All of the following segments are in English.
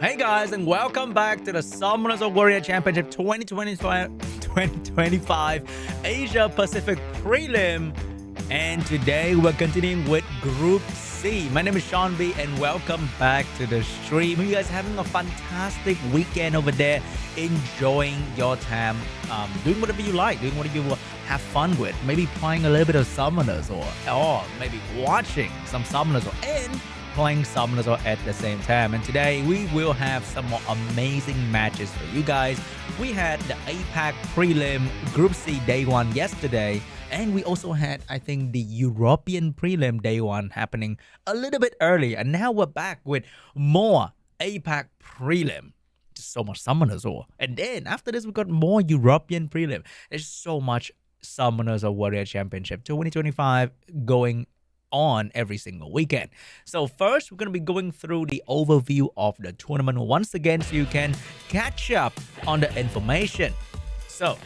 Hey guys, and welcome back to the Summoners Warrior Championship 2025 Asia Pacific Prelim. And today we're continuing with Group see. My name is Sean B and welcome back to the stream. You guys having a fantastic weekend over there, enjoying your time, doing whatever you like, doing whatever you have fun with, maybe playing a little bit of Summoners or maybe watching some Summoners and playing Summoners at the same time. And today we will have some more amazing matches for you guys. We had the APAC Prelim Group C Day 1 yesterday. And we also had, I think, the European Prelim Day 1 happening a little bit early. And now we're back with more APAC Prelim. Just so much Summoners. And then after this, we got more European Prelim. There's so much Summoners Warrior Championship 2025 going on every single weekend. So first, we're going to be going through the overview of the tournament once again so you can catch up on the information. So,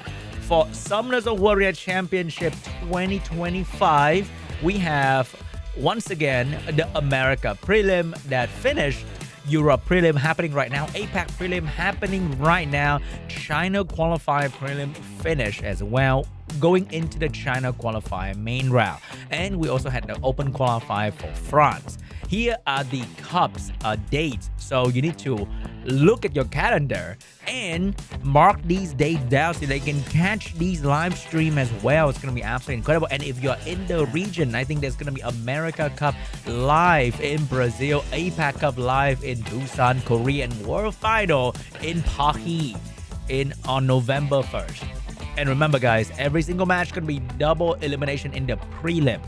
for Summoners Warrior Championship 2025, we have, once again, the America Prelim that finished, Europe Prelim happening right now, APAC Prelim happening right now, China Qualifier Prelim finish as well, going into the China Qualifier main round. And we also had the Open Qualifier for France. Here are the cups dates, so you need to look at your calendar and mark these dates down so they can catch these live stream as well. It's going to be absolutely incredible. And if you're in the region, I think there's going to be America Cup live in Brazil, APAC Cup live in Busan, Korea, and World Final in Paris on November 1st. And remember guys, every single match going to be double elimination in the prelim.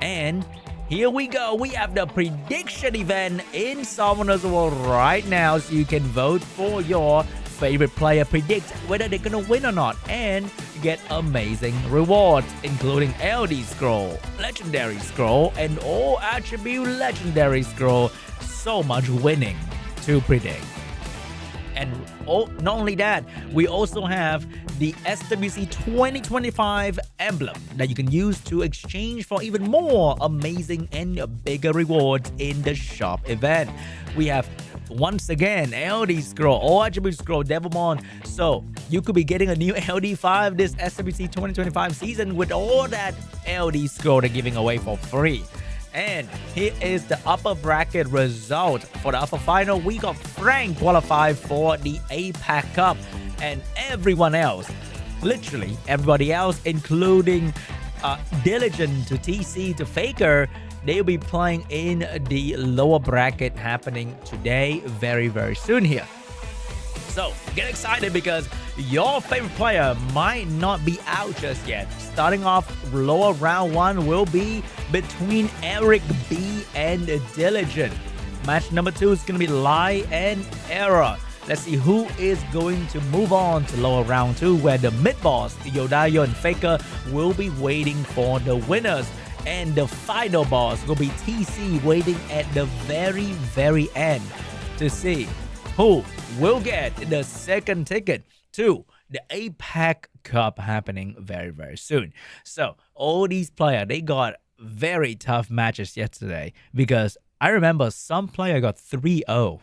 And here we go. We have the prediction event in Summoners World right now, so you can vote for your favorite player, predict whether they're gonna win or not, and get amazing rewards, including LD Scroll, Legendary Scroll, and all attribute Legendary Scroll. So much winning to predict. And not only that, we also have the SWC 2025 emblem that you can use to exchange for even more amazing and bigger rewards in the shop event. We have, once again, LD Scroll, all attribute scroll, Devilmon. So you could be getting a new LD5 this SWC 2025 season with all that LD scroll they're giving away for free. And here is the upper bracket result for the upper final. We got Frank qualified for the APAC Cup, and everyone else, literally everybody else, including Diligent to TC to Faker, they'll be playing in the lower bracket happening today, very, very soon here. So get excited because your favorite player might not be out just yet. Starting off lower round 1 will be between ERIC.B and Diligent. Match number 2 is going to be Lie and Error. Let's see who is going to move on to lower round 2, where the mid boss, YODAYOOO and Faker, will be waiting for the winners. And the final boss will be TC waiting at the very, very end to see who will get the second ticket to the APAC Cup happening very, very soon. So all these players, they got very tough matches yesterday because I remember some player got 3-0.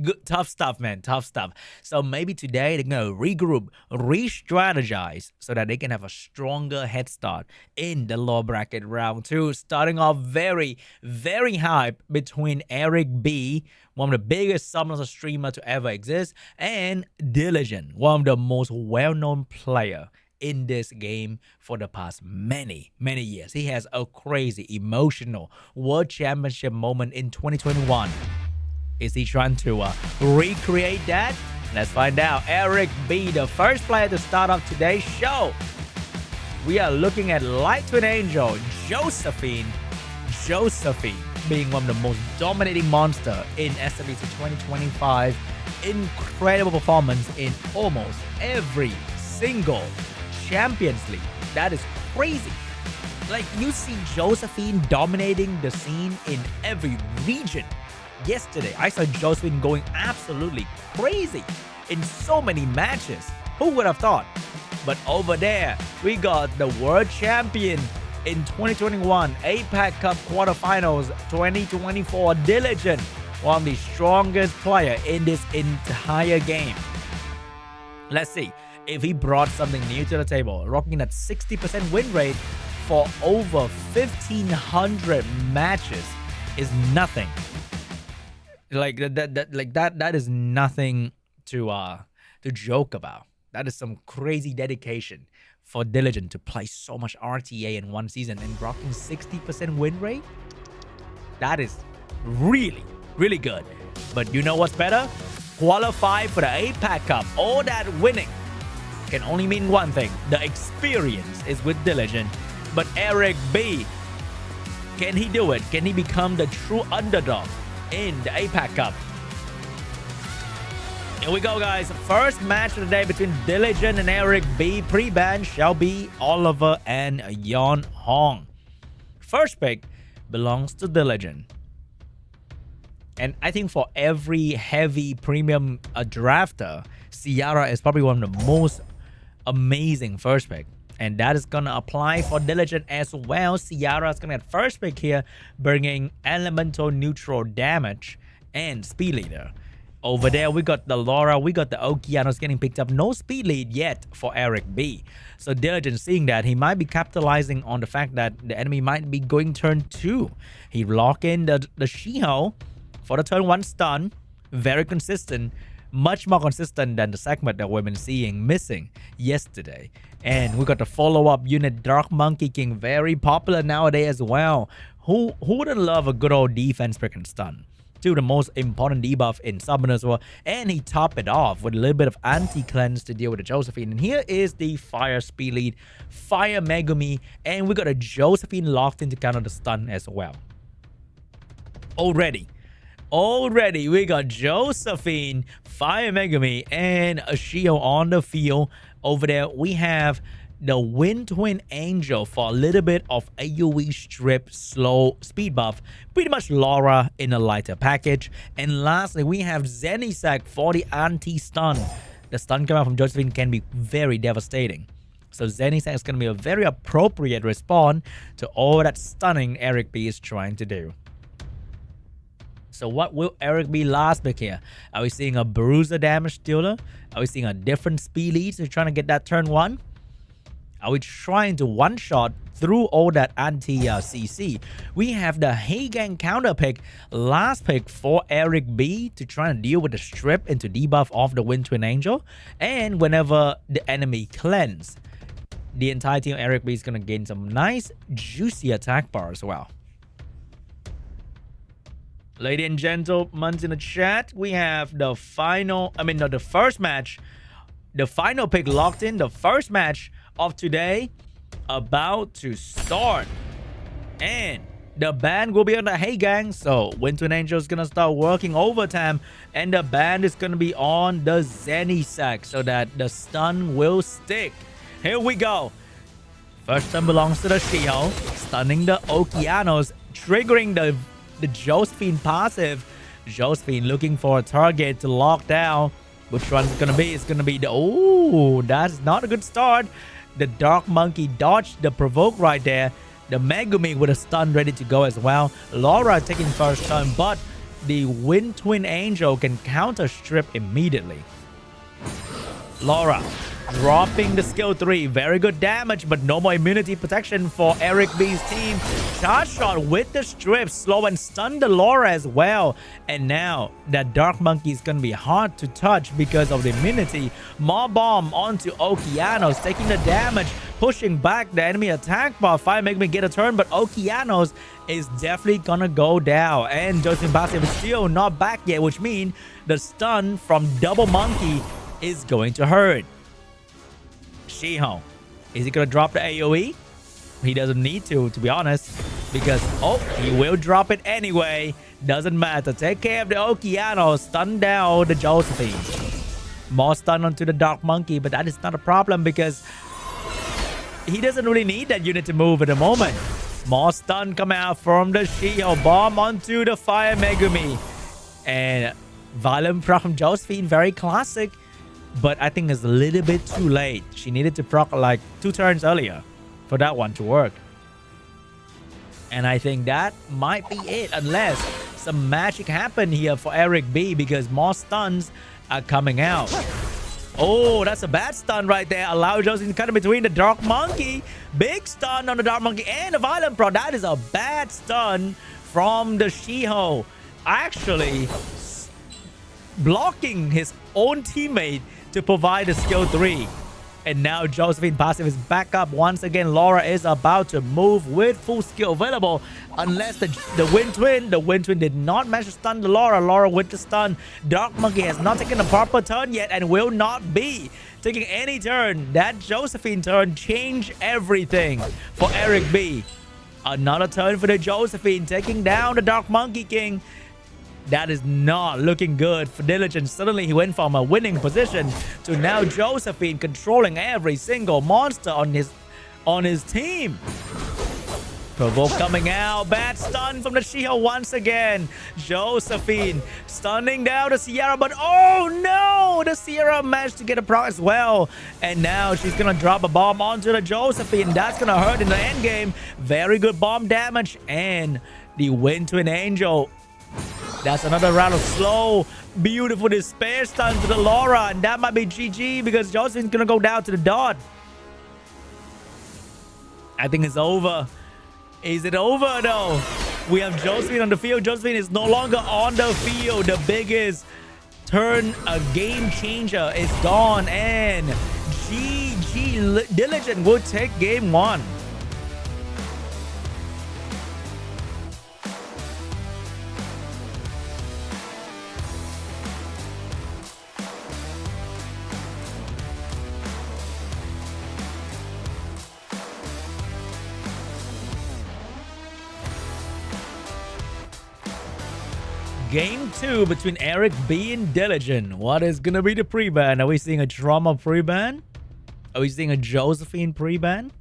Good, tough stuff, man. Tough stuff. So maybe today they're going to regroup, re-strategize so that they can have a stronger head start in the lower bracket round 2. Starting off very, very hype between ERIC.B, one of the biggest Summoners streamer to ever exist, and Diligent, one of the most well-known player in this game for the past many, many years. He has a crazy, emotional World Championship moment in 2021. Is he trying to recreate that? Let's find out. ERIC.B, the first player to start off today's show. We are looking at Light Twin Angel, Josephine being one of the most dominating monster in SWC 2025. Incredible performance in almost every single Champions League. That is crazy. Like, you see Josephine dominating the scene in every region. Yesterday, I saw Josephine going absolutely crazy in so many matches. Who would have thought? But over there, we got the world champion in 2021 APAC Cup quarterfinals 2024, Diligent, one of the strongest player in this entire game. Let's see if he brought something new to the table, rocking that 60% win rate for over 1,500 matches is nothing. Like that is nothing to joke about. That is some crazy dedication for Diligent to play so much RTA in one season and rocking 60% win rate. That is really, really good. But you know what's better? Qualify for the APAC Cup. All that winning can only mean one thing. The experience is with Diligent. But ERIC.B, can he do it? Can he become the true underdog in the APAC Cup? Here we go, guys. First match of the day between Diligent and ERIC.B. Pre-ban shall be Oliver and Yon Hong. First pick belongs to Diligent. And I think for every heavy premium drafter, Ciara is probably one of the most amazing first pick. And that is going to apply for Diligent as well. Ciara is going to get first pick here, bringing elemental neutral damage and speed leader. Over there, we got the Laura, we got the Okeanos getting picked up. No speed lead yet for ERIC.B. So Diligent seeing that, he might be capitalizing on the fact that the enemy might be going turn 2. He lock in the Shiho for the turn 1 stun. Very consistent. Much more consistent than the segment that we've been seeing missing yesterday. And we got the follow-up unit Dark Monkey King, very popular nowadays as well. Who wouldn't love a good old defense freaking stun? To the most important debuff in Summoners War, and he topped it off with a little bit of anti-cleanse to deal with the Josephine. And here is the Fire Speed Lead, Fire Megumi, and we got a Josephine locked in to counter the stun as well. Already we got Josephine, Fire Megumi, and a Shio on the field. Over there we have the Wind Twin Angel for a little bit of AoE strip slow speed buff. Pretty much Laura in a lighter package. And lastly, we have Zenisac for the anti-stun. The stun coming out from Josephine can be very devastating. So Zenisac is going to be a very appropriate response to all that stunning ERIC.B is trying to do. So what will ERIC.B last pick here? Are we seeing a bruiser damage dealer? Are we seeing a different speed lead? So trying to get that turn 1? Are we trying to one-shot through all that anti-CC? We have the Heigang counter pick, last pick for ERIC.B to try and deal with the strip into debuff of the Wind Twin Angel. And whenever the enemy cleanse, the entire team of ERIC.B is going to gain some nice, juicy attack bar as well. Ladies and gentlemen in the chat, we have the first match. The final pick locked in. The first match of today about to start, and the ban will be on the Heigang. So Wind Twin Angel is gonna start working overtime, and the ban is gonna be on the Zenisac so that the stun will stick. Here we go. First stun belongs to the Shiho, stunning the Okeanos, triggering the Josephine passive. Josephine looking for a target to lock down. Which one's gonna be? It's gonna be the... Oh, that's not a good start. The Dark Monkey dodged the provoke right there. The Megumi with a stun ready to go as well. Laura taking first turn, but the Wind Twin Angel can counter strip immediately. Laura dropping the skill 3. Very good damage, but no more immunity protection for ERIC.B's team. Charge shot with the strip, slow and stun the Laura as well. And now that Dark Monkey is going to be hard to touch because of the immunity. More bomb onto Okeanos, taking the damage, pushing back the enemy attack bar. Fire Megumi get a turn, but Okeanos is definitely going to go down. And Josephine passive is still not back yet, which means the stun from Double Monkey is going to hurt. Shiho, is he going to drop the AoE? He doesn't need to be honest, because he will drop it anyway. Doesn't matter. Take care of the Okeanos, stun down the Josephine. More stun onto the Dark Monkey, but that is not a problem because he doesn't really need that unit to move at the moment. More stun come out from the Shiho, bomb onto the Fire Megumi, and violent proc from Josephine, very classic. But I think it's a little bit too late. She needed to proc like 2 turns earlier for that one to work. And I think that might be it, unless some magic happened here for ERIC.B because more stuns are coming out. Oh, that's a bad stun right there. Allow Josephine to cut in between the Dark Monkey. Big stun on the Dark Monkey and the Violent Pro. That is a bad stun from the Shiho. Actually, blocking his own teammate to provide the skill 3. And now Josephine passive is back up once again. Laura is about to move with full skill available. Unless the Wind Twin did not manage to stun the Laura. Laura with the stun. Dark Monkey has not taken a proper turn yet and will not be taking any turn. That Josephine turn changed everything for ERIC.B. Another turn for the Josephine, taking down the Dark Monkey King. That is not looking good for Diligent. Suddenly, he went from a winning position to now Josephine controlling every single monster on his team. Provoke coming out. Bad stun from the Shiho once again. Josephine stunning down the Sierra, but oh no! The Sierra managed to get a proc as well. And now she's going to drop a bomb onto the Josephine. That's going to hurt in the end game. Very good bomb damage. And the Wind Twin Angel. That's another round of slow, beautiful despair stun to the Laura. And that might be GG because Josephine's going to go down to the dot. I think it's over. Is it over though? We have Josephine on the field. Josephine is no longer on the field. The biggest turn, a game changer is gone. And GG Diligent will take game 1. Game 2 between ERIC.B and Diligent. What is going to be the pre-ban? Are we seeing a Trauma pre-ban? Are we seeing a Josephine pre-ban?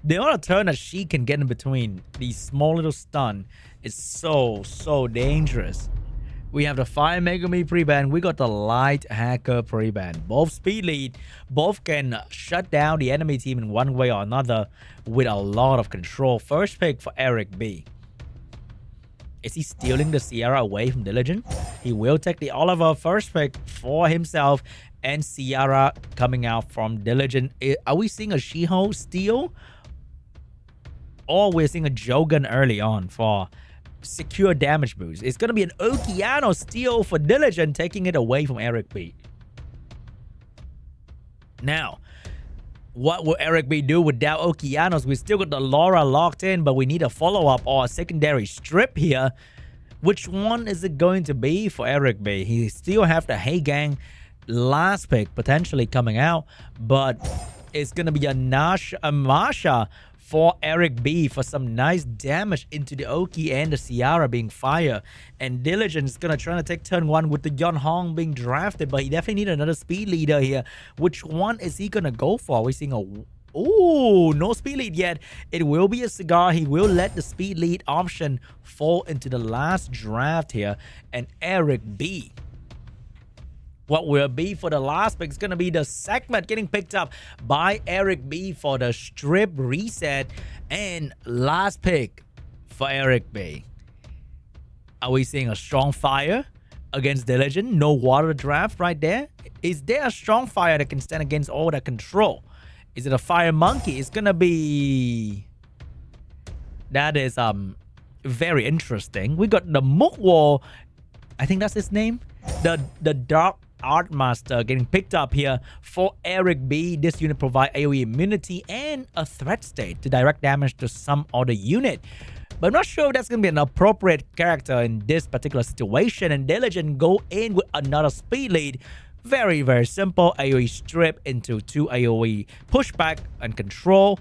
The only turn that she can get in between these small little stun is so dangerous. We have the Fire Megami pre-ban. We got the Light Hacker pre-ban. Both speed lead. Both can shut down the enemy team in one way or another with a lot of control. First pick for ERIC.B. Is he stealing the Sierra away from Diligent? He will take the Oliver first pick for himself and Sierra coming out from Diligent. Are we seeing a Shiho steal? Or we're seeing a Jogan early on for secure damage boost? It's going to be an Okeano steal for Diligent, taking it away from ERIC.B. Now, what will ERIC.B do without Okeanos? We still got the Laura locked in, but we need a follow-up or a secondary strip here. Which one is it going to be for ERIC.B? He still have the Hey Gang last pick potentially coming out, but it's going to be a Masha for ERIC.B for some nice damage into the Oki and the Sierra being fire. And Diligent is going to try to take turn 1 with the Yon Hong being drafted, but he definitely needs another speed leader here. Which one is he going to go for? We're seeing a... Oh, no speed lead yet. It will be a Cigar. He will let the speed lead option fall into the last draft here. And ERIC.B, what will be for the last pick is going to be the segment getting picked up by ERIC.B for the strip reset. And last pick for ERIC.B. Are we seeing a strong fire against Diligent? No water draft right there. Is there a strong fire that can stand against all that control? Is it a fire monkey? It's going to be... That is very interesting. We got the Mukwo. I think that's his name. The Dark Art Master getting picked up here for ERIC.B. This unit provides AoE immunity and a threat state to direct damage to some other unit. But I'm not sure if that's going to be an appropriate character in this particular situation. And Diligent go in with another speed lead. Very simple. AoE strip into 2 AoE pushback and control.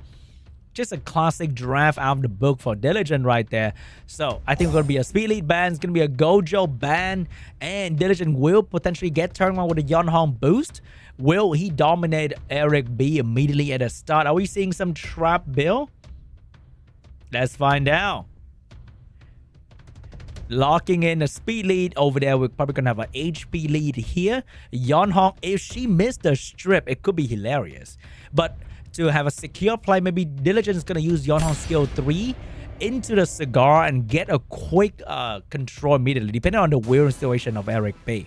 Just a classic draft out of the book for Diligent right there. So I think it's going to be a speed lead ban. It's going to be a Gojo ban. And Diligent will potentially get turn 1 with a Yon Hong boost. Will he dominate ERIC.B immediately at the start? Are we seeing some trap build? Let's find out. Locking in a speed lead over there. We're probably going to have an HP lead here. Yon Hong, if she missed the strip, it could be hilarious. But to have a secure play, maybe Diligent is going to use Yon Hong skill 3 into the Cigar and get a quick control immediately, depending on the weird situation of ERIC.B.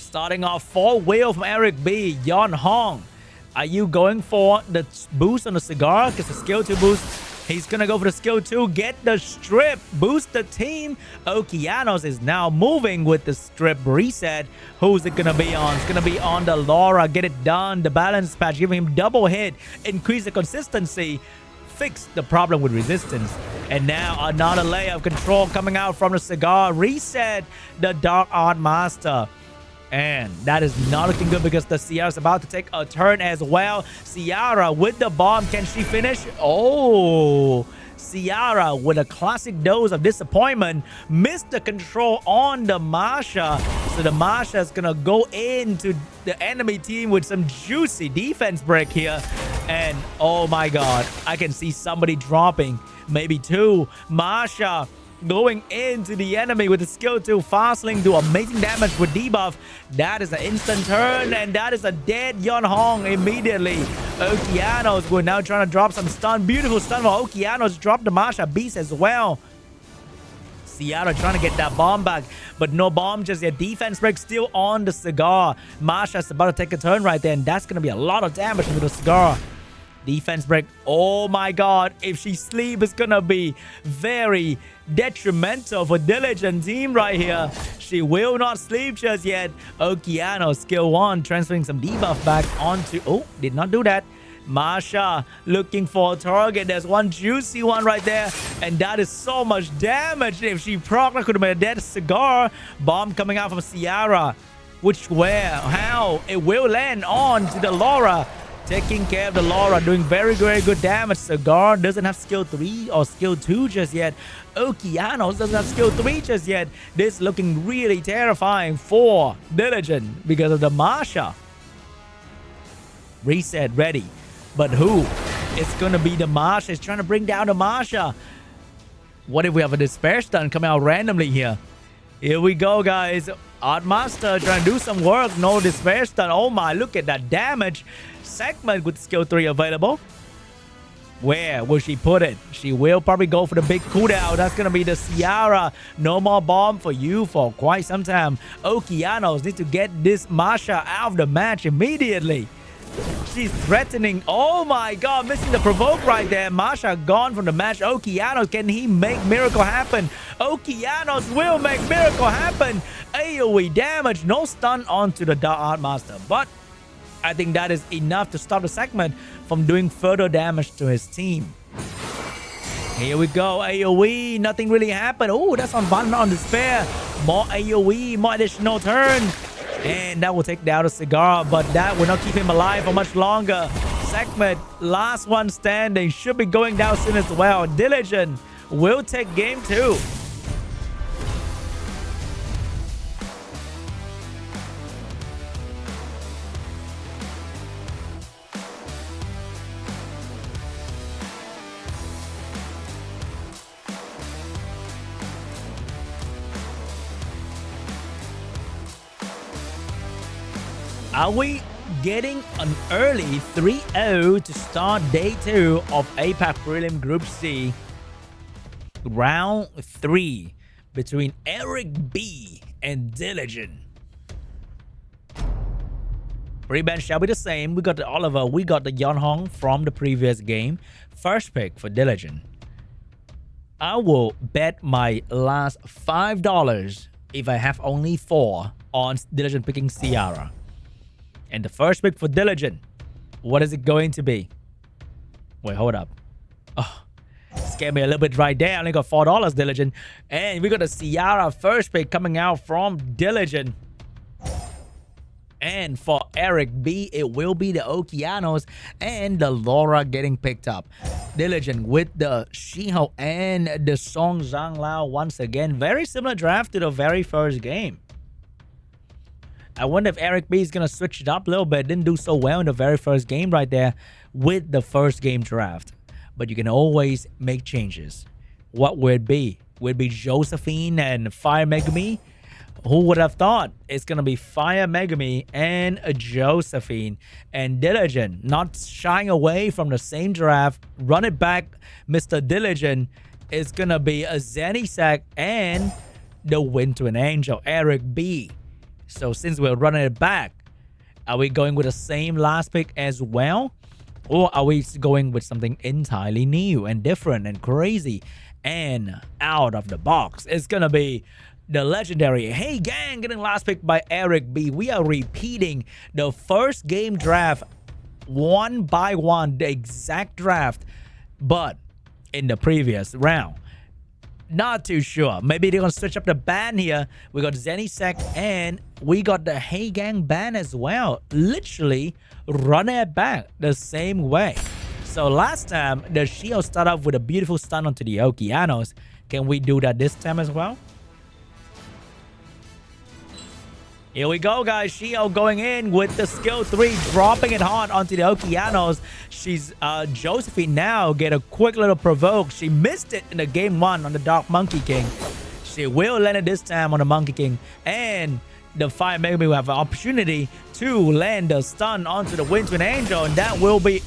Starting off 4-wheel from ERIC.B, Yon Hong. Are you going for the boost on the cigar? Because the skill 2 boost, he's going to go for the skill 2. Get the strip. Boost the team. Okeanos is now moving with the strip reset. Who's it going to be on? It's going to be on the Laura. Get it done. The balance patch giving him double hit. Increase the consistency. Fix the problem with resistance. And now another layer of control coming out from the cigar. Reset the Dark Art Master. And that is not looking good because the Ciara is about to take a turn as well. Ciara with the bomb. Can she finish? Oh, Ciara with a classic dose of disappointment. Missed the control on the Masha. So the Masha is going to go into the enemy team with some juicy defense break here. And oh my god, I can see somebody dropping. Maybe 2. Masha going into the enemy with the skill 2. Fastling do amazing damage with debuff. That is an instant turn, and that is a dead Yon Hong immediately. Okeanos, we're now trying to drop some stun. Beautiful stun for Okeanos. Drop the Masha Beast as well. Ciara trying to get that bomb back, but no bomb just yet. Defense break still on the cigar. Masha's about to take a turn right there, and that's going to be a lot of damage with the cigar. Defense break. Oh my god. If she sleeps, it's gonna be very detrimental for Diligent team right here. She will not sleep just yet. Okeano, skill 1, transferring some debuff back onto... Oh, did not do that. Masha looking for a target. There's one juicy one right there. And that is so much damage. If she proc, that could have been a dead cigar. Bomb coming out from Ciara. Which, where, how? It will land on to the Laura. Taking care of the Laura, doing very, very good damage. Cigar doesn't have skill 3 or skill 2 just yet. Okeanos doesn't have skill 3 just yet. This looking really terrifying for Diligent because of the Masha. Reset ready. But who? It's going to be the Masha. It's trying to bring down the Masha. What if we have a Despair Stun coming out randomly here? Here we go, guys. Art Master trying to do some work. No Despair Stun. Oh my, look at that damage. Segment with skill 3 available. Where will she put it? She will probably go for the big cooldown. That's going to be the Ciara. No more bomb for you for quite some time. Okeanos need to get this Masha out of the match immediately. She's threatening. Oh my god, missing the provoke right there. Masha gone from the match. Okeanos, can he make miracle happen? Okeanos will make miracle happen. AoE damage. No stun onto the Dark Art Master. But I think that is enough to stop the segment from doing further damage to his team. Here we go. AoE. Nothing really happened. Oh, that's on Despair. More AoE. More additional turn. And that will take down the cigar. But that will not keep him alive for much longer. Segment. Last one standing. Should be going down soon as well. Diligent will take game 2. Are we getting an early 3-0 to start day 2 of APAC Prelim Group C? Round 3 between ERIC.B and Diligent. Pre-bench shall be the same. We got the Oliver. We got the Yon Hong from the previous game. First pick for Diligent. I will bet my last $5 if I have only 4 on Diligent picking Ciara. And the first pick for Diligent, what is it going to be? Wait, hold up. Oh, scared me a little bit right there. I only got $4 Diligent. And we got the Ciara first pick coming out from Diligent. And for ERIC.B, it will be the Okeanos and the Laura getting picked up. Diligent with the Shiho and the Song Zhang Lao once again. Very similar draft to the very first game. I wonder if ERIC.B is going to switch it up a little bit. Didn't do so well in the very first game right there with the first game draft. But you can always make changes. What would it be? Would it be Josephine and Fire Megami? Who would have thought it's going to be Fire Megami and Josephine? And Diligent not shying away from the same draft. Run it back, Mr. Diligent. It's going to be a Zenisac and the Win to an Angel, ERIC.B. So since we're running it back, are we going with the same last pick as well? Or are we going with something entirely new and different and crazy and out of the box? It's gonna be the legendary Hey Gang getting last pick by ERIC.B. We are repeating the first game draft one by one, the exact draft, but in the previous round. Not too sure. Maybe they're gonna switch up the ban here. We got Zenisek and we got the Hey Gang ban as well. Literally run it back the same way. So last time the Shio started off with a beautiful stun onto the Okeanos. Can we do that this time as well? Here we go, guys. Shio going in with the skill 3, dropping it hard onto the Okeanos. She's Josephine now get a quick little provoke. She missed it in the game 1 on the Dark Monkey King. She will land it this time on the Monkey King. And the Fire Megami will have an opportunity to land the stun onto the Wind Twin Angel. And that will be...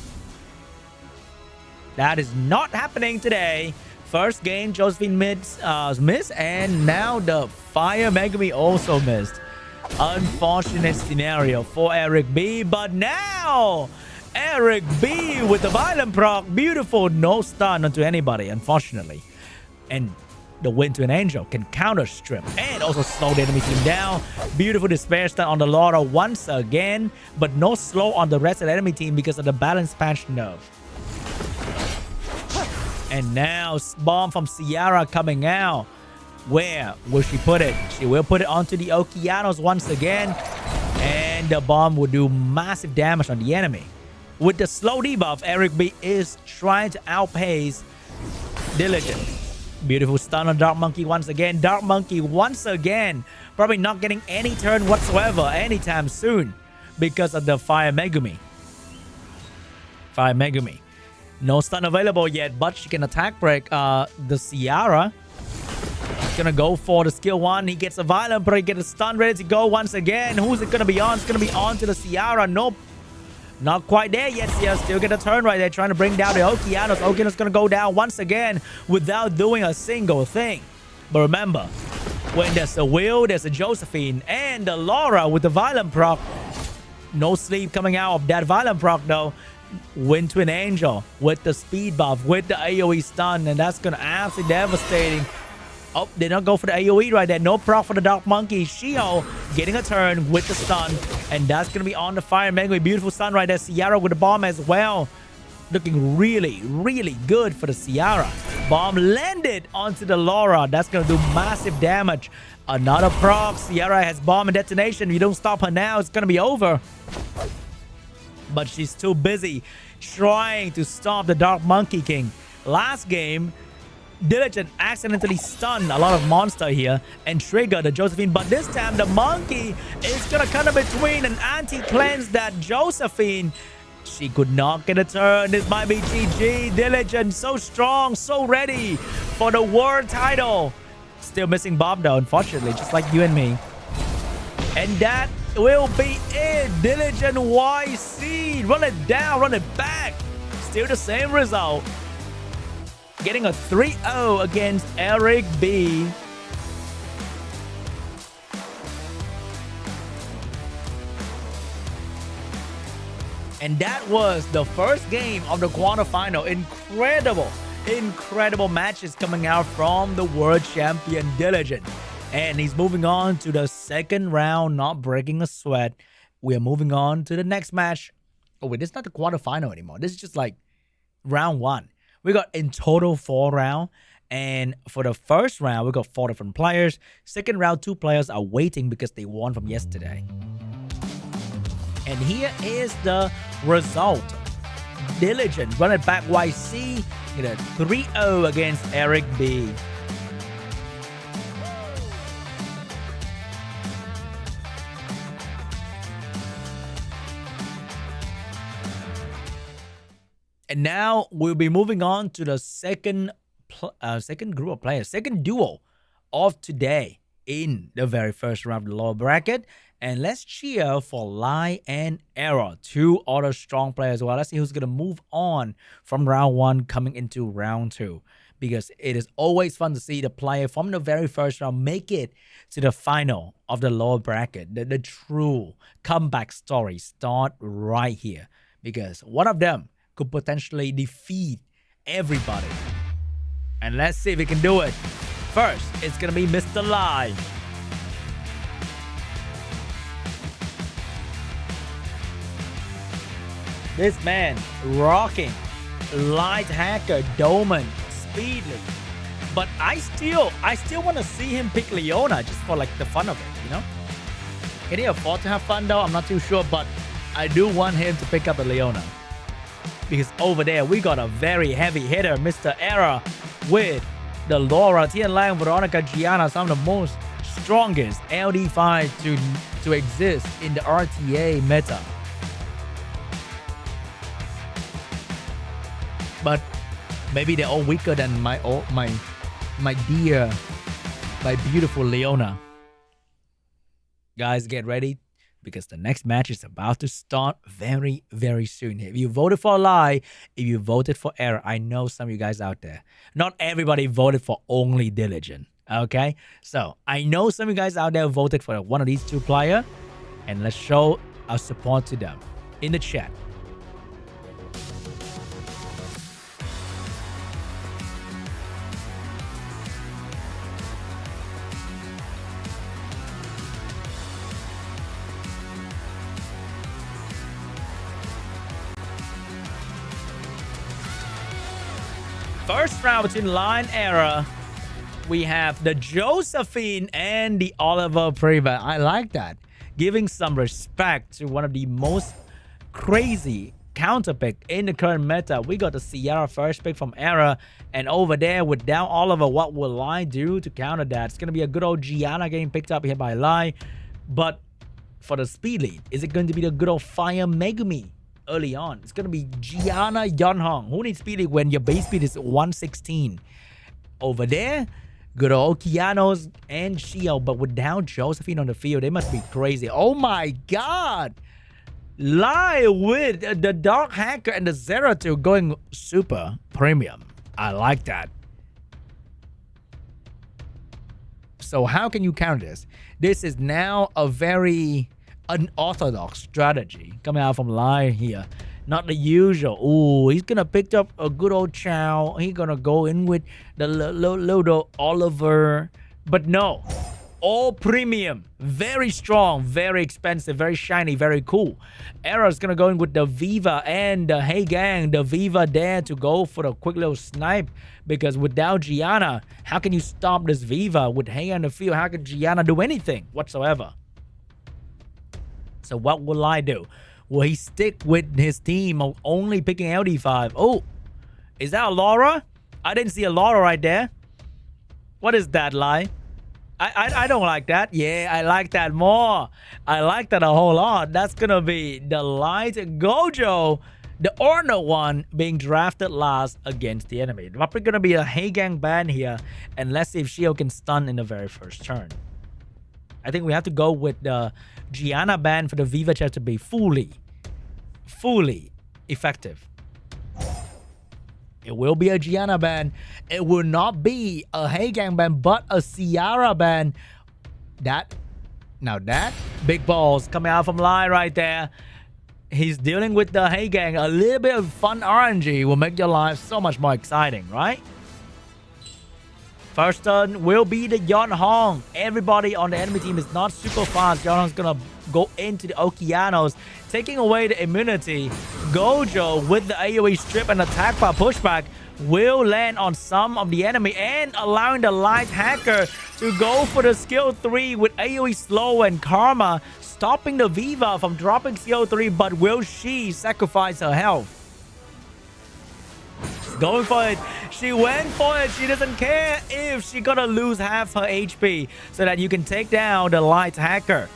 That is not happening today. First game, Josephine missed, and now the Fire Megami also missed. Unfortunate scenario for ERIC.B, but now ERIC.B with the violent proc, beautiful, no stun onto anybody, unfortunately. And the Wind Twin Angel can counter strip and also slow the enemy team down. Beautiful despair stun on the Laura once again, but no slow on the rest of the enemy team because of the balance patch nerf. And now bomb from Ciara coming out. Where will she put it? She will put it onto the Okeanos once again. And the bomb will do massive damage on the enemy. With the slow debuff, ERIC.B is trying to outpace Diligent. Beautiful stun on Dark Monkey once again. Dark Monkey once again. Probably not getting any turn whatsoever anytime soon because of the Fire Megami. Fire Megami. No stun available yet, but she can attack break the Ciara. Gonna go for the skill 1. He gets a violent break, get a stun ready to go once again. Who's it gonna be on? It's gonna be on to the Ciara. Nope. Not quite there yet. Ciara still get a turn right there, trying to bring down the Okeanos. Okeanos gonna go down once again without doing a single thing. But remember, when there's a Will, there's a Josephine, and the Laura with the violent proc. No sleep coming out of that violent proc though. Wind Twin Angel with the speed buff, with the AoE stun, and that's gonna absolutely devastating. Oh, did not go for the AoE right there. No proc for the Dark Monkey. Shio getting a turn with the stun. And that's going to be on the Fire Megami. Beautiful stun right there. Ciara with the bomb as well. Looking really, really good for the Ciara. Bomb landed onto the Laura. That's going to do massive damage. Another proc. Ciara has bomb and detonation. You don't stop her now, it's going to be over. But she's too busy trying to stop the Dark Monkey King. Last game, Diligent accidentally stunned a lot of monster here and triggered the Josephine, but this time the monkey is gonna cut in between and anti-cleanse that Josephine. She could not get a turn. This might be GG. Diligent so strong, so ready for the world title. Still missing Bob though, unfortunately, just like you and me. And that will be it. Diligent YC. Run it down, run it back. Still the same result. Getting a 3-0 against ERIC.B. And that was the first game of the quarterfinal. Incredible matches coming out from the world champion Diligent. And he's moving on to the second round, not breaking a sweat. We are moving on to the next match. Oh wait, this is not the quarterfinal anymore. This is just like round 1. We got in total 4 rounds. And for the first round, we got 4 different players. Second round, 2 players are waiting because they won from yesterday. And here is the result. Diligent, run it back YC. Get a 3-0 against ERIC.B. And now we'll be moving on to the second group of players, second duo of today in the very first round of the lower bracket. And let's cheer for Lie and Error, 2 other strong players as well. Let's see who's going to move on from round 1 coming into round 2. because it is always fun to see the player from the very first round make it to the final of the lower bracket. The true comeback story start right here, because one of them could potentially defeat everybody. And let's see if we can do it. First, it's gonna be Mr. Lai. This man rocking light hacker, Doman, Speedly. But I still want to see him pick Leona just for like the fun of it, you know? Can he afford to have fun though? I'm not too sure, but I do want him to pick up a Leona. Because over there, we got a very heavy hitter, Mr. Era, with the Laura, Tian Lang, Veronica, Gianna, some of the most strongest LD5 to exist in the RTA meta. But maybe they're all weaker than my dear, my beautiful Leona. Guys, get ready, because the next match is about to start very, very soon. If you voted for Lai, if you voted for Error, I know some of you guys out there, not everybody voted for only Diligent, okay? So I know some of you guys out there voted for one of these two players, and let's show our support to them in the chat. First round between Lion Era, we have the Josephine and the Oliver Priva. I like that. Giving some respect to one of the most crazy counter pick in the current meta. We got the Sierra first pick from Era. And over there with down Oliver, what will Lai do to counter that? It's going to be a good old Gianna getting picked up here by Lai. But for the speed lead, is it going to be the good old Fire Megumi? Early on, it's going to be Gianna Yonhong. Who needs speed when your base speed is 116? Over there, good old Keanos and Shio, but without Josephine on the field, they must be crazy. Oh my god! Lai with the Dark Hacker and the Zeratul going super premium. I like that. So how can you counter this? This is now a very unorthodox strategy coming out from Lai here. Not the usual. Ooh, he's gonna pick up a good old Chow. He's gonna go in with the little Oliver. But no, all premium, very strong, very expensive, very shiny, very cool. Era's gonna go in with the Viva and the Hey Gang. The Viva there to go for the quick little snipe, because without Gianna, how can you stop this Viva? With Hey on the field, how can Gianna do anything whatsoever? So what will Lai do? Will he stick with his team of only picking LD5? Oh, is that a Laura? I didn't see a Laura right there. What is that, Lai? I don't like that. Yeah, I like that more. I like that a whole lot. That's going to be the Light Gojo, the Orno one, being drafted last against the enemy. Probably going to be a Hey Gang ban here. And let's see if Shio can stun in the very first turn. I think we have to go with the Gianna ban for the Viva chest to be fully effective. It will be a Gianna ban. It will not be a Hey Gang ban, but a Ciara ban. Now that big balls coming out from Lai right there. He's dealing with the Hey Gang. A little bit of fun RNG will make your life so much more exciting, right? First turn will be the Yonhong. Everybody on the enemy team is not super fast. Yonhong's gonna go into the Okeanos, taking away the immunity. Gojo with the AoE strip and attack by pushback will land on some of the enemy and allowing the Light Hacker to go for the skill 3 with AoE slow and Karma, stopping the Viva from dropping skill 3, but will she sacrifice her health? Going for it. She went for it. She doesn't care if she's gonna lose half her HP so that you can take down the Light Hacker.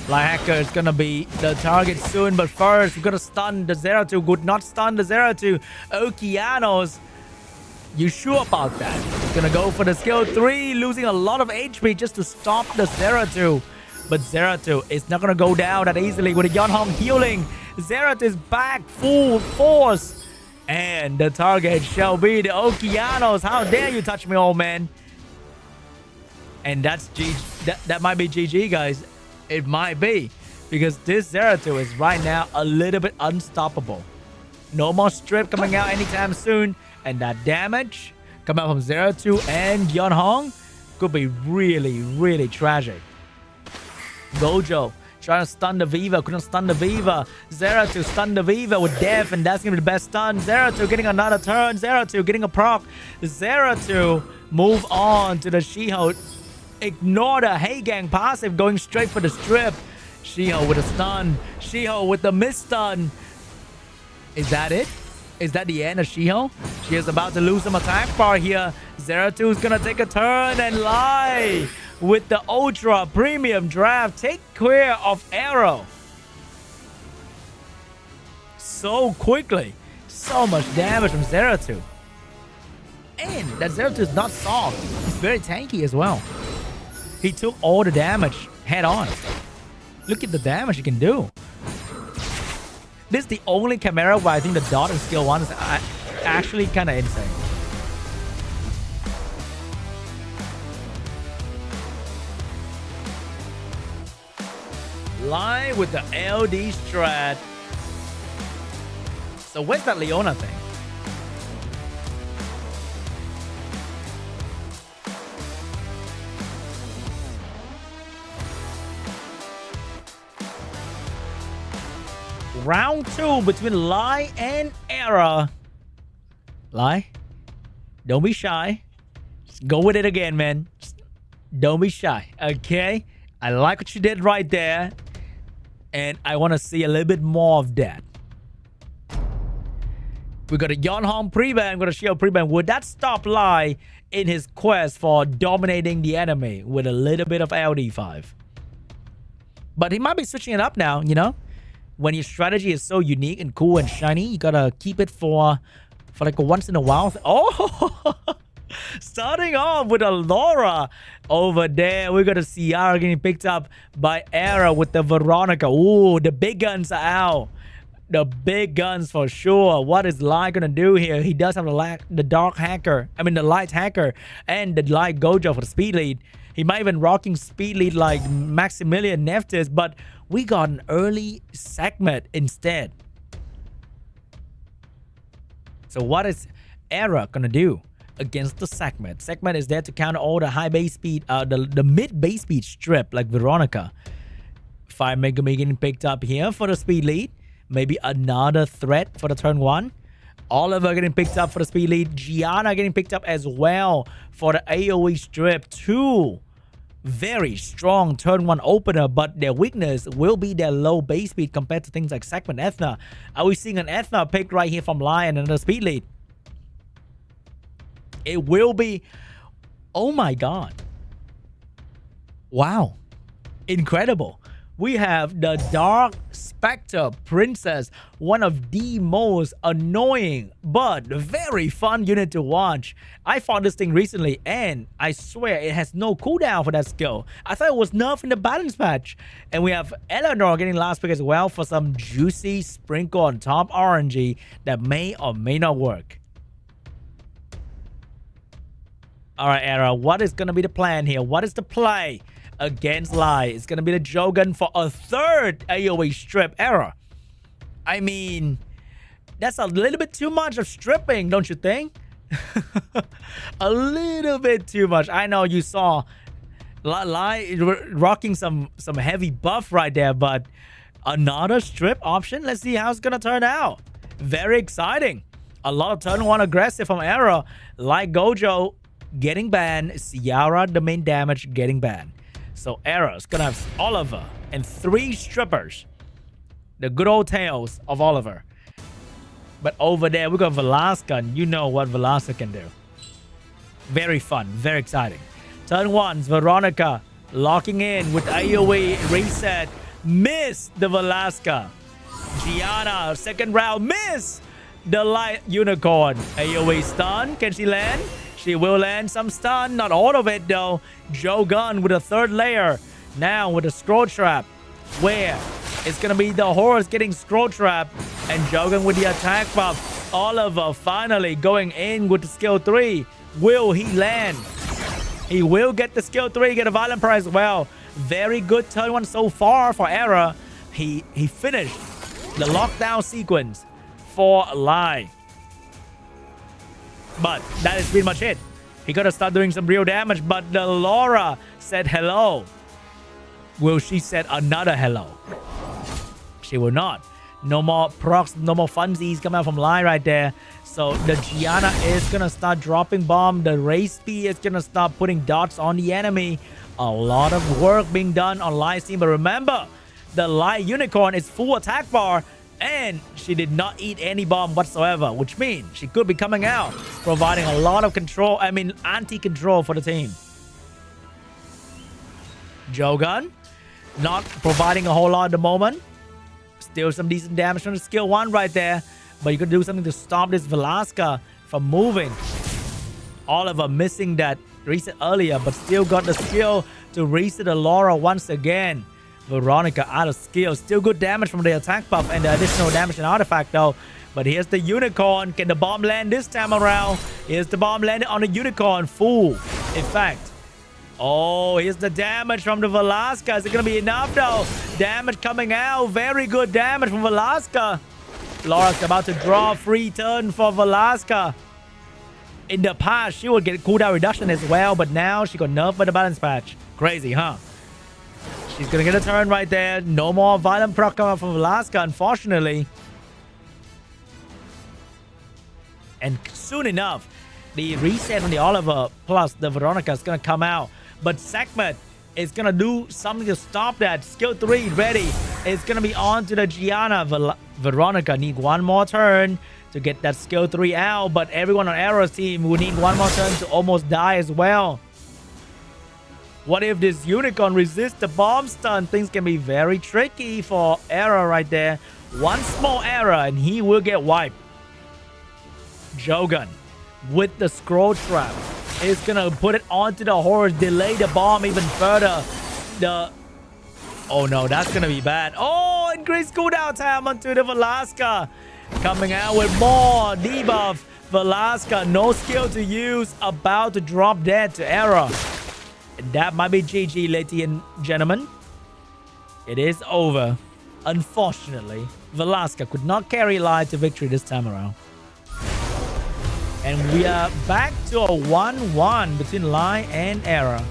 Light Hacker is gonna be the target soon, but first we're gonna stun the Zeratul. Would not stun the Zeratul. Okeanos, you sure about that? He's gonna go for the skill 3, losing a lot of HP just to stop the Zeratul. But Zeratul is not gonna go down that easily with the Yonhong healing. Zeratul is back full force. And the target shall be the Okeanos. How dare you touch me, old man? And that's G. That might be GG, guys. It might be. Because this Zeratul is right now a little bit unstoppable. No more strip coming out anytime soon. And that damage coming out from Zeratul and Yeonhong could be really, really tragic. Gojo trying to stun the Viva. Couldn't stun the Viva. Zeratul stun the Viva with death. And that's going to be the best stun. Zeratul getting another turn. Zeratul getting a proc. Zeratul move on to the Shiho. Ignore the Heigang passive. Going straight for the strip. Shiho with a stun. Shiho with the miss stun. Is that it? Is that the end of Shiho? She is about to lose some attack bar here. Zeratul is going to take a turn and lie. With the Ultra Premium Draft, take care of Arrow. So quickly. So much damage from Zeratul. And that Zeratul is not soft. He's very tanky as well. He took all the damage head on. Look at the damage he can do. This is the only camera where I think the dot in skill 1 is actually kind of insane. Lie with the LD strat. So where's that Leona thing? Round 2 between Lai and Era. Lai, don't be shy. Just go with it again, man. Just don't be shy, okay? I like what you did right there. And I want to see a little bit more of that. We got a Yeonhong pre-ban, we got a Shield pre-ban. Would that stop Lai in his quest for dominating the enemy with a little bit of LD5? But he might be switching it up now, you know? When your strategy is so unique and cool and shiny, you gotta keep it for like a once in a while. Oh! Starting off with a Laura over there. We're going to see Ciara getting picked up by Era with the Veronica. Ooh, the big guns are out. The big guns for sure. What is Lai going to do here? He does have the dark hacker. I mean, the light hacker and the light Gojo for the speed lead. He might even rocking speed lead like Maximilian Neftis, but we got an early segment instead. So what is Era going to do against the segment? Segment is there to counter all the high base speed, the mid base speed strip like Veronica. 5 Megami getting picked up here for the speed lead. Maybe another threat for the turn 1. Oliver getting picked up for the speed lead. Gianna getting picked up as well for the AoE strip. 2 very strong turn 1 opener, but their weakness will be their low base speed compared to things like segment Ethna. Are we seeing an Ethna picked right here from Lion and another speed lead? It will be. Oh my god. Wow. Incredible. We have the Dark Spectre Princess, one of the most annoying but very fun unit to watch. I fought this thing recently and I swear it has no cooldown for that skill. I thought it was nerfed in the balance patch. And we have Eleanor getting last pick as well for some juicy sprinkle on top RNG that may or may not work. Alright, Era, what is going to be the plan here? What is the play against Lai? It's going to be the Jogan for a third AoE strip. Era, I mean, that's a little bit too much of stripping, don't you think? A little bit too much. I know you saw Lai rocking some heavy buff right there, but another strip option. Let's see how it's going to turn out. Very exciting. A lot of turn 1 aggressive from Era, like Gojo getting banned, Ciara, the main damage, getting banned. So Era's gonna have Oliver and 3 strippers. The good old tales of Oliver. But over there, we got Velasca, and you know what Velasca can do. Very fun, very exciting. Turn 1's Veronica locking in with AoE reset. Miss the Velasca. Gianna, second round, miss the light unicorn. AoE stun, can she land? She will land some stun, not all of it though. Jogan with a 3rd layer. Now with a scroll trap. Where it's gonna be the horse getting scroll trap. And Jogan with the attack buff. Oliver finally going in with the skill 3. Will he land? He will get the skill 3, get a violent prize as well. Very good turn 1 so far for Era. He finished the lockdown sequence for Lai. But that is pretty much it. He gotta start doing some real damage, but the Laura said hello. Will she said another hello? She will not. No more procs, no more funsies come out from Lai right there. So the Gianna is gonna start dropping bomb. The Race P is gonna start putting dots on the enemy. A lot of work being done on Lai's team. But remember, the Lai Unicorn is full attack bar. And she did not eat any bomb whatsoever, which means she could be coming out, providing a lot of control, anti-control for the team. Jogun, not providing a whole lot at the moment. Still some decent damage from the skill 1 right there. But you could do something to stop this Velasca from moving. Oliver missing that reset earlier, but still got the skill to reset the Laura once again. Veronica out of skill. Still good damage from the attack buff and the additional damage and artifact though. But here's the Unicorn. Can the bomb land this time around? Here's the bomb landed on the Unicorn. Full effect. Oh, here's the damage from the Velasca. Is it going to be enough though? Damage coming out. Very good damage from Velasca. Laura's about to draw free turn for Velasca. In the past, she would get cooldown reduction as well. But now she got nerfed by the balance patch. Crazy, huh? She's going to get a turn right there. No more violent proc coming from Velasca, unfortunately. And soon enough, the reset on the Oliver plus the Veronica is going to come out. But Sekhmet is going to do something to stop that. Skill 3 ready. It's going to be on to the Gianna. Veronica need one more turn to get that skill 3 out. But everyone on Arrow's team will need one more turn to almost die as well. What if this Unicorn resists the bomb stun? Things can be very tricky for Arrow right there. One small error and he will get wiped. Jogun with the scroll trap is gonna put it onto the horse, delay the bomb even further. Oh no, that's gonna be bad. Oh, increased cooldown time onto the Velasca. Coming out with more debuff. Velasca, no skill to use, about to drop dead to Arrow. And that might be GG, ladies and gentlemen. It is over. Unfortunately, Velasca could not carry Lai to victory this time around. And we are back to a 1-1 between Lai and Era.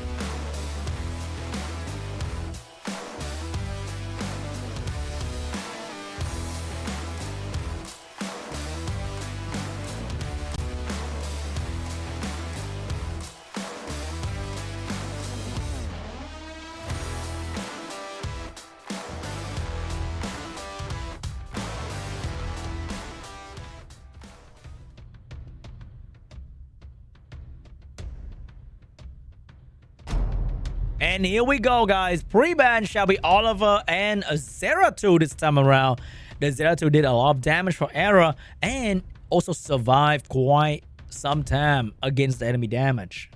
And here we go, guys. Pre-ban shall be Oliver and Zeratul this time around. The Zeratul did a lot of damage for Era and also survived quite some time against the enemy damage.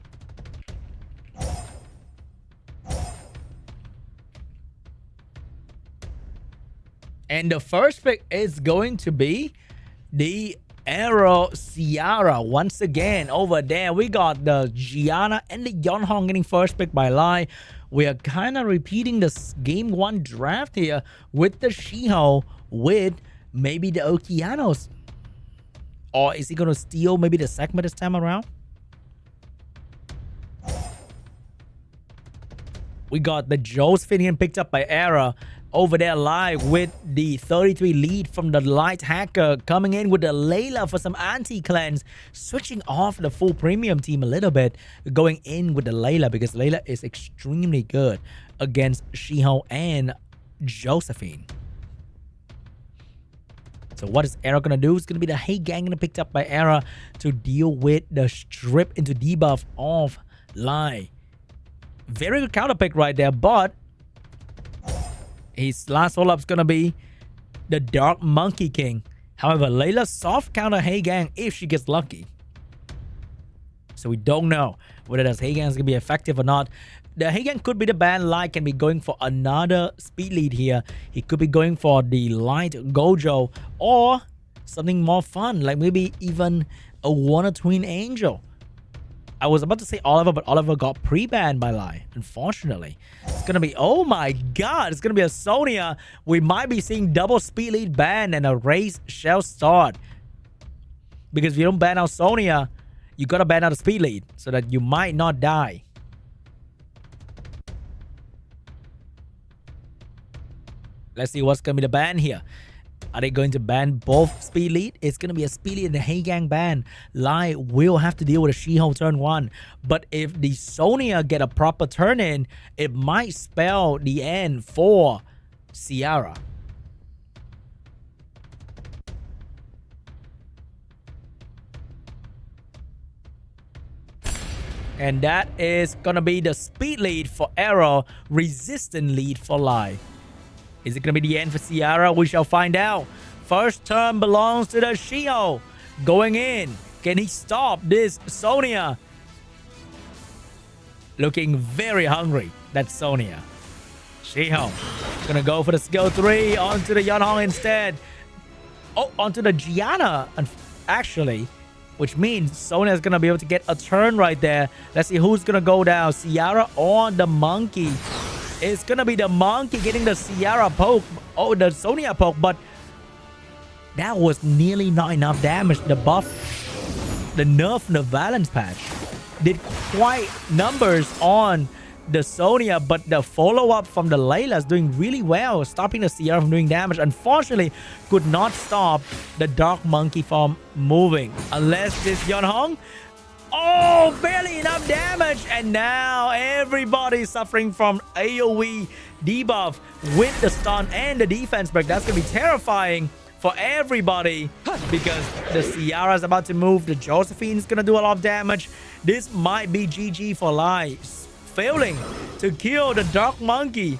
And the first pick is going to be the Arrow Ciara once again. Over there we got the Gianna and the Yonhong getting first pick by Lai. We are kind of repeating this game 1 draft here with the Shiho with maybe the Okeanos. Or is he going to steal maybe the Sekhmet this time around? We got the Josephine picked up by Era. Over there live with the 33 lead from the Light Hacker, coming in with the Layla for some anti-cleanse, switching off the full premium team a little bit, going in with the Layla because Layla is extremely good against Shiho and Josephine. So what is Era gonna do? It's gonna be the Hey Gang gonna picked up by Era to deal with the strip into debuff of Lai. Very good counter pick right there, but his last roll-up is going to be the Dark Monkey King. However, Layla soft counter Hey Gang if she gets lucky. So we don't know whether this Hey Gang is going to be effective or not. The Hey Gang could be the ban. Light can be going for another speed lead here. He could be going for the Light Gojo. Or something more fun, like maybe even a Wonder Twin Angel. I was about to say Oliver, but Oliver got pre-banned by Lai, unfortunately. It's gonna be, oh my god, it's gonna be a Sonya. We might be seeing double speed lead ban and a race shall start. Because if you don't ban out Sonya, you gotta ban out a speed lead so that you might not die. Let's see what's gonna be the ban here. Are they going to ban both speed lead? It's going to be a speed lead and a Heigang ban. Lai will have to deal with a She-Ho turn 1. But if the Sonya get a proper turn in, it might spell the end for Ciara. And that is going to be the speed lead for Arrow, resistant lead for Lai. Is it going to be the end for Ciara? We shall find out. First turn belongs to the She-Ho. Going in. Can he stop this Sonya? Looking very hungry. That's Sonya. She-Ho. Gonna go for the skill 3 onto the Yeonhong instead. Oh, onto the Gianna. Actually, which means Sonya is gonna be able to get a turn right there. Let's see who's gonna go down. Ciara or the monkey. It's gonna be the monkey getting the Ciara poke. Oh, the Sonya poke, but that was nearly not enough damage. The buff, the nerf in the balance patch did quite numbers on the Sonya, but the follow-up from the Layla is doing really well, stopping the Ciara from doing damage. Unfortunately, could not stop the Dark Monkey from moving. Unless this Yeonhong. Oh, barely enough damage. And now everybody's suffering from AoE debuff with the stun and the defense break. That's going to be terrifying for everybody because the Ciara is about to move. The Josephine is going to do a lot of damage. This might be GG for Lai. Failing to kill the Dark Monkey.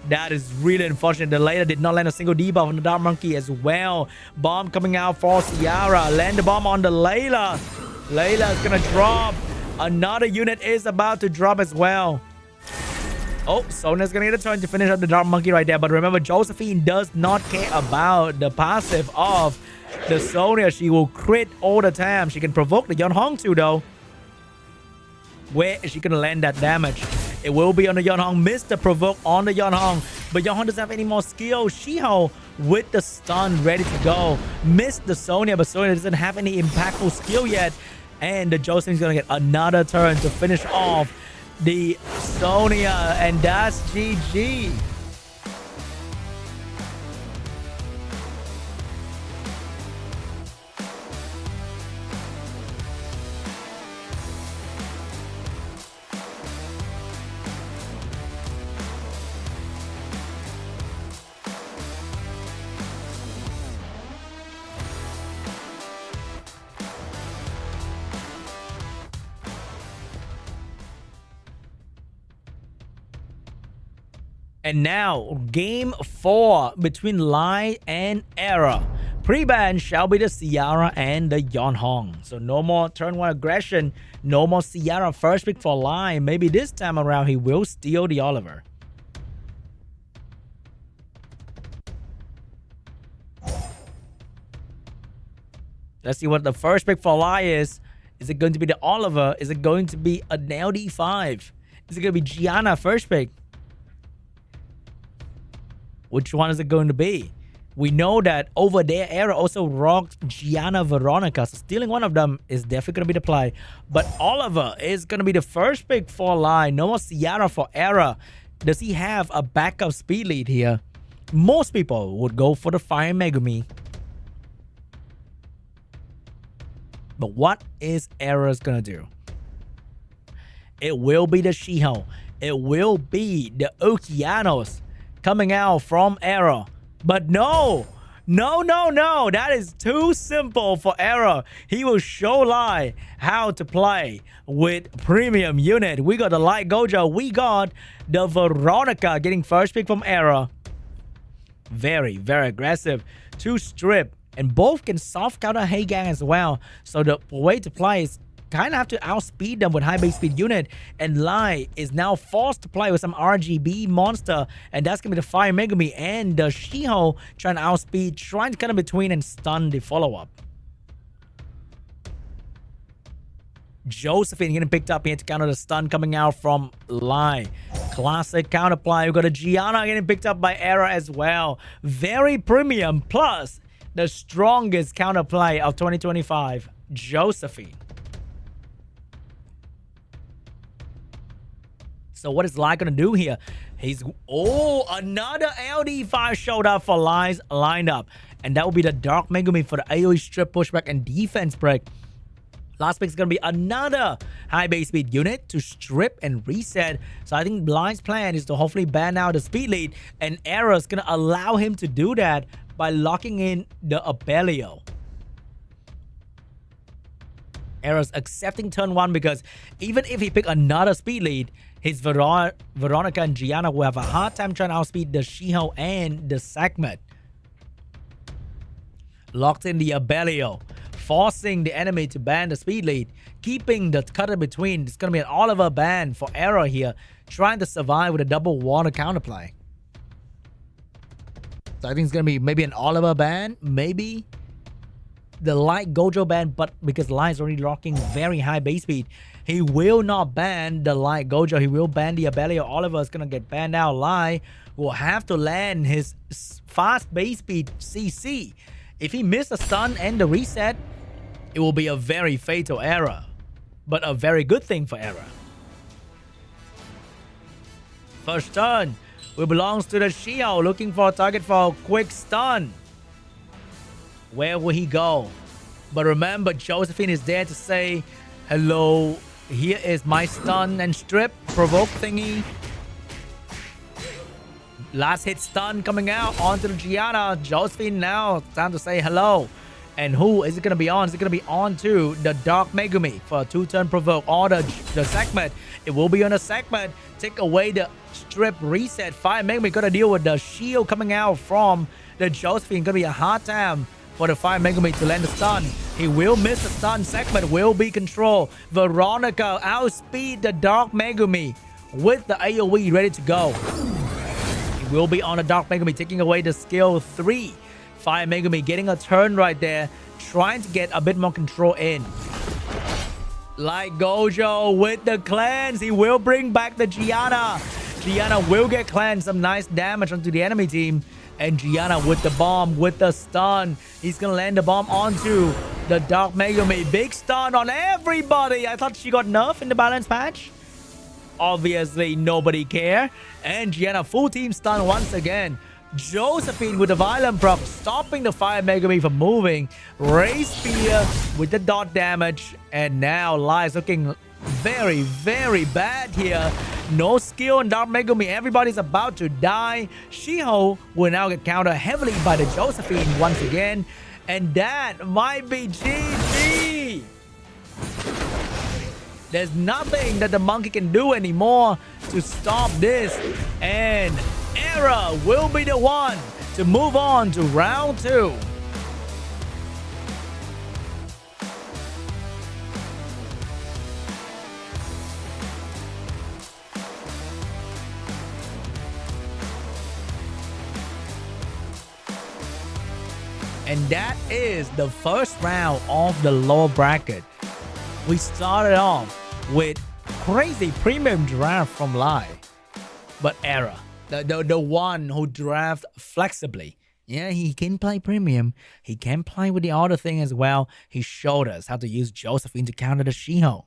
That is really unfortunate. The Layla did not land a single debuff on the Dark Monkey as well. Bomb coming out for Ciara. Land the bomb on the Layla. Layla is gonna drop. Another unit is about to drop as well. Oh, Sonya's gonna get a turn to finish up the Dark Monkey right there. But remember, Josephine does not care about the passive of the Sonya. She will crit all the time. She can provoke the Yeonhong too, though. Where is she gonna land that damage? It will be on the Yeonhong. Missed the provoke on the Yeonhong. But Yeonhong doesn't have any more skill. She-Ho with the stun ready to go. Missed the Sonya, but Sonya doesn't have any impactful skill yet. And the Josephine's gonna get another turn to finish off the Sonya. And that's GG. And now, game 4 between Lai and Era. Pre-ban shall be the Ciara and the Yeonhong. So no more turn 1 aggression. No more Ciara first pick for Lai. Maybe this time around he will steal the Oliver. Let's see what the first pick for Lai is. Is it going to be the Oliver? Is it going to be an LD5? Is it going to be Gianna first pick? Which one is it going to be? We know that over there, Era also rocked Gianna Veronica. So stealing one of them is definitely going to be the play. But Oliver is going to be the first pick for Lai. No more Ciara for Era. Does he have a backup speed lead here? Most people would go for the Fire Megumi. But what is Era's going to do? It will be the She-Ho. It will be the Okeanos coming out from Era. But no, that is too simple for Era. He will show Lai how to play with premium unit. We got the Light Gojo. We got the Veronica getting first pick from Era. Very, very aggressive to strip. And both can soft counter Heigang as well. So the way to play is kind of have to outspeed them with high base speed unit. And Lai is now forced to play with some RGB monster. And that's going to be the Fire Megumi and the Shiho trying to outspeed, trying to cut in between and stun the follow-up. Josephine getting picked up here to counter the stun coming out from Lai. Classic counterplay. We've got a Gianna getting picked up by Era as well. Very premium. Plus, the strongest counterplay of 2025, Josephine. So what is Lai going to do here? He's... Oh, another LD5 showed up for Lai's lineup. And that will be the Dark Megumi for the AoE strip pushback and defense break. Last pick is going to be another high base speed unit to strip and reset. So I think Blind's plan is to hopefully ban out the speed lead. And Era is going to allow him to do that by locking in the Abelio. Era's accepting turn 1 because even if he pick another speed lead, his Veronica and Gianna will have a hard time trying to outspeed the Shiho and the Sakmet. Locked in the Abelio, forcing the enemy to ban the speed lead, keeping the cutter between. It's going to be an Oliver ban for Era here, trying to survive with a double water counterplay. So I think it's going to be maybe an Oliver ban, maybe the light Gojo ban, but because Light is already rocking very high base speed, he will not ban the light Gojo. He will ban the Abelio. Oliver is going to get banned out. Light will have to land his fast base speed CC. If he missed a stun and the reset, it will be a very fatal error, but a very good thing for Era. First turn will belongs to the Shiho, looking for a target for a quick stun. Where will he go? But remember, Josephine is there to say, hello, here is my stun and strip, provoke thingy. Last hit stun coming out onto the Gianna. Josephine now, time to say hello. And who is it going to be on? Is it going to be on to the Dark Megumi for a 2-turn provoke or the Sakmet? It will be on the Sakmet. Take away the strip reset. Fire Megumi going to deal with the shield coming out from the Josephine. Going to be a hard time for the Fire Megumi to land the stun. He will miss the stun. Sakmet will be controlled. Veronica outspeed the Dark Megumi with the AoE ready to go. He will be on the Dark Megumi, taking away the skill 3. Fire Megumi getting a turn right there, trying to get a bit more control in. Like Gojo with the cleanse, he will bring back the Gianna. Gianna will get cleansed, some nice damage onto the enemy team. And Gianna with the bomb, with the stun. He's going to land the bomb onto the Dark Megumi. Big stun on everybody. I thought she got nerfed in the balance patch. Obviously, nobody care. And Gianna full team stun once again. Josephine with the violent proc, stopping the Fire Megumi from moving. Ray Spear with the dot damage. And now Lai is looking very, very bad here. No skill on Dark Megumi. Everybody's about to die. Shiho will now get countered heavily by the Josephine once again. And that might be GG. There's nothing that the monkey can do anymore to stop this. And Era will be the one to move on to round 2. And that is the first round of the lower bracket. We started off with crazy premium draft from Lai, but Era, the one who draft flexibly. Yeah, he can play premium. He can play with the other thing as well. He showed us how to use Josephine to counter the Shiho.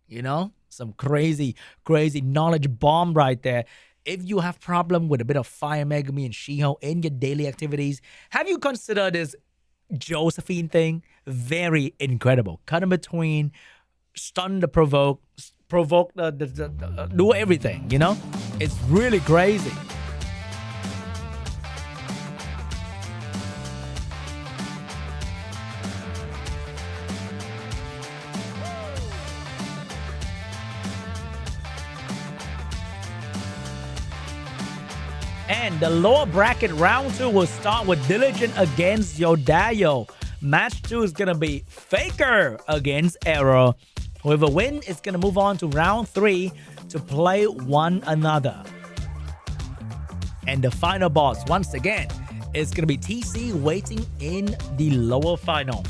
You know, some crazy, crazy knowledge bomb right there. If you have problem with a bit of Fire Megumi and Shiho in your daily activities, have you considered this Josephine thing? Very incredible. Cut in between, stun the provoke the do everything, you know? It's really crazy. And the lower bracket round 2 will start with Diligent against YODAYOOO. Match 2 is going to be Faker against Arrow. Whoever wins is going to move on to round 3 to play one another. And the final boss, once again, is going to be TC waiting in the lower final.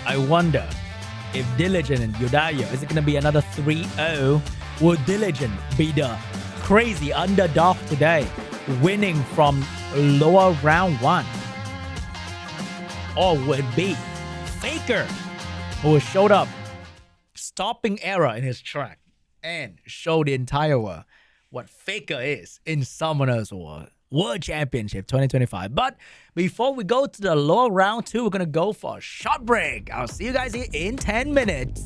I wonder if Diligent and YODAYOOO, is it going to be another 3-0? Will Diligent be the crazy underdog today, winning from lower round 1? Or would it be Faker, who showed up, stopping error in his track, and show the entire world what Faker is in Summoners World Championship 2025. But before we go to the lower round 2, we're going to go for a short break. I'll see you guys here in 10 minutes.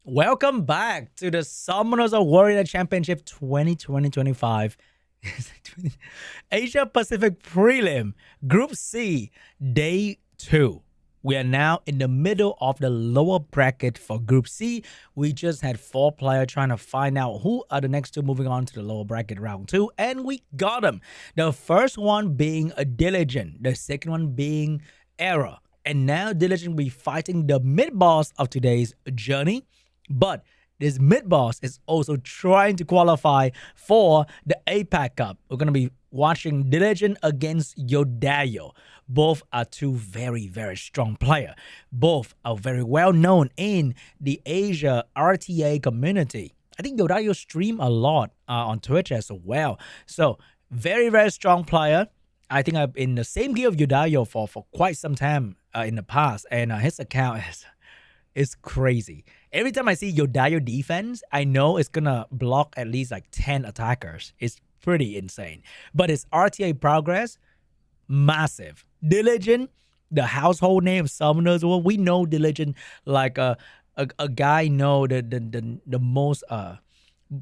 Welcome back to the Summoners Warrior Championship 2020-25 Asia Pacific Prelim Group C Day 2. We are now in the middle of the lower bracket for Group C. We just had 4 players trying to find out who are the next 2 moving on to the lower bracket round 2, and we got them. The first one being a Diligent, the second one being Error, and now Diligent will be fighting the mid-boss of today's journey. But this mid-boss is also trying to qualify for the APAC Cup. We're going to be watching Diligent against YODAYOOO. Both are 2 very, very strong players. Both are very well known in the Asia RTA community. I think YODAYOOO stream a lot on Twitch as well. So, very, very strong player. I think I've been in the same gear of YODAYOOO for quite some time in the past. And his account is crazy. Every time I see YODAYOOO defense, I know it's gonna block at least like 10 attackers. It's pretty insane. But his RTA progress, massive. Diligent, the household name Summoners. Well, we know Diligent like a guy know the most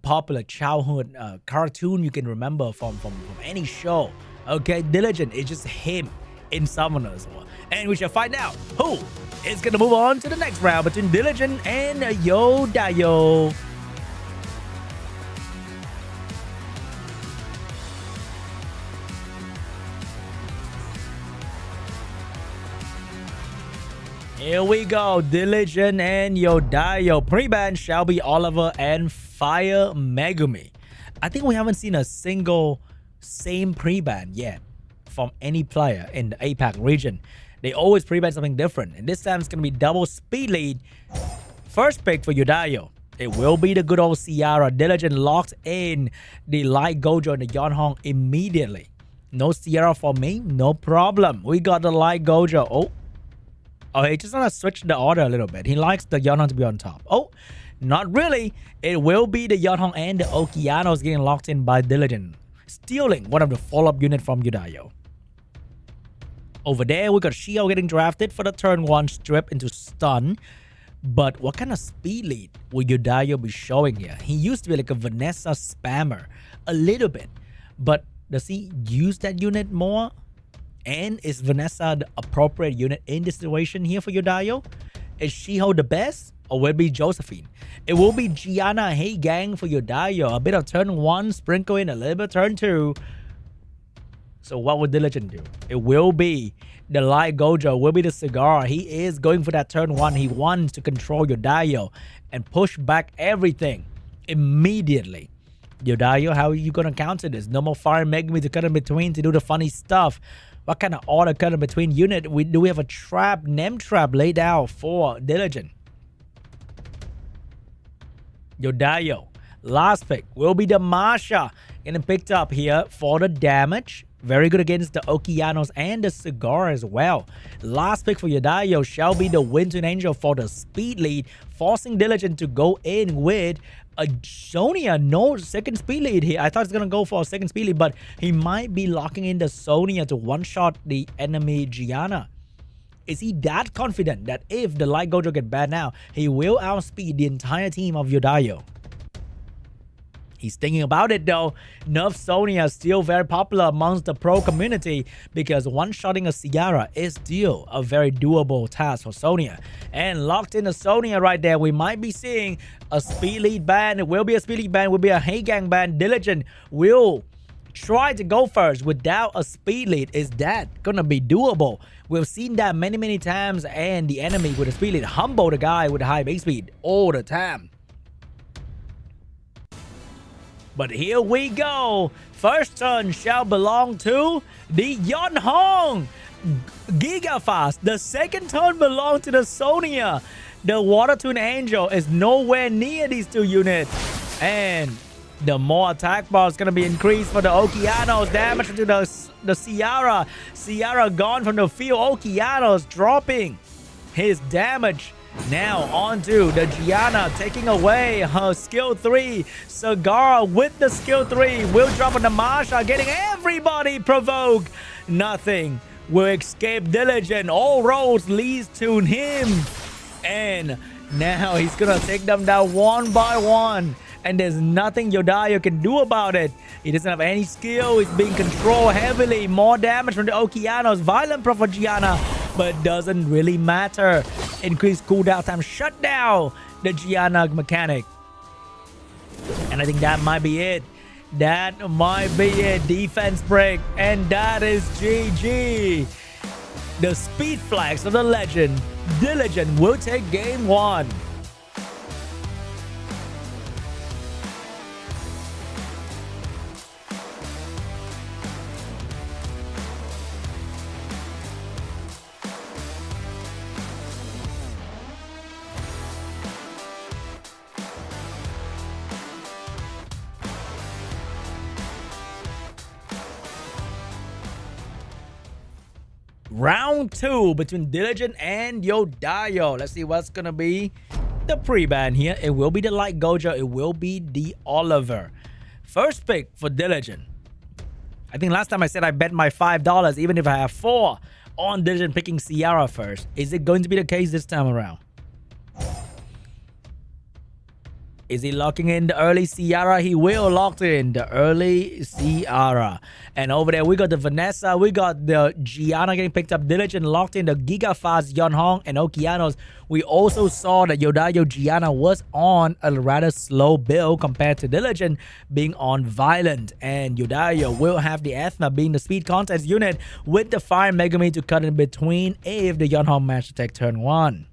popular childhood cartoon you can remember from any show. Okay, Diligent is just him in Summoners. And we shall find out who is going to move on to the next round between Diligent and YODAYOOO. Here we go, Diligent and YODAYOOO. Pre-ban shall be Oliver and Fire Megumi. I think we haven't seen a single same pre-ban yet from any player in the APAC region. They always pre-ban something different, and this time it's going to be double speed lead. First pick for YODAYOOO. It will be the good old Ciara. Diligent locked in the light Gojo and the Yeonhong immediately. No Ciara for me, no problem. We got the light Gojo. Oh, he just want to switch the order a little bit. He likes the Yeonhong to be on top. Oh, not really. It will be the Yeonhong and the Okeanos getting locked in by Diligent, stealing one of the follow-up unit from YODAYOOO. Over there, we got Shio getting drafted for the turn 1 strip into stun. But what kind of speed lead will YODAYOOO be showing here? He used to be like a Vanessa spammer a little bit, but does he use that unit more? And is Vanessa the appropriate unit in this situation here for YODAYOOO? Is She-Ho the best, or will it be Josephine? It will be Gianna Hey Gang for YODAYOOO. A bit of turn 1, sprinkle in a little bit turn 2. So what would Diligent do? It will be the Light Gojo, will be the Cigar. He is going for that turn 1. He wants to control YODAYOOO and push back everything immediately. YODAYOOO, how are you going to counter this? No more Fire Megumi to cut in between to do the funny stuff. What kind of order cut in between unit? Do we have a trap, Nem trap laid out for Diligent? YODAYOOO, last pick will be the Masha. Getting picked up here for the damage. Very good against the Okeanos and the Cigar as well. Last pick for YODAYOOO shall be the Winter Angel for the speed lead, forcing Diligent to go in with a Sonya. No second speed lead here. I thought he's going to go for a second speed lead, but he might be locking in the Sonya to one-shot the enemy Gianna. Is he that confident that if the Light Gojo get bad now, he will outspeed the entire team of YODAYOOO? He's thinking about it though. Nerf Sonya is still very popular amongst the pro community because one-shotting a Ciara is still a very doable task for Sonya. And locked in a Sonya right there, we might be seeing a speed lead ban. It will be a speed lead ban, will be a Hey Gang ban. Diligent will try to go first without a speed lead. Is that gonna be doable? We've seen that many times, and the enemy with a speed lead humble the guy with a high base speed all the time. But here we go. First turn shall belong to the Yonhong Gigafast. The second turn belongs to the Sonya. The Water Twin Angel is nowhere near these two units. And the more attack bar is going to be increased for the Okeanos. Damage to the Ciara. Ciara gone from the field. Okeanos dropping his damage. Now onto the Gianna, taking away her skill 3. Cigar with the skill 3 will drop on the Masha, getting everybody provoked. Nothing will escape Diligent. All roads leads to him. And now he's gonna take them down one by one. And there's nothing YODAYOOO can do about it. He doesn't have any skill. He's being controlled heavily. More damage from the Okeanos. Violent Pro for Gianna, but doesn't really matter. Increased cooldown time. Shut down the Gianna mechanic. And I think that might be it. That might be it. Defense break. And that is GG. The speed flags of the legend. Diligent will take game 1. Round 2 between Diligent and YODAYOOO. Let's see what's gonna be the pre-ban here. It will be the Light Gojo. It will be the Oliver. First pick for Diligent. I think last time I said I bet my $5, even if I have 4 on Diligent picking Ciara first. Is it going to be the case this time around? Is he locking in the early Ciara? He will lock in the early Ciara. And over there, we got the Vanessa. We got the Gianna getting picked up. Diligent locked in the Gigafast, Yonhong, and Okeanos. We also saw that YODAYOOO Gianna was on a rather slow build compared to Diligent being on Violent. And YODAYOOO will have the Ethna being the speed contest unit with the Fire Megumi to cut in between if the Yonhong match to take turn 1.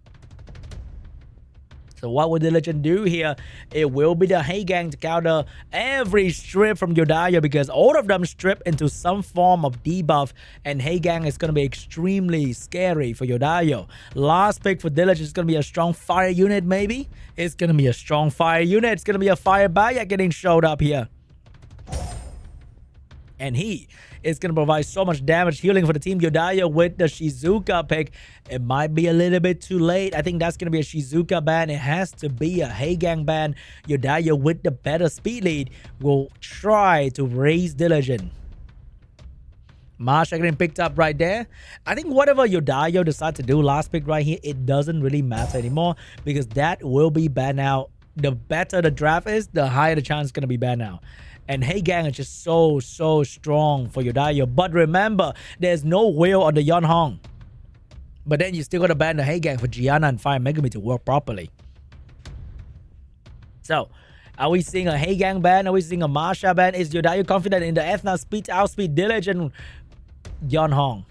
So what will Diligent do here? It will be the Hey Gang to counter every strip from YODAYOOO because all of them strip into some form of debuff, and Hey Gang is going to be extremely scary for YODAYOOO. Last pick for Diligent is going to be a strong fire unit maybe. It's going to be a strong fire unit. It's going to be a fire Baya getting showed up here. And he is going to provide so much damage healing for the team YODAYOOO with the Shizuka pick. It might be a little bit too late. I think that's going to be a Shizuka ban. It has to be a Hey Gang ban. YODAYOOO with the better speed lead will try to raise Diligent. Masha getting picked up right there. I think whatever YODAYOOO decides to do last pick right here, it doesn't really matter anymore because that will be banned out. The better the draft is, the higher the chance is going to be banned out. And Hey Gang is just so strong for YODAYOOO. But remember, there's no will on the Yeonhong. But then you still got to ban the Hey Gang for Gianna and Fire Megumi to work properly. So, are we seeing a Hey Gang ban? Are we seeing a Masha ban? Is YODAYOOO confident in the Ethna speed to outspeed Diligent Yeonhong?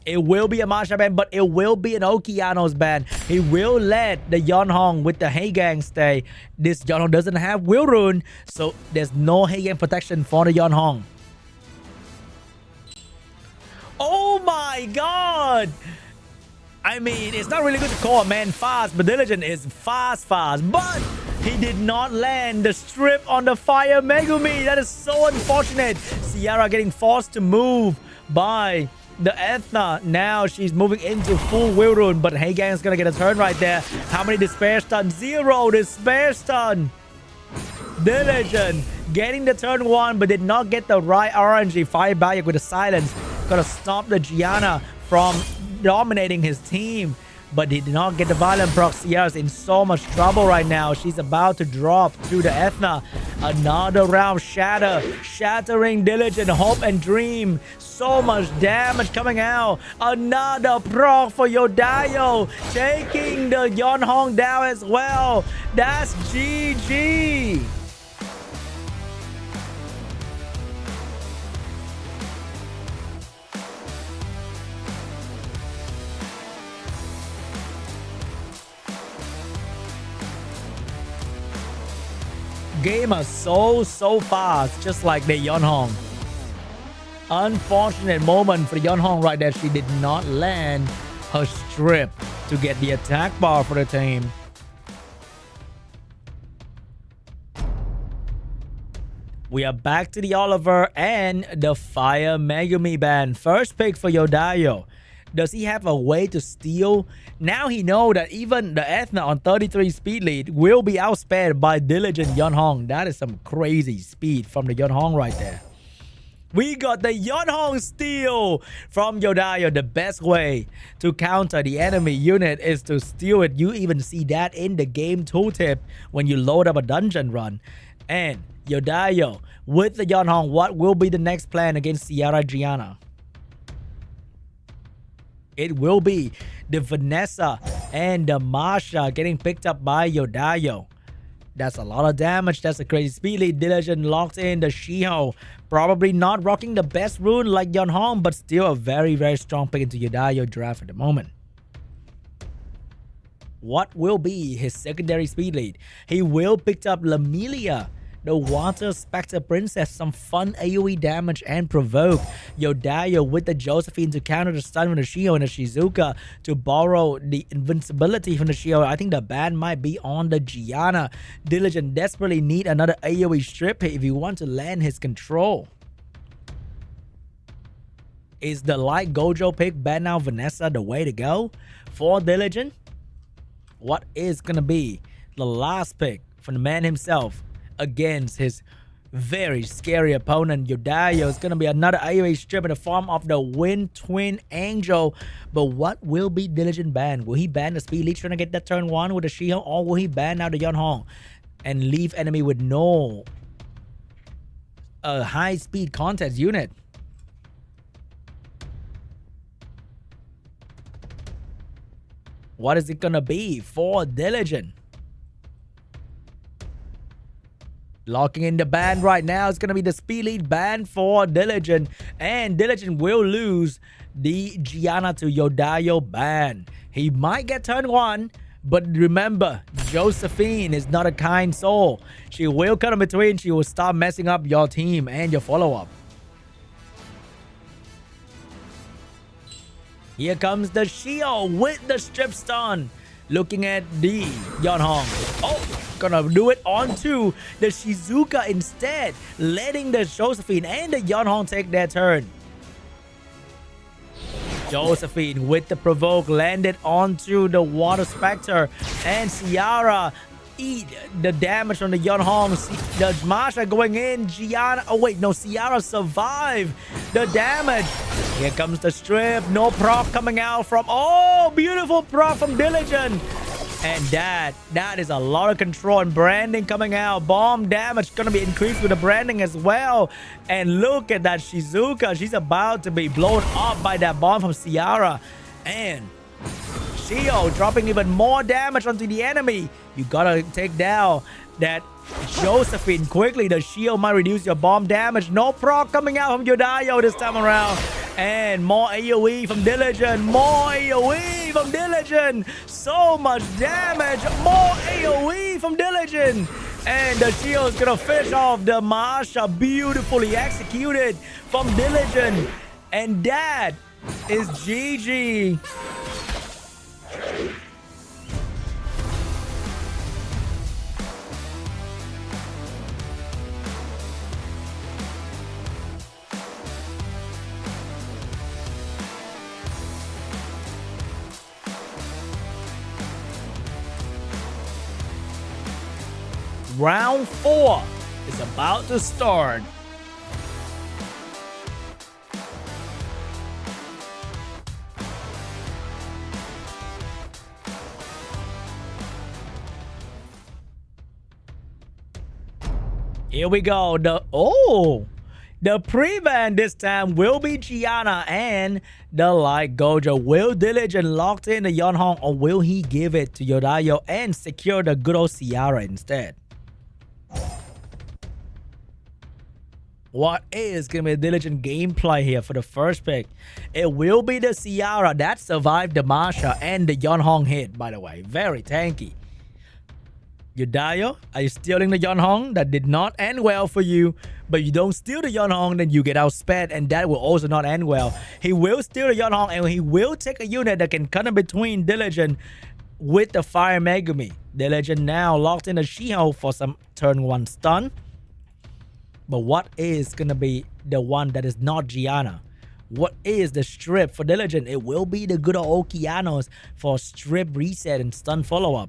It will be a Masha ban, but it will be an Okeanos ban. He will let the Yeonhong with the Hey Gang stay. This Yeonhong doesn't have Will Rune, so there's no Hey Gang protection for the Yeonhong. Oh my god! I mean, it's not really good to call a man fast, but Diligent is fast. But he did not land the strip on the Fire Megumi. That is so unfortunate. Sierra getting forced to move by the Ethna. Now she's moving into full Will Rune, but Hey Gang is going to get a turn right there. How many despair stun? 0 despair stun. Diligent getting the turn 1, but did not get the right RNG. Fire Bayek with the silence. Gonna stop the Gianna from dominating his team, but he did not get the violent proc. Sierra's in so much trouble right now. She's about to drop to the Ethna. Another round shattering Diligent, hope and dream. So much damage coming out. Another proc for YODAYOOO, taking the Yeonhong down as well. That's GG. Game is so fast, just like the Yeonhong. Unfortunate moment for Yeonhong right there. She did not land her strip to get the attack bar for the team. We are back to the Oliver and the Fire Megumi ban. First pick for YODAYOOO. Does he have a way to steal? Now he knows that even the Ethna on 33 speed lead will be outsped by Diligent Yeonhong. That is some crazy speed from the Yeonhong right there. We got the Yeonhong steal from YODAYOOO. The best way to counter the enemy unit is to steal it. You even see that in the game tooltip when you load up a dungeon run. And YODAYOOO with the Yeonhong, what will be the next plan against Sierra Gianna? It will be the Vanessa and the Masha getting picked up by YODAYOOO. That's a lot of damage. That's a crazy speed lead. Diligent locks in the Shiho. Probably not rocking the best rune like Yeonhong, but still a very strong pick into YODAYOO draft at the moment. What will be his secondary speed lead? He will pick up Lamelia, the Water Spectre Princess, some fun AoE damage and provoke. YODAYOOO with the Josephine to counter the stun from the Shio and the Shizuka to borrow the invincibility from the Shio. I think the ban might be on the Gianna. Diligent desperately need another AoE strip if you want to land his control. Is the light Gojo pick ban now Vanessa the way to go for Diligent? What is going to be the last pick from the man himself against his very scary opponent YODAYOOO? It's going to be another AoE strip in the form of the Wind Twin Angel. But what will be Diligent ban? Will he ban the speed lead trying to get that turn 1 with the Shiho, or will he ban now the Yeonhong and leave enemy with no high speed contest unit? What is it going to be for Diligent? Locking in the ban right now is going to be the speed lead ban for Diligent. And Diligent will lose the Gianna to YODAYOO ban. He might get turn 1, but remember, Josephine is not a kind soul. She will cut in between. She will start messing up your team and your follow-up. Here comes the Shio with the strip stun. Looking at the Yeonhong. Oh, gonna do it onto the Shizuka instead, letting the Josephine and the Yeonhong take their turn. Josephine with the provoke landed onto the Water Spectre, and Ciara eat the damage on the Yunhong. The Masha going in. Gianna. Oh, wait. No, Ciara survived the damage. Here comes the strip. No proc coming out from... Oh, beautiful proc from Diligent. And that is a lot of control and branding coming out. Bomb damage going to be increased with the branding as well. And look at that Shizuka. She's about to be blown up by that bomb from Ciara. And Shio dropping even more damage onto the enemy. You gotta take down that Josephine quickly. The Shio might reduce your bomb damage. No proc coming out from YODAYOOO this time around. And more AoE from Diligent. More AoE from Diligent. So much damage. More AoE from Diligent. And the Shio is gonna finish off the Masha. Beautifully executed from Diligent. And that is GG. Round 4 is about to start. Here we go. The pre-ban this time will be Gianna and the Light Gojo. Will Diligent lock in the Yunhong, or will he give it to YODAYOOO and secure the good old Ciara instead? What is going to be a Diligent gameplay here for the first pick? It will be the Ciara that survived the Masha and the Yunhong hit, by the way. Very tanky. YODAYOOO, are you stealing the Yunhong? That did not end well for you. But you don't steal the Yunhong, then you get outsped, and that will also not end well. He will steal the Yunhong, and he will take a unit that can cut in between Diligent with the Fire Megumi. Diligent now locked in a Shiho for some turn 1 stun. But what is going to be the one that is not Gianna? What is the strip for Diligent? It will be the good old Okeanos for strip reset and stun follow-up.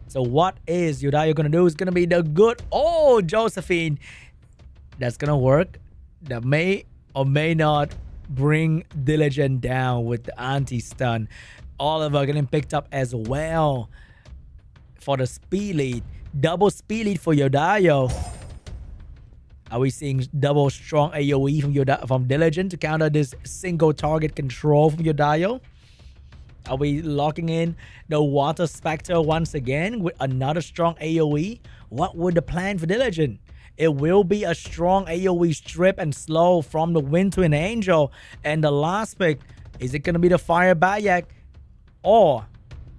So what is YODAYOOO going to do? It's going to be the good old Josephine. That's going to work. That may or may not bring Diligent down with the anti-stun. Oliver getting picked up as well for the speed lead. Double speed lead for YODAYOOO. Are we seeing double strong AoE from Diligent to counter this single target control from YODAYOOO? Are we locking in the Water Spectre once again with another strong AoE? What would the plan for Diligent? It will be a strong AoE strip and slow from the Wind Twin Angel. And the last pick, is it going to be the Fire Bayak? Or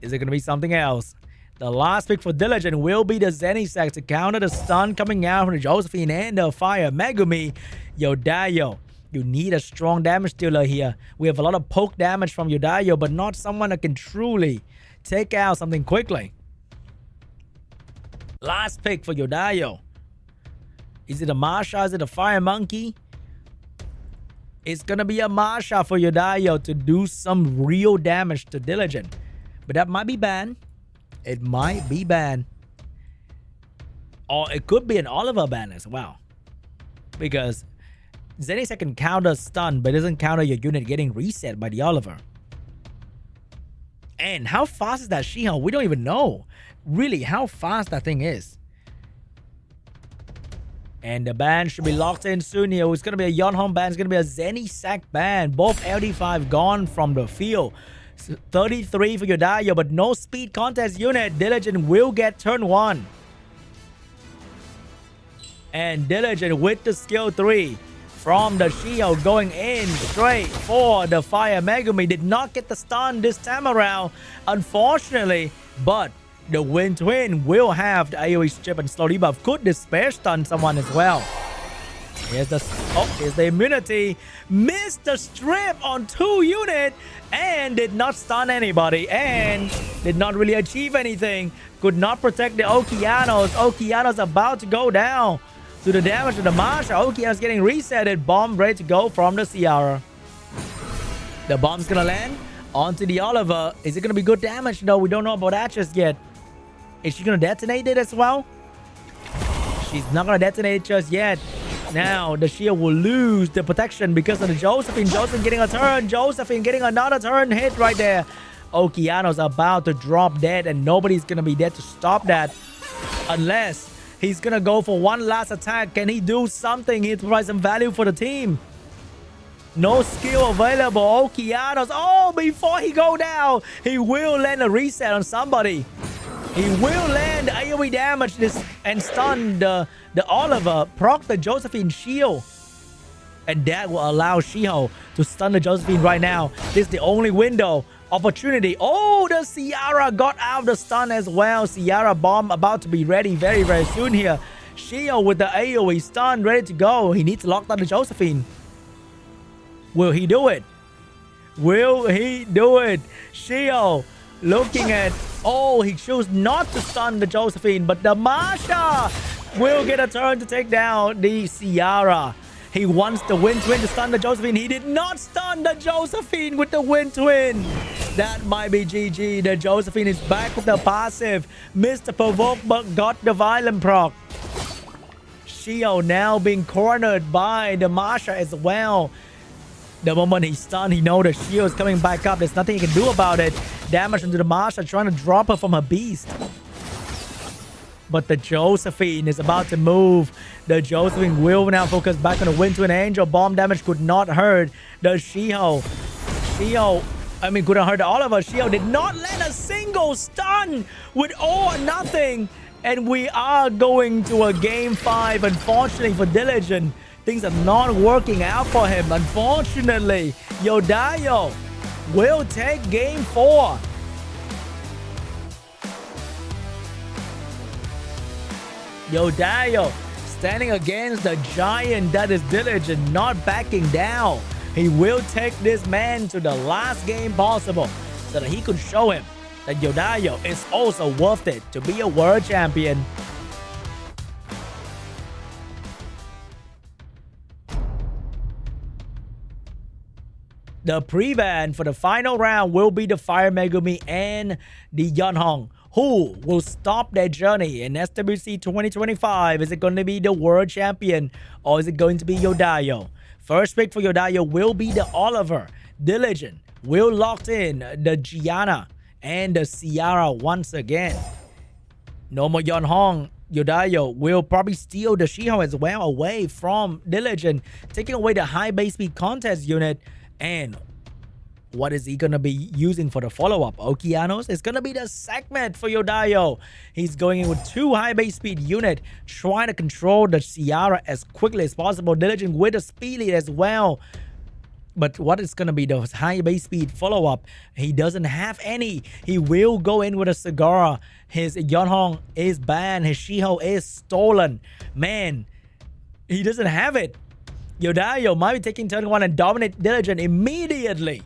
is it going to be something else? The last pick for Diligent will be the Zenisac to counter the stun coming out from the Josephine and the Fire Megumi. YODAYOOO, you need a strong damage dealer here. We have a lot of poke damage from YODAYOOO, but not someone that can truly take out something quickly. Last pick for YODAYOOO. Is it a Masha? Is it a Fire Monkey? It's going to be a Masha for YODAYOOO to do some real damage to Diligent. But that might be banned. It might be banned. Or it could be an Oliver ban as well. Because Zenitsu can counter stun, but doesn't counter your unit getting reset by the Oliver. And how fast is that Shiho? We don't even know really how fast that thing is. And the ban should be locked in soon here. It's going to be a Yunhong ban. It's going to be a Zenisac ban. Both LD5 gone from the field. 33 for YODAYOOO, but no speed contest unit. Diligent will get turn 1. And Diligent with the skill 3 from the Shiho going in straight for the Fire Megumi. Did not get the stun this time around, unfortunately, but the Wind Twin will have the AoE strip and slow debuff. Could despair stun someone as well. Here's the immunity. Missed the strip on 2 units and did not stun anybody and did not really achieve anything. Could not protect the Okeanos. Okeanos about to go down to the damage of the Masha. Okeanos getting resetted. Bomb ready to go from the Ciara. The bomb's gonna land Onto the Oliver. Is it going to be good damage? No, we don't know about that just yet. Is she going to detonate it as well? She's not going to detonate it just yet. Now, the shield will lose the protection because of the Josephine. Josephine getting a turn. Josephine getting another turn hit right there. Okeano's about to drop dead, and nobody's going to be there to stop that. Unless he's going to go for one last attack. Can he do something? He provides some value for the team. No skill available. Okeano's. Oh, before he go down, he will land a reset on somebody. He will land AoE damage this and stun the Oliver, proc the Josephine shield. And that will allow Shiho to stun the Josephine right now. This is the only window opportunity. Oh, the Ciara got out of the stun as well. Ciara bomb about to be ready very, very soon here. Shiho with the AoE stun ready to go. He needs to lock down the Josephine. Will he do it? Will he do it? Shiho looking at... Oh, he chose not to stun the Josephine, but the Masha will get a turn to take down the Ciara. He wants the Wind Twin to stun the Josephine. He did not stun the Josephine with the Wind Twin. That might be GG. The Josephine is back with the passive. Missed the provoke, but got the violent proc. Shio now being cornered by the Masha as well. The moment he's stunned, he knows the Shio is coming back up. There's nothing he can do about it. Damage into the Masha, trying to drop her from her beast. But the Josephine is about to move. The Josephine will now focus back on the Wind Twin Angel. Bomb damage could not hurt the Shiho. Couldn't hurt Oliver. Shiho did not land a single stun with all or nothing. And we are going to a game 5. Unfortunately for Diligent, things are not working out for him. Unfortunately, YODAYOOO will take game 4. YODAYOOO standing against the giant that is Diligent, not backing down. He will take this man to the last game possible so that he could show him that YODAYOOO is also worth it to be a world champion. The pre-ban for the final round will be the Fire Megumi and the Yeonhong, who will stop their journey in SWC 2025. Is it going to be the world champion or is it going to be YODAYOOO? First pick for YODAYOOO will be the Oliver. Diligent will lock in the Gianna and the Ciara once again. No more Yeonhong. YODAYOOO will probably steal the Shiho as well away from Diligent, taking away the high base speed contest unit. And what is he going to be using for the follow-up? Okeanos is going to be the segment for YODAYOOO. He's going in with 2 high base speed unit, trying to control the Ciara as quickly as possible. Diligent with a speed lead as well. But what is going to be the high base speed follow-up? He doesn't have any. He will go in with a Sagara. His Yeonhong is banned. His Shiho is stolen. Man, he doesn't have it. YODAYOOO might be taking turn 1 and dominate Diligent immediately.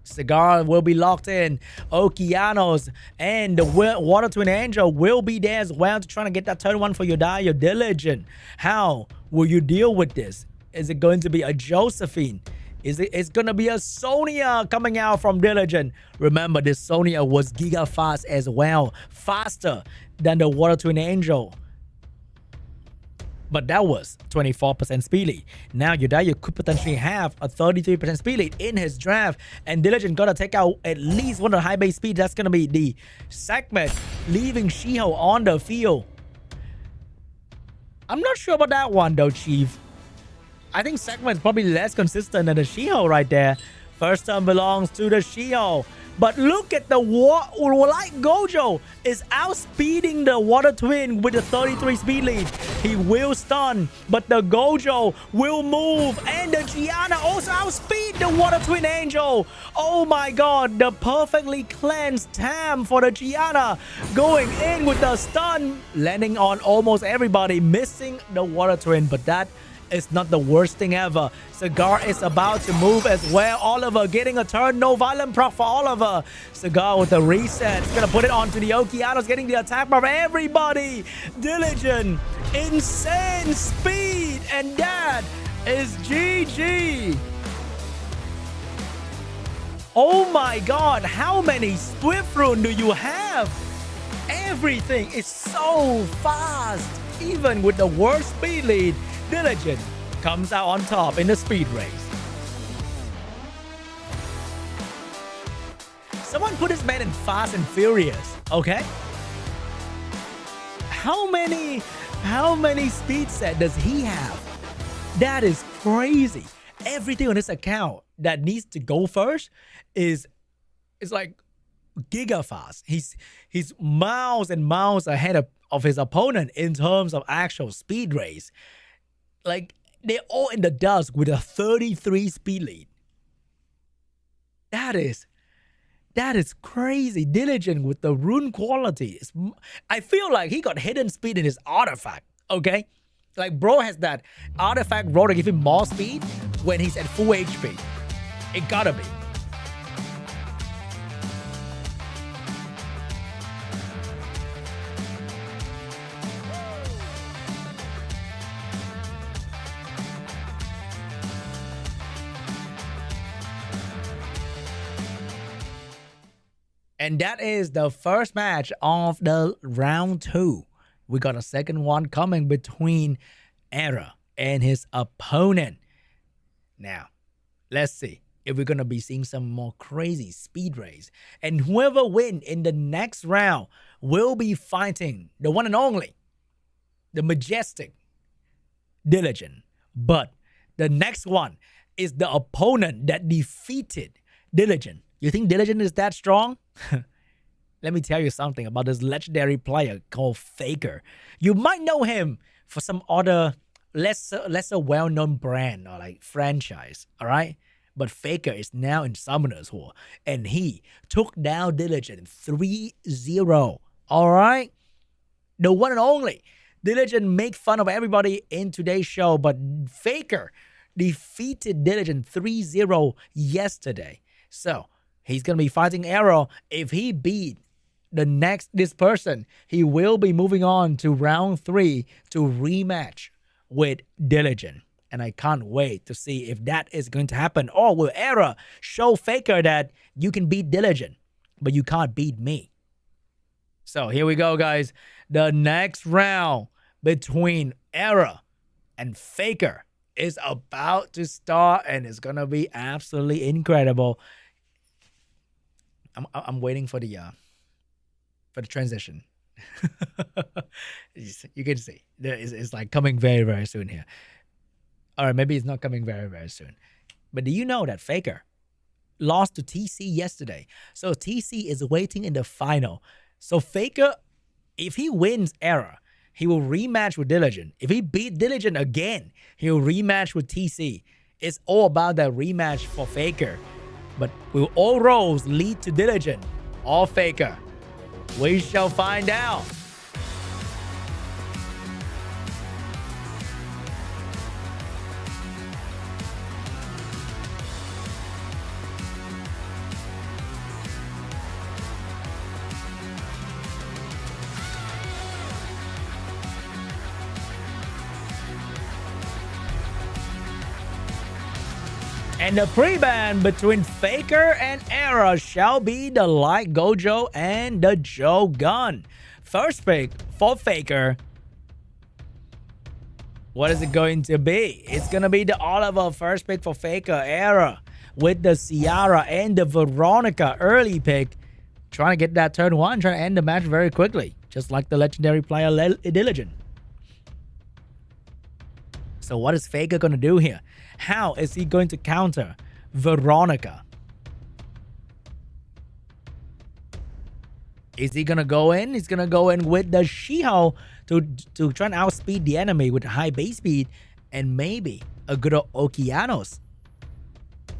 Cigar will be locked in. Okeanos and the Water Twin Angel will be there as well to try to get that turn 1 for YODAYOOO. Diligent, how will you deal with this? Is it going to be a Josephine? It's going to be a Sonya coming out from Diligent. Remember, this Sonya was giga fast as well. Faster than the Water Twin Angel. But that was 24% speed lead. Now YODAYOOO could potentially have a 33% speed lead in his draft. And Diligent got to take out at least one of the high base speed. That's going to be the segment, leaving Shiho on the field. I'm not sure about that one though, Chief. I think segment is probably less consistent than the Shiho right there. First turn belongs to the Shiho. But look at the Light Gojo is outspeeding the Water Twin with a 33 speed lead. He will stun, but the Gojo will move. And the Gianna also outspeed the Water Twin Angel. Oh my god, the perfectly cleansed Tam for the Gianna. Going in with the stun, landing on almost everybody, missing the Water Twin. But that is not the worst thing ever. Cigar is about to move as well. Oliver getting a turn. No violent proc for Oliver. Cigar with the reset. He's going to put it onto the Okeanos. Getting the attack of everybody. Diligent. Insane speed. And that is GG. Oh my god, how many Swift rune do you have? Everything is so fast. Even with the worst speed lead, Diligent comes out on top in the speed race. Someone put this man in Fast and Furious, okay? How many speed set does he have? That is crazy. Everything on this account that needs to go first is like giga fast. He's miles and miles ahead of his opponent in terms of actual speed race. Like, they're all in the dust with a 33 speed lead. That is crazy. Diligent with the rune quality. I feel like he got hidden speed in his artifact, okay? Like, bro has that artifact roll to give him more speed when he's at full HP. It gotta be. And that is the first match of the round 2. We got a second one coming between ERIC and his opponent. Now, let's see if we're going to be seeing some more crazy speed race. And whoever wins in the next round will be fighting the one and only, the majestic Diligent. But the next one is the opponent that defeated Diligent. You think Diligent is that strong? Let me tell you something about this legendary player called Faker. You might know him for some other lesser well-known brand or like franchise, all right? But Faker is now in Summoner's War, and he took down Diligent 3-0, all right? The one and only. Diligent make fun of everybody in today's show, but Faker defeated Diligent 3-0 yesterday. So, he's going to be fighting ERIC. If he beat this person, he will be moving on to round 3 to rematch with Diligent. And I can't wait to see if that is going to happen. Or will ERIC show Faker that you can beat Diligent, but you can't beat me? So here we go, guys. The next round between ERIC and Faker is about to start, and it's going to be absolutely incredible. I'm waiting for the transition. You can see it's like coming very, very soon here. All right, maybe it's not coming very, very soon. But do you know that Faker lost to TC yesterday? So TC is waiting in the final. So Faker, if he wins ERIC, he will rematch with Diligent. If he beat Diligent again, he'll rematch with TC. It's all about that rematch for Faker. But will all roads lead to Diligent or Faker? We shall find out. And the pre-ban between Faker and ERIC shall be the Light Gojo and the Joe Gun. First pick for Faker. What is it going to be? It's going to be the Oliver first pick for Faker. ERIC with the Ciara and the Veronica early pick. Trying to get that turn 1, trying to end the match very quickly. Just like the legendary player Diligent. So what is Faker going to do here? How is he going to counter Veronica? Is he going to go in? He's going to go in with the Shiho to try and outspeed the enemy with high base speed and maybe a good Okeanos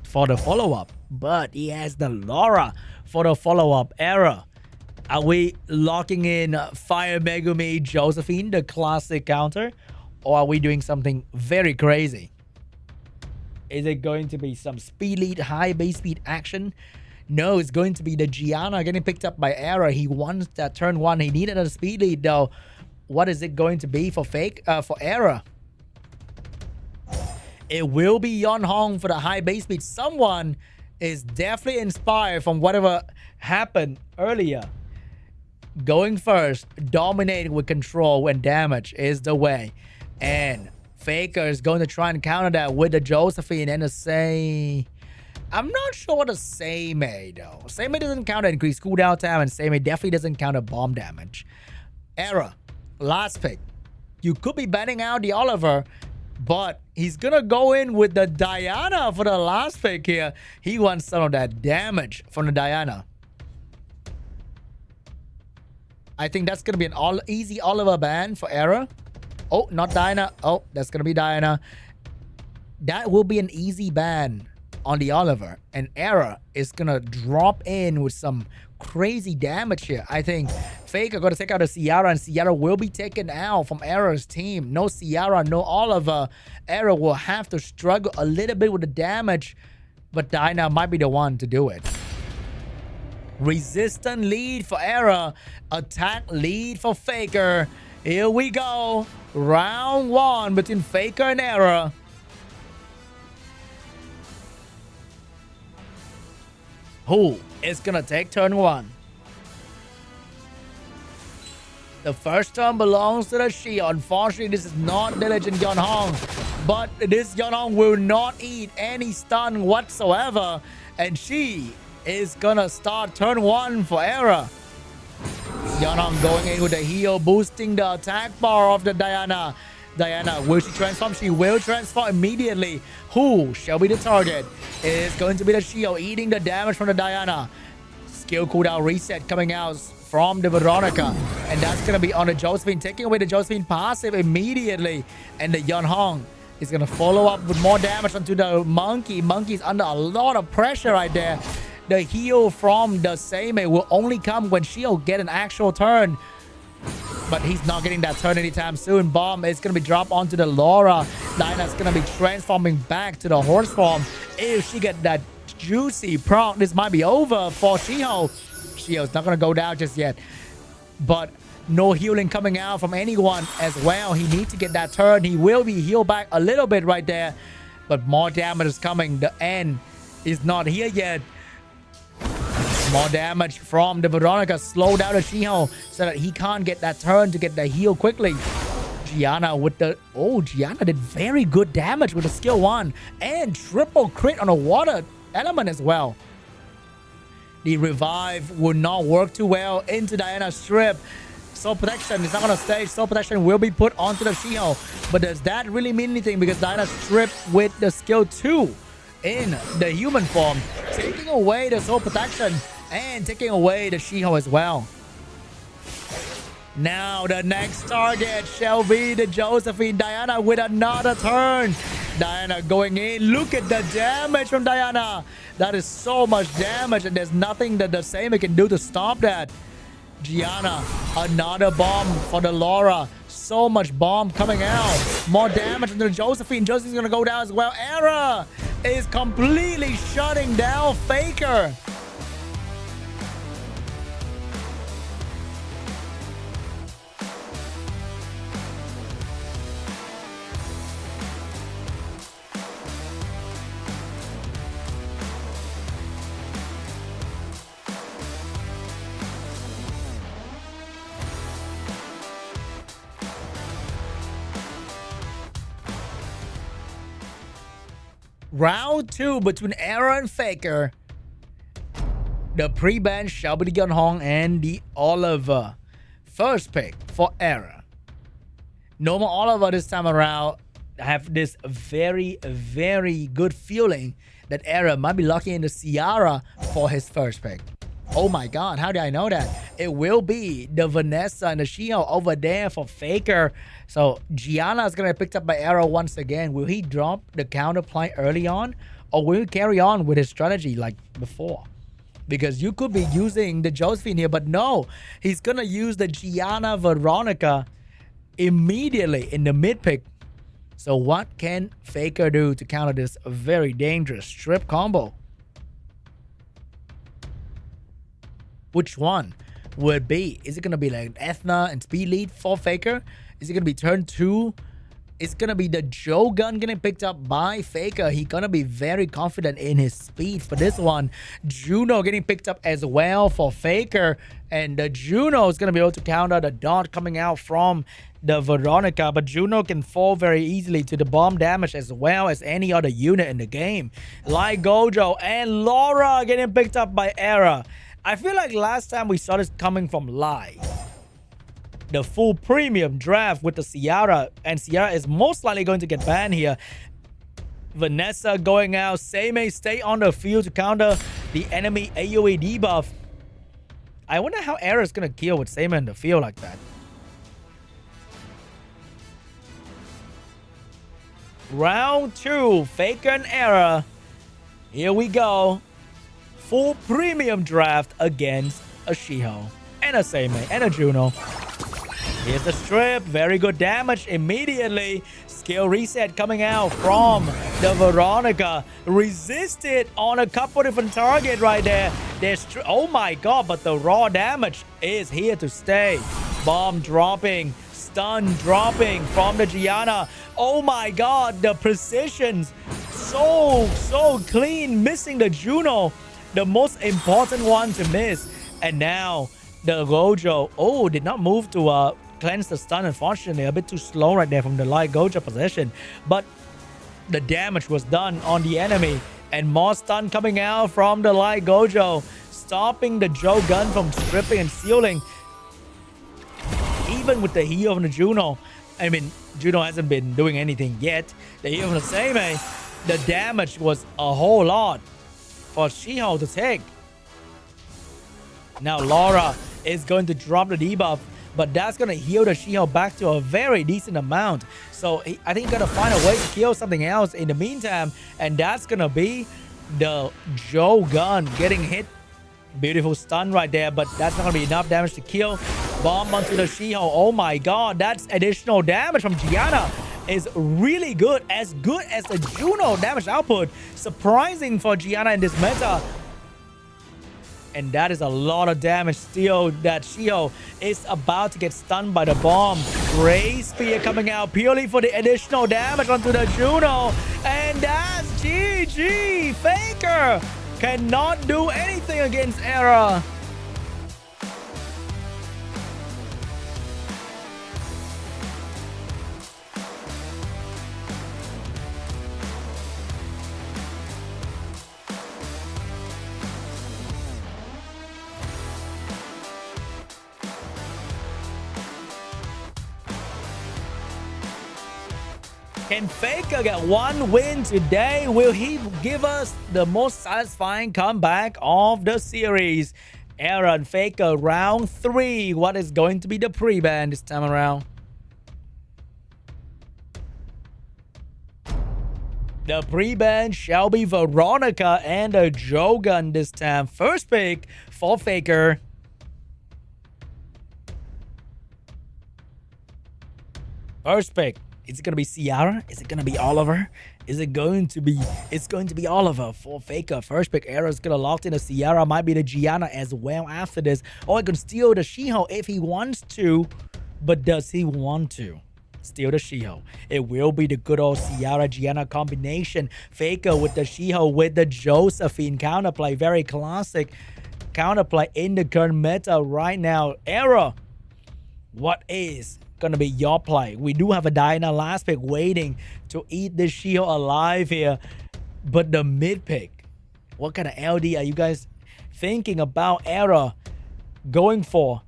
for the follow-up. But he has the Laura for the follow-up. ERIC. Are we locking in Fire Megumi Josephine, the classic counter? Or are we doing something very crazy? Is it going to be some speed lead, high base speed action? No, it's going to be the Gianna getting picked up by ERIC. He wants that turn 1. He needed a speed lead though. What is it going to be for ERIC? It will be Yon Hong for the high base speed. Someone is definitely inspired from whatever happened earlier. Going first, dominating with control and damage is the way. And Faker is going to try and counter that with the Josephine and the Say. I'm not sure what the Seimei though. Seimei doesn't counter increased cooldown time, and Seimei definitely doesn't counter bomb damage. Era, last pick. You could be betting out the Oliver, but he's gonna go in with the Diana for the last pick here. He wants some of that damage from the Diana. I think that's gonna be an easy Oliver ban for Era. Oh, not Diana. Oh, that's gonna be Diana. That will be an easy ban on the Oliver, and Era is gonna drop in with some crazy damage here. I think Faker gonna take out a Ciara, and Ciara will be taken out from Era's team. No Ciara, no Oliver. Era will have to struggle a little bit with the damage, but Diana might be the one to do it. Resistant lead for Era, attack lead for Faker. Here we go. Round one between Faker and Era. Who is gonna take turn one? The first turn belongs to the Shia. Unfortunately, this is not Diligent Yeonhong, but this Yeonhong will not eat any stun whatsoever, and she is gonna start turn one for Era. Yeonhong going in with the heal, boosting the attack bar of the Diana. Diana, will she transform? She will transform immediately. Who shall be the target? It is going to be the Shio eating the damage from the Diana. Skill cooldown reset coming out from the Veronica. And that's going to be on the Josephine, taking away the Josephine passive immediately. And the Yeonhong is going to follow up with more damage onto the Monkey. Monkey's under a lot of pressure right there. The heal from the Seimei will only come when she'll get an actual turn. But he's not getting that turn anytime soon. Bomb is going to be dropped onto the Laura. Diana's going to be transforming back to the horse form. If she get that juicy proc, this might be over for Shiho. Shiho's not going to go down just yet. But no healing coming out from anyone as well. He needs to get that turn. He will be healed back a little bit right there. But more damage is coming. The end is not here yet. More damage from the Veronica. Slow down the Shiho so that he can't get that turn to get the heal quickly. Gianna with the... Oh, Gianna did very good damage with the skill 1. And triple crit on a water element as well. The revive would not work too well into Diana's strip. Soul Protection is not going to stay. Soul Protection will be put onto the Shiho. But does that really mean anything? Because Diana's strip with the skill 2 in the human form, taking away the Soul Protection and taking away the Shiho as well. Now the next target shall be the Josephine. Diana with another turn. Diana going in. Look at the damage from Diana. That is so much damage, and there's nothing that the Seimei can do to stop that. Gianna, another bomb for the Laura. So much bomb coming out. More damage into the Josephine. Josephine's gonna go down as well. Era is completely shutting down Faker. Round 2 between Era and Faker. The pre-ban shall be the Yeonhong and the Oliver. First pick for Era. No more Oliver this time around. I have this very, very good feeling that Era might be locking in the Ciara for his first pick. Oh my god, how did I know that? It will be the Vanessa and the Shiho over there for Faker. So Gianna is going to be picked up by Era once again. Will he drop the counterplay early on? Or will he carry on with his strategy like before? Because you could be using the Josephine here, but no. He's going to use the Gianna Veronica immediately in the mid pick. So what can Faker do to counter this very dangerous strip combo? Which one would be? Is it going to be like Ethna and speed lead for Faker? Is it going to be turn 2 It's gonna be the Joe gun getting picked up by Faker. He's gonna be very confident in his speed for this one. Juno getting picked up as well for Faker. And the Juno is gonna be able to counter the dot coming out from the Veronica. But Juno can fall very easily to the bomb damage as well as any other unit in the game. Like Gojo and Laura getting picked up by Era. I feel like last time we saw this coming from Lai. The full premium draft with the Ciara, and Ciara is most likely going to get banned here. Vanessa going out. Seimei stay on the field to counter the enemy AoE debuff. I wonder how Era is going to kill with Seimei in the field like that. Round 2, Faker and Era. Here we go. Full premium draft against a Shiho and a Seimei and a Juno. Here's the strip. Very good damage immediately. Skill reset coming out from the Veronica. Resisted on a couple different targets right there. Oh my god, but the raw damage is here to stay. Bomb dropping. Stun dropping from the Gianna. Oh my god, the precisions. So clean. Missing the Juno. The most important one to miss. And now the Gojo. Oh, did not move to cleanse the stun, unfortunately. A bit too slow right there from the light Gojo possession. But the damage was done on the enemy. And more stun coming out from the light Gojo. Stopping the Joe gun from stripping and sealing. Even with the heal from the Juno. I mean, Juno hasn't been doing anything yet. The heal from the Seimei. The damage was a whole lot for Shiho to take. Now Laura is going to drop the debuff. But that's going to heal the Shiho back to a very decent amount. So I think he's going to find a way to kill something else in the meantime. And that's going to be the Joe gun getting hit. Beautiful stun right there. But that's not going to be enough damage to kill. Bomb onto the Shiho. Oh my god. That's additional damage from Gianna. Is really good. As good as the Juno damage output. Surprising for Gianna in this meta. And that is a lot of damage still that Shiho is about to get stunned by the bomb. Ray Spear coming out purely for the additional damage onto the Juno. And that's GG. Faker cannot do anything against Era. Can Faker get one win today? Will he give us the most satisfying comeback of the series? Era and Faker, round 3. What is going to be the pre-ban this time around? The pre-ban shall be Veronica and a Jogan this time. First pick for Faker. First pick. Is it going to be Ciara? Is it going to be Oliver? Is it going to be... It's going to be Oliver for Faker. First pick. Era is going to lock in a Ciara. Might be the Gianna as well after this. Or he can steal the Shiho if he wants to. But does he want to? Steal the Shiho. It will be the good old Ciara-Gianna combination. Faker with the Shiho with the Josephine counterplay. Very classic counterplay in the current meta right now. Era, what is gonna be your play? We do have a Diana last pick waiting to eat this Shiho alive here, but the mid pick, what kind of LD are you guys thinking about Era going for?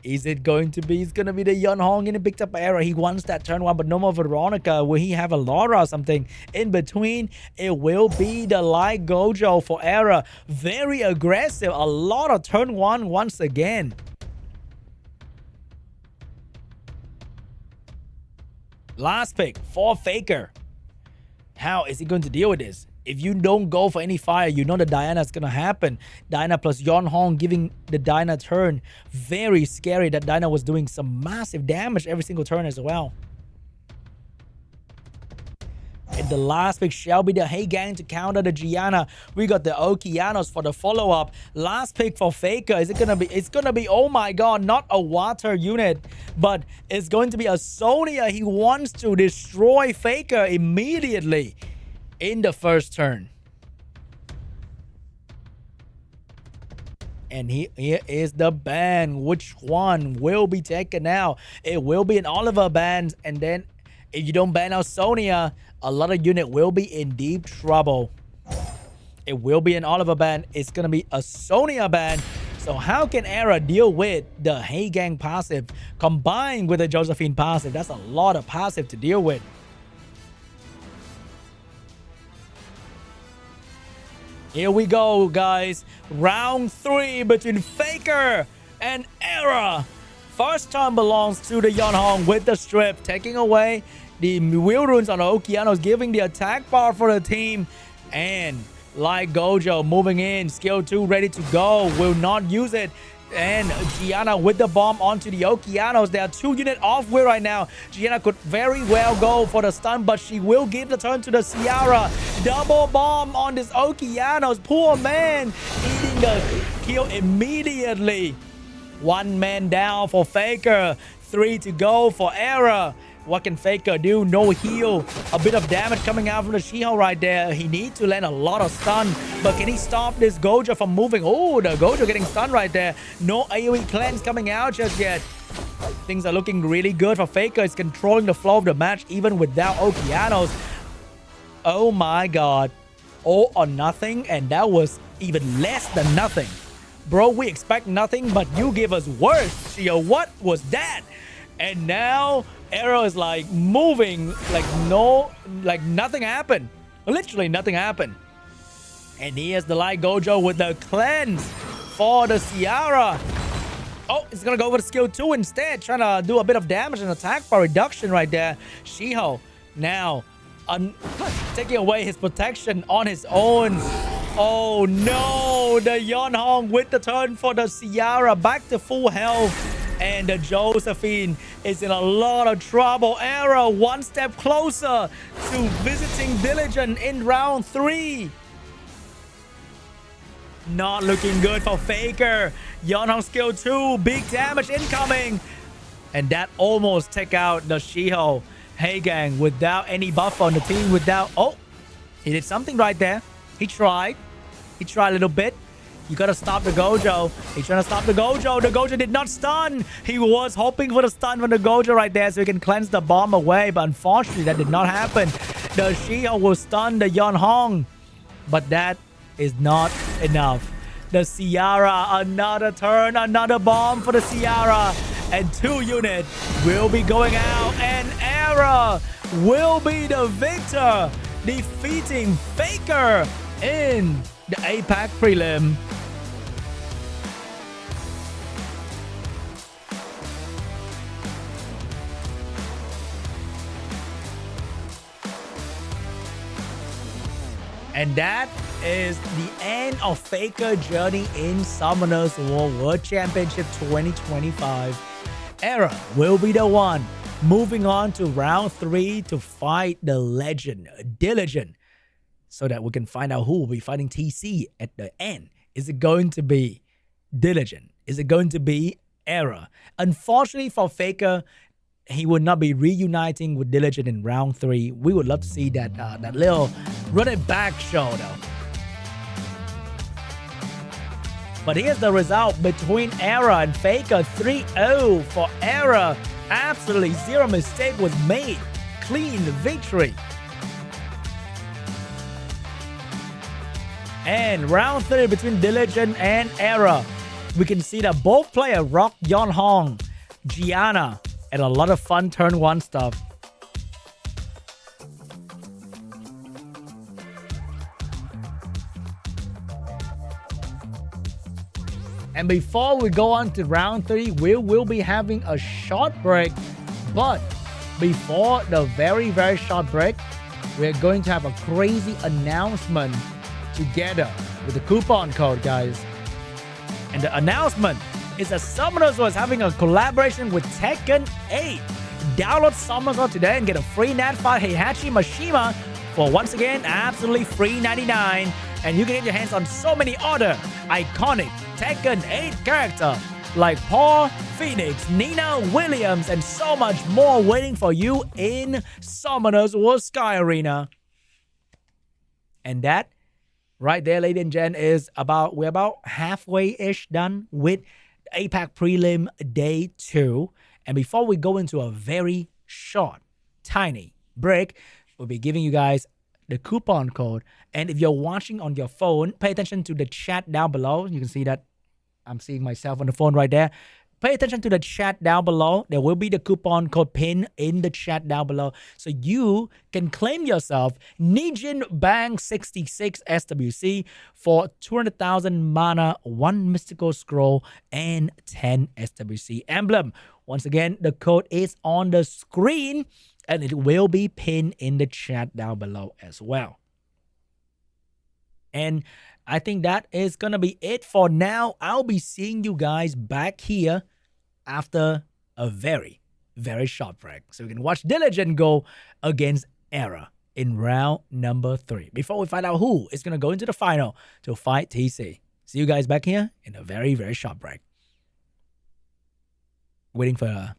Is it going to be, it's gonna be the Yun Hong getting picked up by Era? He wants that turn 1, but no more Veronica. Will he have a Laura or something in between? It will be the light Gojo for Era. Very aggressive, a lot of turn 1 once again. Last pick for Faker. How is he going to deal with this? If you don't go for any fire, you know the Diana is going to happen. Diana plus Yon Hong giving the Diana turn. Very scary that Diana was doing some massive damage every single turn as well. And the last pick shall be the Hey Gang to counter the Gianna. We got the Okeanos for the follow-up. Last pick for Faker. Is it gonna be? It's gonna be, oh my god, not a water unit, but it's going to be a Sonya. He wants to destroy Faker immediately in the first turn. And here is the ban. Which one will be taken now? It will be an Oliver ban. And then if you don't ban out Sonya, a lot of unit will be in deep trouble. It will be an Oliver ban. It's going to be a Sonya ban. So how can Era deal with the Hey Gang passive combined with the Josephine passive? That's a lot of passive to deal with. Here we go, guys. Round 3 between Faker and Era. First turn belongs to the Yonhong with the strip, taking away the wheel runes on the Okeanos, giving the attack bar for the team. And like Gojo moving in, skill 2 ready to go, will not use it. And Gianna with the bomb onto the Okeanos. There are 2 units off wheel right now. Gianna could very well go for the stun, but she will give the turn to the Ciara. Double bomb on this Okeanos. Poor man eating the kill immediately. 1 man down for Faker. 3 to go for Era. What can Faker do? No heal. A bit of damage coming out from the She-Hulk right there. He needs to land a lot of stun. But can he stop this Gojo from moving? Oh, the Gojo getting stunned right there. No AoE cleanse coming out just yet. Things are looking really good for Faker. He's controlling the flow of the match even without Okeanos. Oh my god. All or nothing. And that was even less than nothing. Bro, we expect nothing, but you give us worse. Yo, what was that? And now Arrow is like moving like nothing happened. Literally nothing happened. And here's the Light Gojo with the cleanse for the Ciara. Oh, it's gonna go with skill 2 instead, trying to do a bit of damage and attack for reduction right there. Shiho now taking away his protection on his own. Oh no, the Yonhong with the turn for the Ciara, back to full health. And the Josephine is in a lot of trouble. Era 1 step closer to visiting Diligent in round 3. Not looking good for Faker. Yonhong skill 2, big damage incoming. And that almost took out the She-Hulk. Hey Gang without any buff on the team, without... Oh, he did something right there. He tried. He tried a little bit. You gotta stop the Gojo. He's trying to stop the Gojo. The Gojo did not stun. He was hoping for the stun from the Gojo right there so he can cleanse the bomb away. But unfortunately, that did not happen. The She-Hulk will stun the Yonhong. But that is not enough. The Ciara, another turn, another bomb for the Ciara. And 2 units will be going out. And Era will be the victor, defeating Faker in the APAC prelim. And that is the end of Faker journey in Summoners War World Championship 2025. Era will be the one moving on to round 3 to fight the legend, Diligent, so that we can find out who will be fighting TC at the end. Is it going to be Diligent? Is it going to be Era? Unfortunately for Faker, he would not be reuniting with Diligent in round 3. We would love to see that that little run it back show though. But here's the result between Era and Faker. 3-0 for Era. Absolutely zero mistake was made. Clean victory. And round 3 between Diligent and Era. We can see that both players rock Yonhong, Gianna, and a lot of fun turn 1 stuff. And before we go on to round 3, we will be having a short break. But before the very short break, we're going to have a crazy announcement together with the coupon code, guys. And the announcement is that Summoners was having a collaboration with Tekken 8. Download Summoners today and get a free Nat5 Heihachi Mishima for once again absolutely free 99, and you can get your hands on so many other iconic Tekken 8 characters like Paul, Phoenix, Nina Williams, and so much more waiting for you in Summoners World Sky Arena. And that right there, ladies and gents, is we're about halfway-ish done with APAC Prelim Day 2. And before we go into a very short, tiny break, we'll be giving you guys the coupon code. And if you're watching on your phone, pay attention to the chat down below. You can see that I'm seeing myself on the phone right there. Pay attention to the chat down below. There will be the coupon code pinned in the chat down below. So you can claim yourself Nijin Bang 66 SWC for 200,000 mana, 1 mystical scroll, and 10 SWC emblem. Once again, the code is on the screen and it will be pinned in the chat down below as well. And I think that is going to be it for now. I'll be seeing you guys back here after a very, very short break. So we can watch Diligent go against Era in round number 3. Before we find out who is going to go into the final to fight TC. See you guys back here in a very, very short break. Waiting for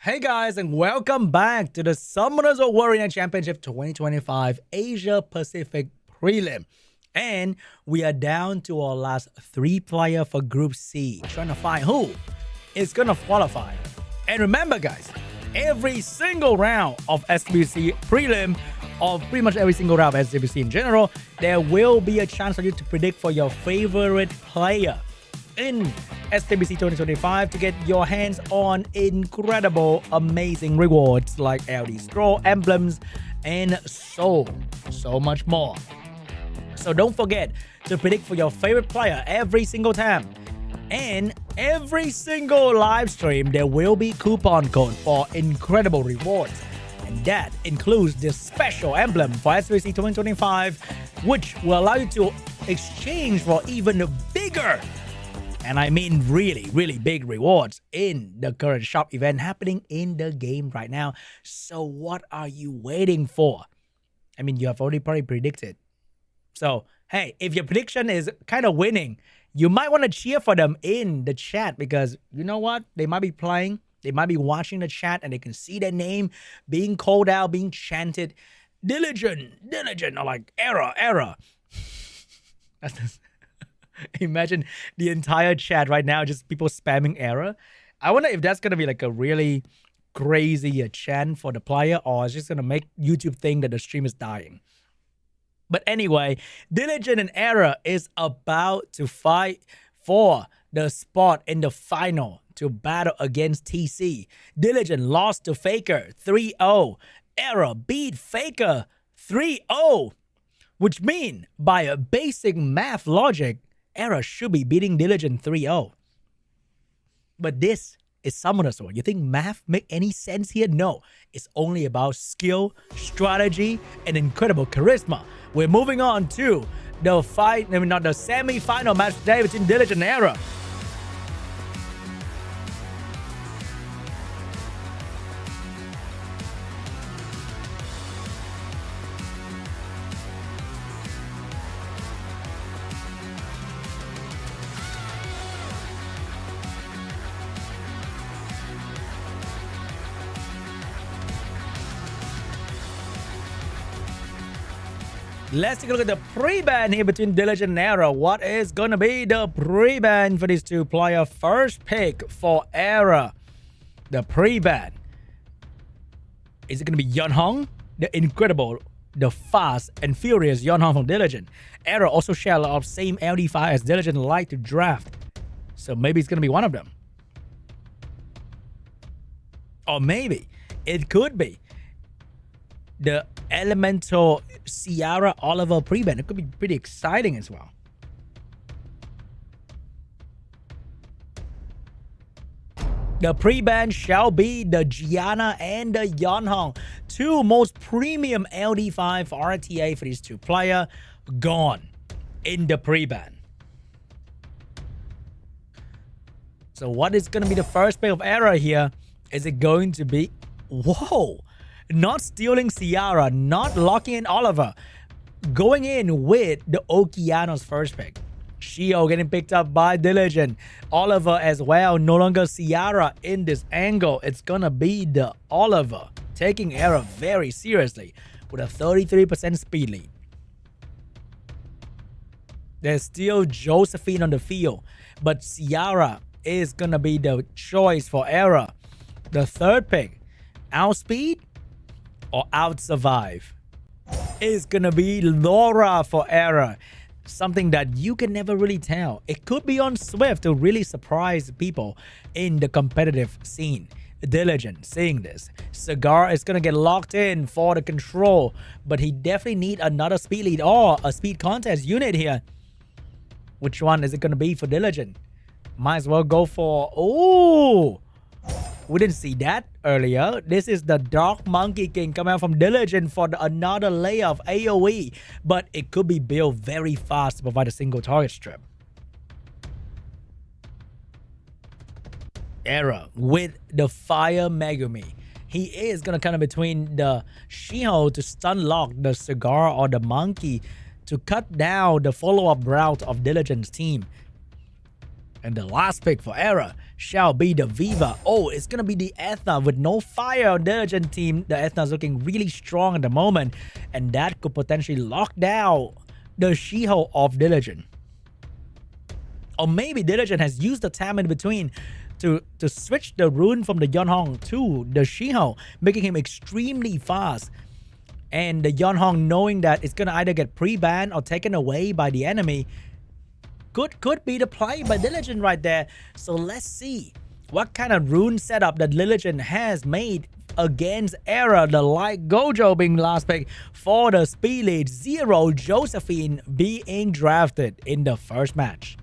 Hey guys, and welcome back to the Summoners of Warrior Championship 2025 Asia Pacific Prelim. And we are down to our last 3 player for Group C, trying to find who is going to qualify. And remember guys, every single round of SWC Prelim, or pretty much every single round of SWC in general, there will be a chance for you to predict for your favorite player in SWC 2025 to get your hands on incredible, amazing rewards like LD Scroll, emblems, and so much more. So don't forget to predict for your favorite player every single time. And every single live stream, there will be coupon code for incredible rewards. And that includes this special emblem for SWC 2025, which will allow you to exchange for even bigger, and I mean really big rewards in the current shop event happening in the game right now. So what are you waiting for? I mean, you have already probably predicted. So, hey, if your prediction is kind of winning, you might want to cheer for them in the chat, because you know what? They might be playing, they might be watching the chat, and they can see their name being called out, being chanted, Diligent, or like, error. Imagine the entire chat right now, just people spamming error. I wonder if that's going to be like a really crazy chant for the player, or it's just going to make YouTube think that the stream is dying. But anyway, Diligent and Error is about to fight for the spot in the final to battle against TC. Diligent lost to Faker 3-0. Error beat Faker 3-0. Which means, by a basic math logic, Error should be beating Diligent 3-0. But this is Summoners War. You think math make any sense here? No. It's only about skill, strategy, and incredible charisma. We're moving on to the semi-final match today between Diligent and Error. Let's take a look at the pre-ban here between Diligent and Error. What is going to be the pre-ban for these two players? First pick for Error. The pre-ban. Is it going to be Yeonhong? The incredible, the fast and furious Yeonhong from Diligent. Error also share a lot of same LD5 as Diligent like to draft. So maybe it's going to be one of them. Or maybe it could be the Elemental Ciara Oliver pre-ban. It could be pretty exciting as well. The pre-ban shall be the Gianna and the Yeonhong, two most premium LD5 RTA for these two players, gone in the pre-ban. So what is going to be the first pick of Error here? Is it going to be... Whoa! Not stealing Ciara, not locking in Oliver. Going in with the Okeanos first pick. Shio getting picked up by Diligent. Oliver as well. No longer Ciara in this angle. It's gonna be the Oliver. Taking Error very seriously with a 33% speed lead. There's still Josephine on the field, but Ciara is gonna be the choice for Error. The third pick, outspeed or outsurvive, is gonna be Laura for Error. Something that you can never really tell. It could be on Swift to really surprise people in the competitive scene. Diligent seeing this. Cigar is gonna get locked in for the control, but he definitely need another speed lead or a speed contest unit here. Which one is it gonna be for Diligent? Might as well go for... Oh! We didn't see that earlier. This is the Dark Monkey King coming out from Diligent for another layer of AoE. But it could be built very fast to provide a single target strip. Error with the Fire Megumi. He is going to come in between the Shiho to stun lock the Cigar or the Monkey to cut down the follow-up route of Diligent's team. And the last pick for Era shall be the Viva. Oh, it's going to be the Ethna with no fire on Diligent team. The Ethna's looking really strong at the moment. And that could potentially lock down the Shiho of Diligent. Or maybe Diligent has used the time in between to switch the rune from the Yeonhong to the Shiho, making him extremely fast. And the Yeonhong, knowing that it's going to either get pre-banned or taken away by the enemy, could be the play by Diligent right there. So let's see what kind of rune setup that Diligent has made against Era. The Light Gojo being last pick for the speed lead. 0 Josephine being drafted in the first match.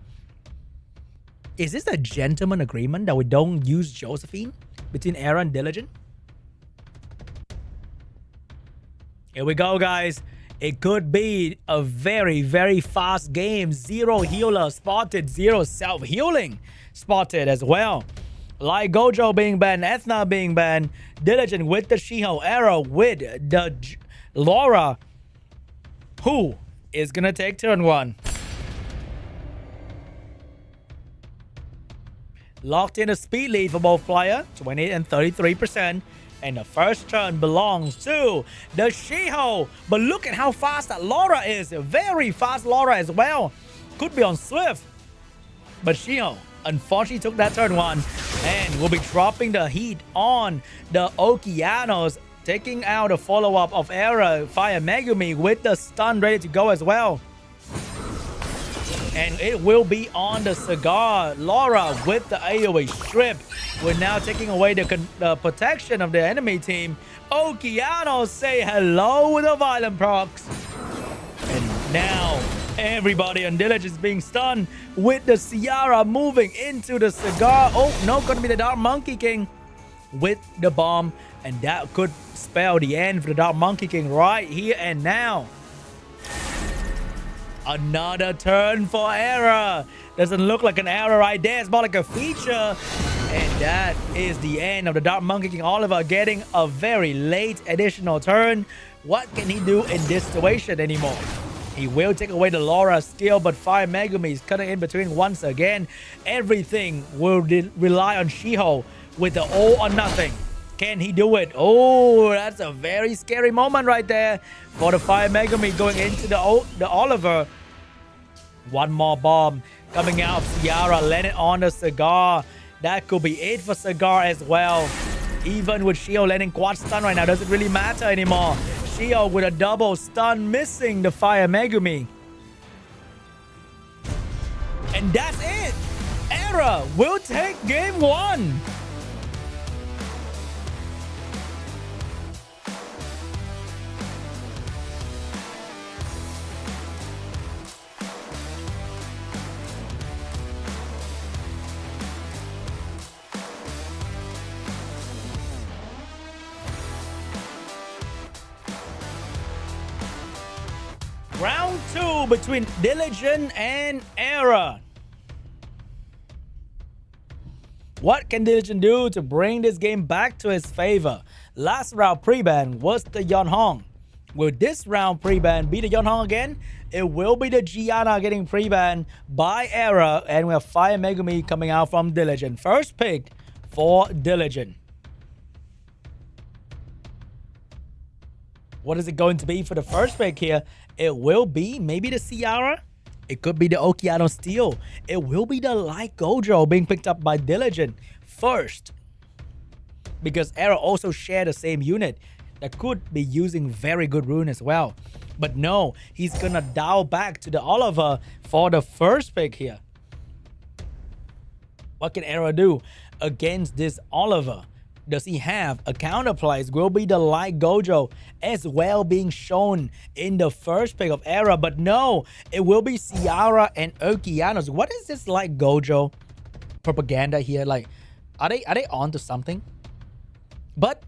Is this a gentleman agreement that we don't use Josephine between Era and Diligent? Here we go, guys. It could be a very, very fast game. 0 healer spotted, 0 self-healing spotted as well. Like Gojo being banned, Ethna being banned, Diligent with the Shiho, Era with the Laura. Who is going to take turn 1? Locked in a speed lead for both players, 28 and 33%. And the first turn belongs to the Shiho. But look at how fast that Laura is. Very fast Laura as well. Could be on Swift. But Shiho unfortunately took that turn 1. And will be dropping the heat on the Okeanos. Taking out a follow-up of Era, Fire Megumi with the stun ready to go as well. And it will be on the Cigar. Laura with the AoE strip. We're now taking away the protection of the enemy team. Okeanos say hello with the violent procs. And now everybody on Diligent is being stunned with the Ciara moving into the Cigar. Oh, no, gonna be the Dark Monkey King with the bomb. And that could spell the end for the Dark Monkey King right here and now. Another turn for Era. Doesn't look like an error right there. It's more like a feature. And that is the end of the Dark Monkey King Oliver getting a very late additional turn. What can he do in this situation anymore? He will take away the Laura still, but Fire Megumi is cutting in between once again. Everything will rely on Shiho with the all or nothing. Can he do it? Oh, that's a very scary moment right there for the Fire Megumi going into the Oliver. One more bomb coming out of Ciara, landing on the Cigar. That could be it for Cigar as well. Even with Shio landing quad stun right now, doesn't really matter anymore. Shio with a double stun, missing the Fire Megumi. And that's it. Era will take game 1. Round 2 between Diligent and Era. What can Diligent do to bring this game back to his favor? Last round pre-ban was the Yeonhong. Will this round pre-ban be the Yeonhong again? It will be the Gianna getting pre-banned by Era, and we have Fire Megumi coming out from Diligent. First pick for Diligent. What is it going to be for the first pick here? It will be maybe the Ciara. It could be the Okeano Steel. It will be the Light Gojo being picked up by Diligent first. Because Era also share the same unit that could be using very good rune as well. But no, he's gonna dial back to the Oliver for the first pick here. What can Era do against this Oliver? Does he have a counterplays? Will be the Light Gojo as well being shown in the first pick of Era, but no, it will be Ciara and Okeanos. What is this Light Gojo propaganda here? Like, are they on to something? But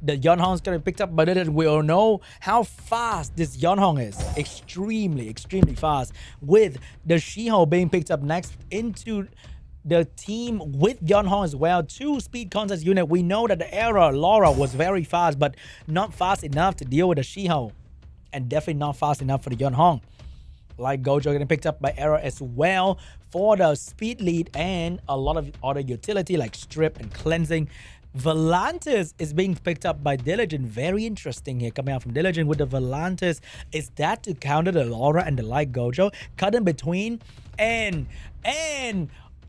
the Yeonhong's gonna be picked up by Diligent. We all know how fast this Yeonhong is. Extremely fast. With the Shiho being picked up next into the team with Yeonhong as well. 2 speed contest unit. We know that the Era Laura was very fast, but not fast enough to deal with the Shiho. And definitely not fast enough for the Yeonhong. Like Gojo getting picked up by Era as well for the speed lead and a lot of other utility like strip and cleansing. Volantis is being picked up by Diligent. Very interesting here coming out from Diligent with the Volantis. Is that to counter the Laura and the Light Gojo? Cut in between and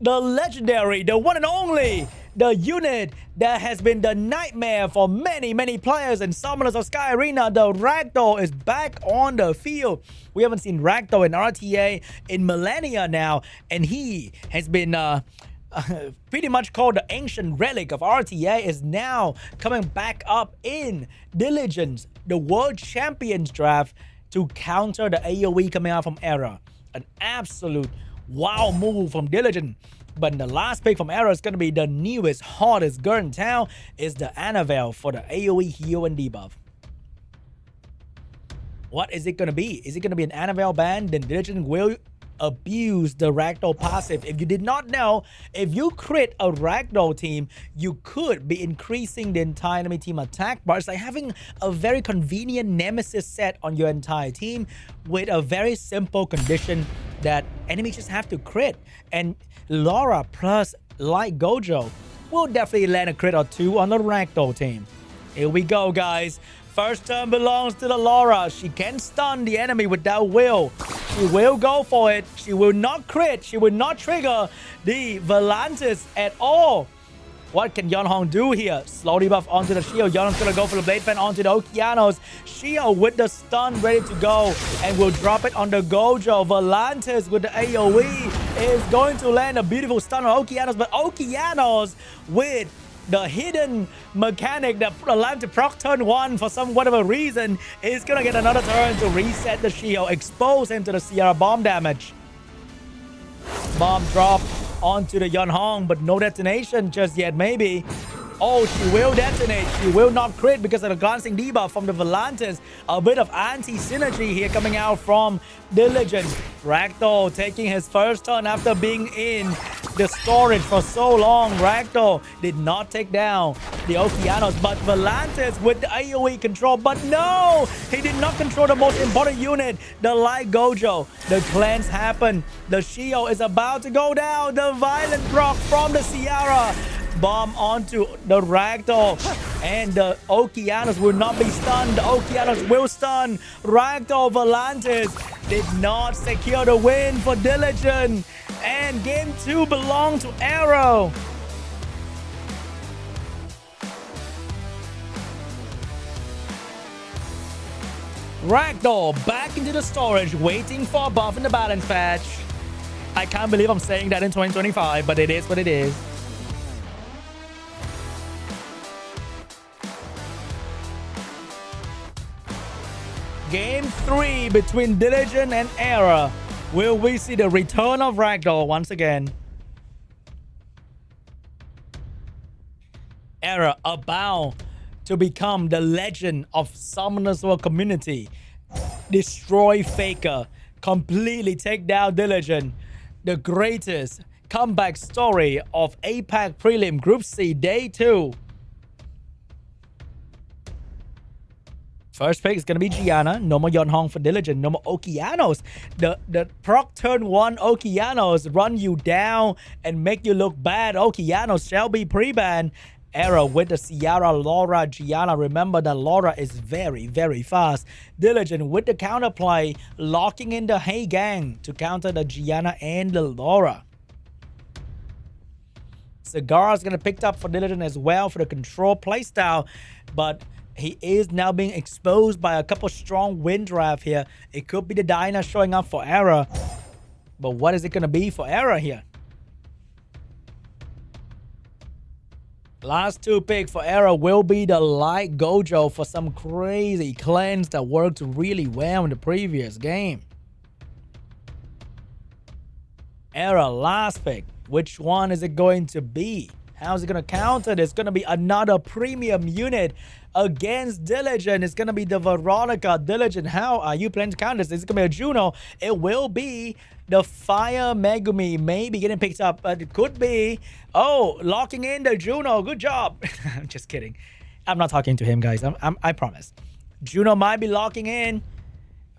the legendary, the one and only, the unit that has been the nightmare for many players in Summoners of Sky Arena. The Ragdoll is back on the field. We haven't seen Ragdoll in RTA in millennia now, and he has been pretty much called the ancient relic of RTA, is now coming back up in Diligence, the World Champions draft, to counter the AoE coming out from Era. An absolute wow move from Diligent. But the last pick from Era is going to be the newest, hottest girl in town, is the Annabelle for the AoE heal and debuff. What is it going to be? Is it going to be an Annabelle ban? Then Diligent will abuse the Ragdoll passive. If you did not know, if you crit a Ragdoll team, you could be increasing the entire enemy team attack bar. It's like having a very convenient nemesis set on your entire team with a very simple condition that enemies just have to crit. And Laura plus Light Gojo will definitely land a crit or two on the Ragdoll team. Here we go, guys. First turn belongs to the Laura. She can stun the enemy without will. She will go for it. She will not crit. She will not trigger the Volantis at all. What can Yeonhong do here? Slow debuff onto the shield. Yeonhong's gonna go for the Blade Fan onto the Okeanos. Shield with the stun ready to go, and will drop it on the Gojo. Volantis with the AoE is going to land a beautiful stun on Okeanos, but Okeanos with the hidden mechanic that allowed to proc turn 1 for some whatever reason is gonna get another turn to reset the shield, expose him to the Sierra bomb damage. Bomb drop onto the Yeonhong, but no detonation just yet. Maybe. Oh, she will detonate. She will not crit because of the glancing debuff from the Volantis. A bit of anti-synergy here coming out from Diligent. Ragdoll taking his first turn after being in the storage for so long. Ragdoll did not take down the Okeanos, but Volantis with the AoE control. But no! He did not control the most important unit, the Light Gojo. The cleanse happened. The shield is about to go down. The violent proc from the Sierra. Bomb onto the Ragdoll, and the Okeanos will not be stunned. The Okeanos will stun. Ragdoll Volantis did not secure the win for Diligent, and game 2 belonged to Arrow. Ragdoll back into the storage, waiting for a buff in the balance patch. I can't believe I'm saying that in 2025, but it is what it is. Game 3 between Diligent and Era. Will we see the return of Ragdoll once again? Era about to become the legend of Summoners World community. Destroy Faker. Completely take down Diligent. The greatest comeback story of APAC Prelim Group C Day 2. First pick is going to be Gianna. No more Yeonhong for Diligent. No more Okeanos. The proc turn 1 Okeanos run you down and make you look bad. Okeanos shall be pre-banned. Era with the Sierra, Laura, Gianna. Remember that Laura is very fast. Diligent with the counterplay, locking in the Hey Gang to counter the Gianna and the Laura. Cigar is going to be picked up for Diligent as well for the control playstyle, but he is now being exposed by a couple strong win draft here. It could be the Dinah showing up for Era, but what is it going to be for Era here? Last 2 picks for Era will be the Light Gojo for some crazy cleanse that worked really well in the previous game. Era last pick. Which one is it going to be? How is it going to counter this? It's going to be another premium unit against Diligent. It's going to be the Veronica. Diligent, how are you planning to counter this? It's going to be a Juno. It will be the Fire Megumi. Maybe getting picked up, but it could be. Oh, locking in the Juno. Good job. I'm just kidding. I'm not talking to him, guys. I promise. Juno might be locking in.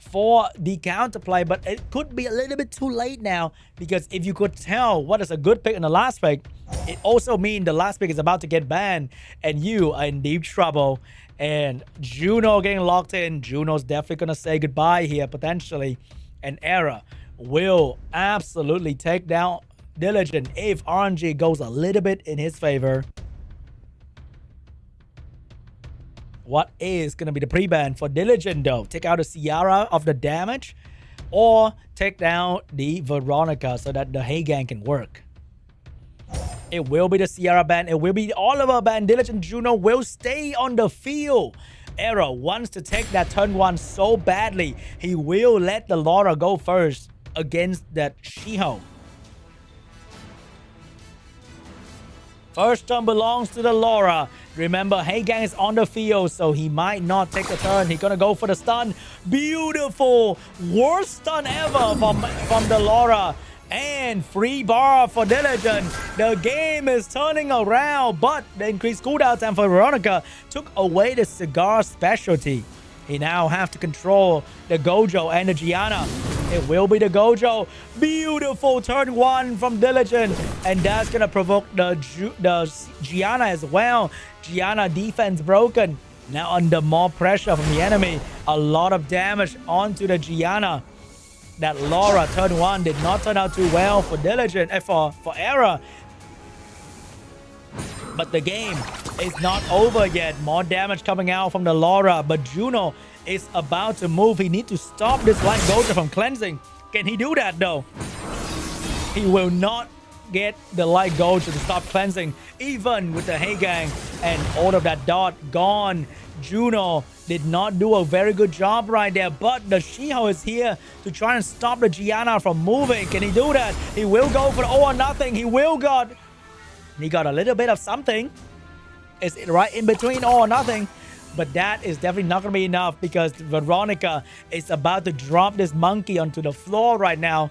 for the counterplay, but it could be a little bit too late now, because if you could tell what is a good pick in the last pick, it also means the last pick is about to get banned and you are in deep trouble. And Juno getting locked in. Juno's definitely gonna say goodbye here potentially, and Era will absolutely take down Diligent if RNG goes a little bit in his favor. What is going to be the pre-ban for Diligent though? Take out the Ciara of the damage, or take down the Veronica so that the Hagang can work? It will be the Ciara ban. It will be the Oliver ban. Diligent Juno will stay on the field. Era wants to take that turn 1 so badly. He will let the Laura go first against that Shiho. First turn belongs to the Laura. Remember, Hagang is on the field, so he might not take a turn. He's gonna go for the stun. Beautiful. Worst stun ever from the Laura. And free bar for Diligent. The game is turning around, but the increased cooldown time for Veronica took away the cigar specialty. He now have to control the Gojo and the Gianna. It will be the Gojo. Beautiful turn 1 from Diligent. And that's going to provoke the Gianna as well. Gianna defense broken. Now under more pressure from the enemy. A lot of damage onto the Gianna. That Laura turn 1 did not turn out too well for Diligent, for Era. But the game is not over yet. More damage coming out from the Laura. But Juno is about to move. He needs to stop this Light Gojo from cleansing. Can he do that though? He will not get the Light Gojo to stop cleansing. Even with the Hagang and all of that dot gone. Juno did not do a very good job right there. But the Shiho is here to try and stop the Gianna from moving. Can he do that? He will go for the all or nothing. He got a little bit of something. It's right in between all or nothing. But that is definitely not going to be enough, because Veronica is about to drop this monkey onto the floor right now.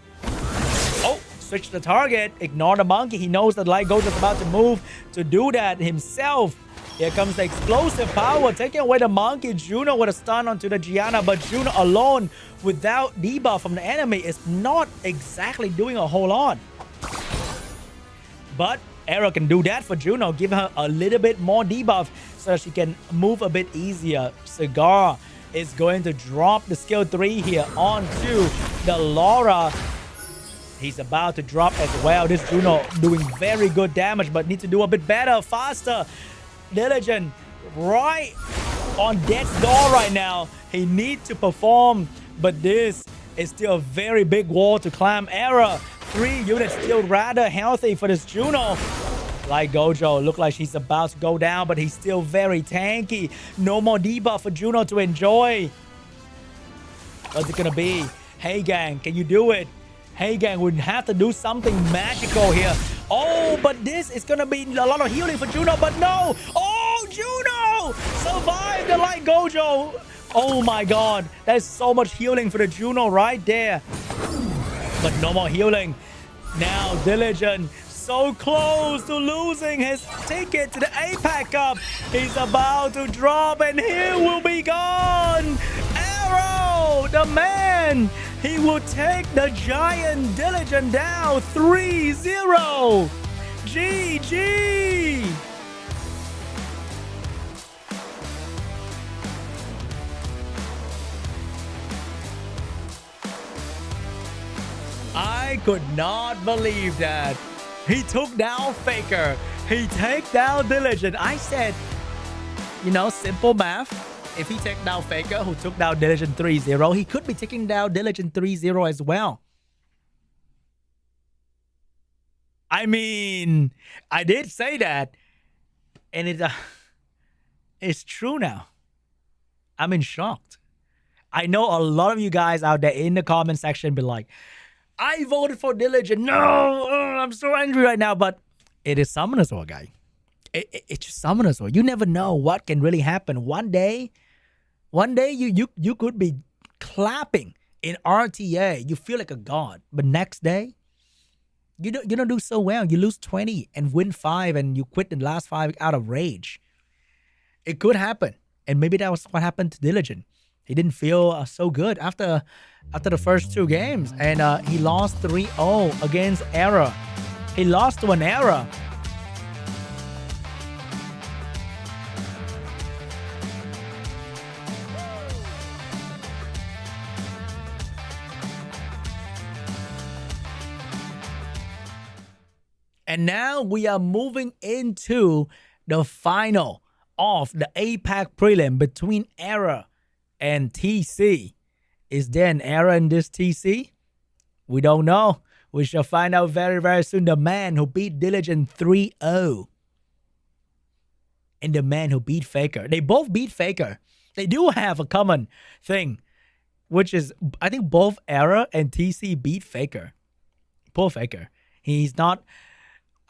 Oh, switch the target. Ignore the monkey. He knows that Light Gojo is about to move to do that himself. Here comes the explosive power, taking away the monkey. Juno with a stun onto the Gianna, but Juno alone without debuff from the enemy is not exactly doing a whole lot. But Era can do that for Juno, give her a little bit more debuff so that she can move a bit easier. Cigar is going to drop the skill 3 here onto the Laura. He's about to drop as well. This Juno doing very good damage, but needs to do a bit better, faster. Diligent right on death's door right now. He needs to perform, but this is still a very big wall to climb. Era 3 units still rather healthy for this Juno. Light Gojo look like she's about to go down, but he's still very tanky. No more debuff for Juno to enjoy. What's it gonna be? Hagang, can you do it? Hagang would have to do something magical here. Oh, but this is gonna be a lot of healing for Juno, but no! Oh, Juno! Survive the Light Gojo! Oh my god, there's so much healing for the Juno right there. But no more healing. Now Diligent so close to losing his ticket to the APAC Cup. He's about to drop and he will be gone. Arrow, the man, he will take the giant Diligent down 3-0. GG. I could not believe that. He took down Faker. He take down Diligent. I said, you know, simple math. If he take down Faker, who took down Diligent 3-0, he could be taking down Diligent 3-0 as well. I mean, I did say that. And it's true now. I'm in shock. I know a lot of you guys out there in the comment section be like, I voted for Diligent. No, I'm so angry right now. But it is Summoner's War, guy. It's just Summoner's War. You never know what can really happen. One day you could be clapping in RTA. You feel like a god. But next day, you don't do so well. You lose 20 and win 5, and you quit the last 5 out of rage. It could happen. And maybe that was what happened to Diligent. he didn't feel so good after the first 2 games, and he lost 3-0 against ERA. He lost to an ERA. And now we are moving into the final of the APAC prelim between ERA and TC. Is there an ERA in this TC? We don't know. We shall find out very, very soon. The man who beat Diligent 3-0. And the man who beat Faker. They both beat Faker. They do have a common thing, which is, I think both ERA and TC beat Faker. Poor Faker. He's not...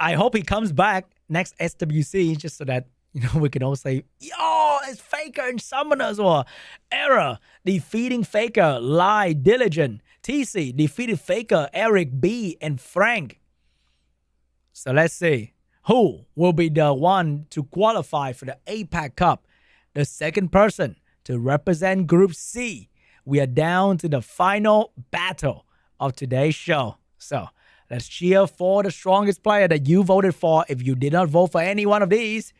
I hope he comes back next SWC just so that, we can all say, yo, it's Faker and Summoners, or ERA defeating Faker, Lai, Diligent. TC defeated Faker, ERIC.B, and Frank. So let's see who will be the one to qualify for the APAC Cup. The second person to represent Group C. We are down to the final battle of today's show. So let's cheer for the strongest player that you voted for. If you did not vote for any one of these,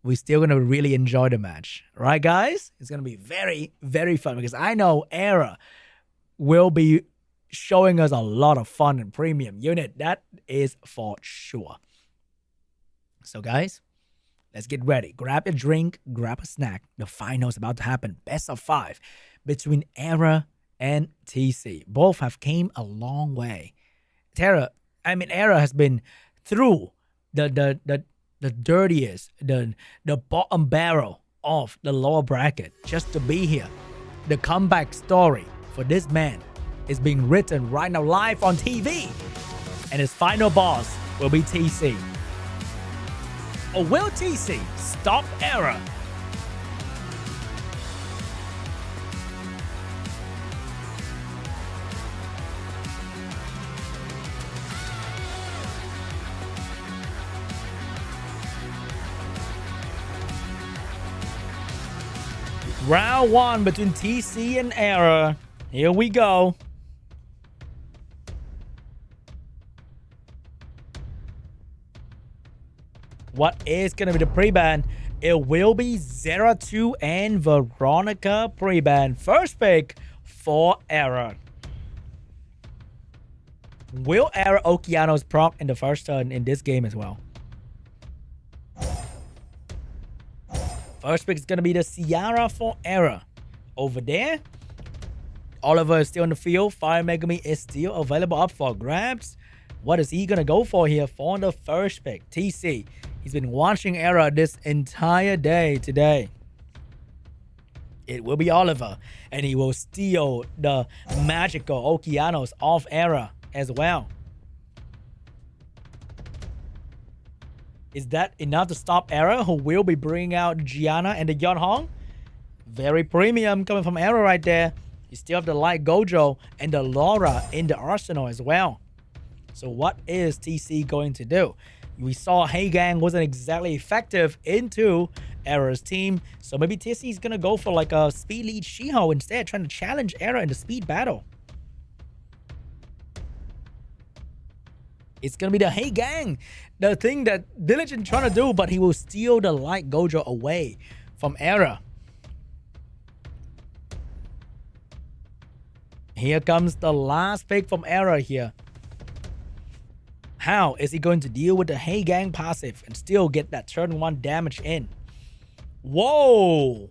we're still going to really enjoy the match. Right, guys? It's going to be very, very fun because I know ERA will be showing us a lot of fun in premium unit. That is for sure. So, guys, let's get ready. Grab a drink, grab a snack. The final is about to happen. Best of 5 between ERA and TC. Both have came a long way. ERA has been through the dirtiest, the bottom barrel of the lower bracket just to be here. The comeback story for this man is being written right now live on TV. And his final boss will be TC. Or will TC stop ERA? Round 1 between TC and ERA. Here we go. What is going to be the pre-ban? It will be 02 and Veronica pre-ban. First pick for ERA. Will ERA Okeanos proc in the first turn in this game as well? First pick is going to be the Ciara for ERA. Over there, Oliver is still in the field. Fire Megami is still available up for grabs. What is he going to go for here for the first pick? TC. He's been watching ERA this entire day today. It will be Oliver. And he will steal the magical Okeanos off ERA as well. Is that enough to stop ERA, who will be bringing out Gianna and the Yonhong? Very premium coming from ERA right there. You still have the Light Gojo and the Laura in the arsenal as well. So what is TC going to do? We saw Heigang wasn't exactly effective into ERA's team. So maybe TC is going to go for like a speed lead Shiho instead, trying to challenge ERA in the speed battle. It's going to be the Heigang. The thing that Diligent trying to do, but he will steal the Light Gojo away from ERA. Here comes the last pick from ERA here. How is he going to deal with the Heigang passive and still get that turn 1 damage in? Whoa!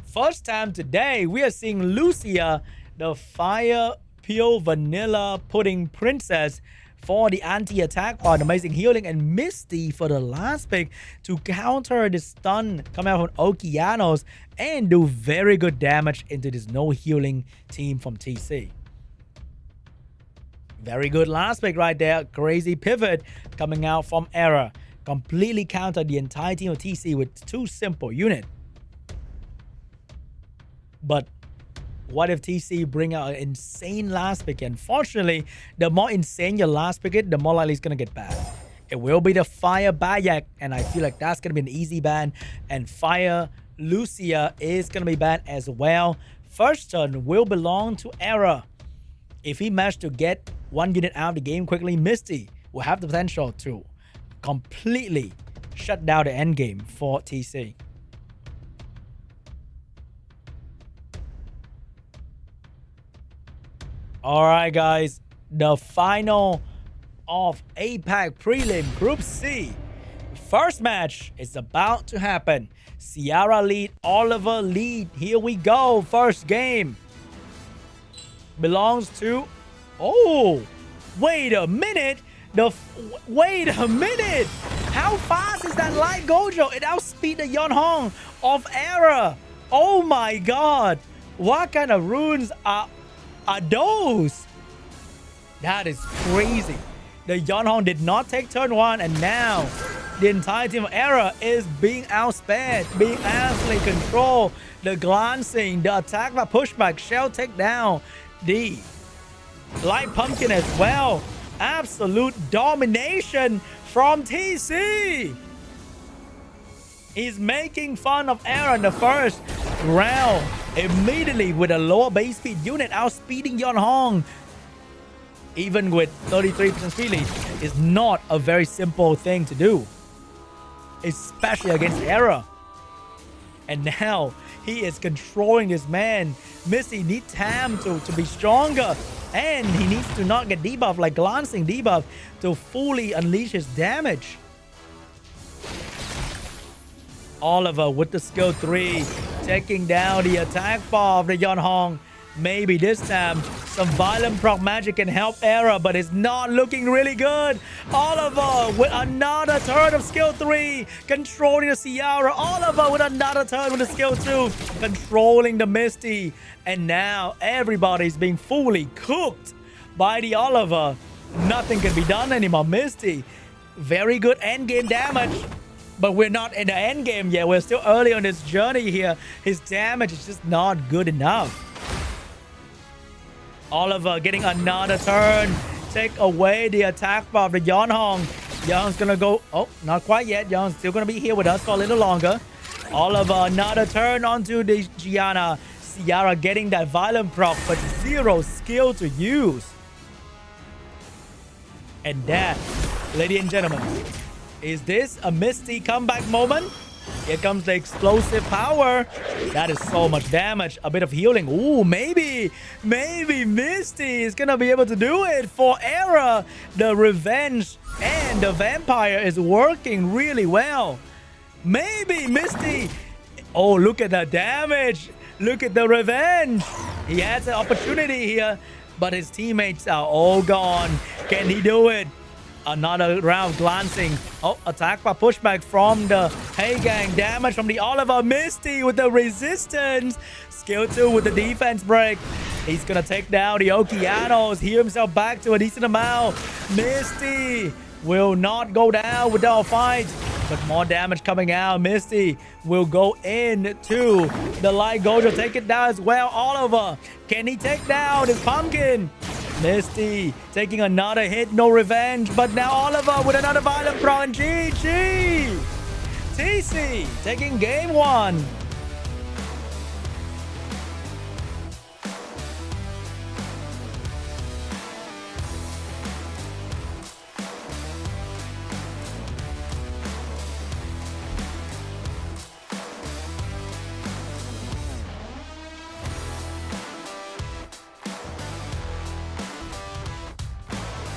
First time today, we are seeing Lucia, the Fire Pure Vanilla Pudding Princess, for the anti-attack part, amazing healing, and Misty for the last pick to counter the stun coming out from Okeanos and do very good damage into this no healing team from TC. Very good last pick right there. Crazy pivot coming out from ERA. Completely countered the entire team of TC with 2 simple units. But what if TC bring out an insane last pick? Unfortunately, the more insane your last pick is, the more likely it's going to get banned. It will be the Fire Bayak, and I feel like that's going to be an easy ban. And Fire Lucia is going to be banned as well. First turn will belong to Era. If he managed to get one unit out of the game quickly, Misty will have the potential to completely shut down the end game for TC. Alright guys, the final of APAC Prelim Group C. First match is about to happen. Ciara lead, Oliver lead. Here we go. First game belongs to... Oh, wait a minute. Wait a minute. How fast is that Light Gojo? It outspeed the Yeonhong of Era. Oh my god. What kind of runes are those? That is crazy. The Yeonhong did not take turn 1, and now the entire team of Era is being outsped, being absolutely controlled. The glancing, the attack by pushback, shell takedown, the light pumpkin as well. Absolute domination from TC. He's making fun of Era in the first round. Immediately with a lower base speed unit outspeeding Yeonhong. Even with 33% speed lead, is not a very simple thing to do, especially against Era. And now he is controlling this man. Missy needs Tam to be stronger, and he needs to not get debuff like glancing debuff to fully unleash his damage. Oliver with the skill 3, taking down the attack bar of the Yeonhong. Maybe this time some violent proc magic can help Era, but it's not looking really good. Oliver with another turn of skill 3, controlling the Ciara. Oliver with another turn with the skill 2, controlling the Misty. And now everybody's being fully cooked by the Oliver. Nothing can be done anymore. Misty, very good endgame damage. But we're not in the endgame yet. We're still early on this journey here. His damage is just not good enough. Oliver getting another turn. Take away the attack bar of the Yeonhong. Yeonhong's gonna go... Oh, not quite yet. Yeonhong's still gonna be here with us for a little longer. Oliver, another turn onto the Gianna. Ciara getting that violent proc, but zero skill to use. And that, ladies and gentlemen, is this a Misty comeback moment? Here comes the explosive power. That is so much damage. A bit of healing. Ooh, maybe Misty is gonna be able to do it for Era. The revenge and the vampire is working really well. Maybe Misty. Oh, look at the damage. Look at the revenge. He has an opportunity here, but his teammates are all gone. Can he do it? Another round glancing. Oh, attack by pushback from the Hey Gang. Damage from the Oliver. Misty with the resistance. Skill 2 with the defense break. He's gonna take down the Okeanos. Heal himself back to a decent amount. Misty will not go down without a fight, but more damage coming out. Misty will go into the Light Gojo. Take it down as well. Oliver, can he take down his pumpkin? Misty taking another hit, no revenge, but now Oliver with another violent pro, and GG! TC taking game 1.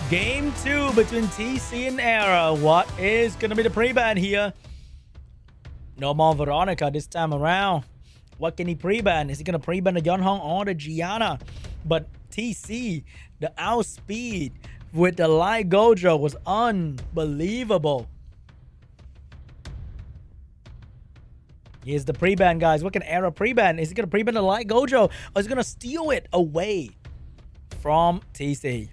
Game 2 between TC and Era. What is going to be the pre-ban here? No more Veronica this time around. What can he pre-ban? Is he going to pre-ban the Yeonhong or the Gianna? But TC, the outspeed with the Light Gojo was unbelievable. Here's the pre-ban, guys. What can Era pre-ban? Is he going to pre-ban the Light Gojo, or is he going to steal it away from TC?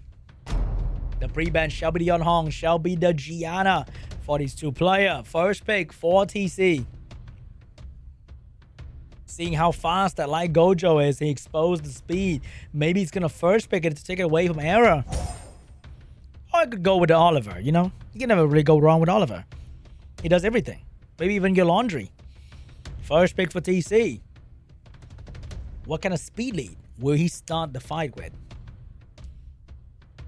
The pre-ban shall be the Yeonhong, shall be the Gianna for these two players. First pick for TC. Seeing how fast that Light Gojo is, he exposed the speed. Maybe he's going to first pick it to take it away from Era. Or I could go with the Oliver, you know? You can never really go wrong with Oliver. He does everything. Maybe even your laundry. First pick for TC. What kind of speed lead will he start the fight with?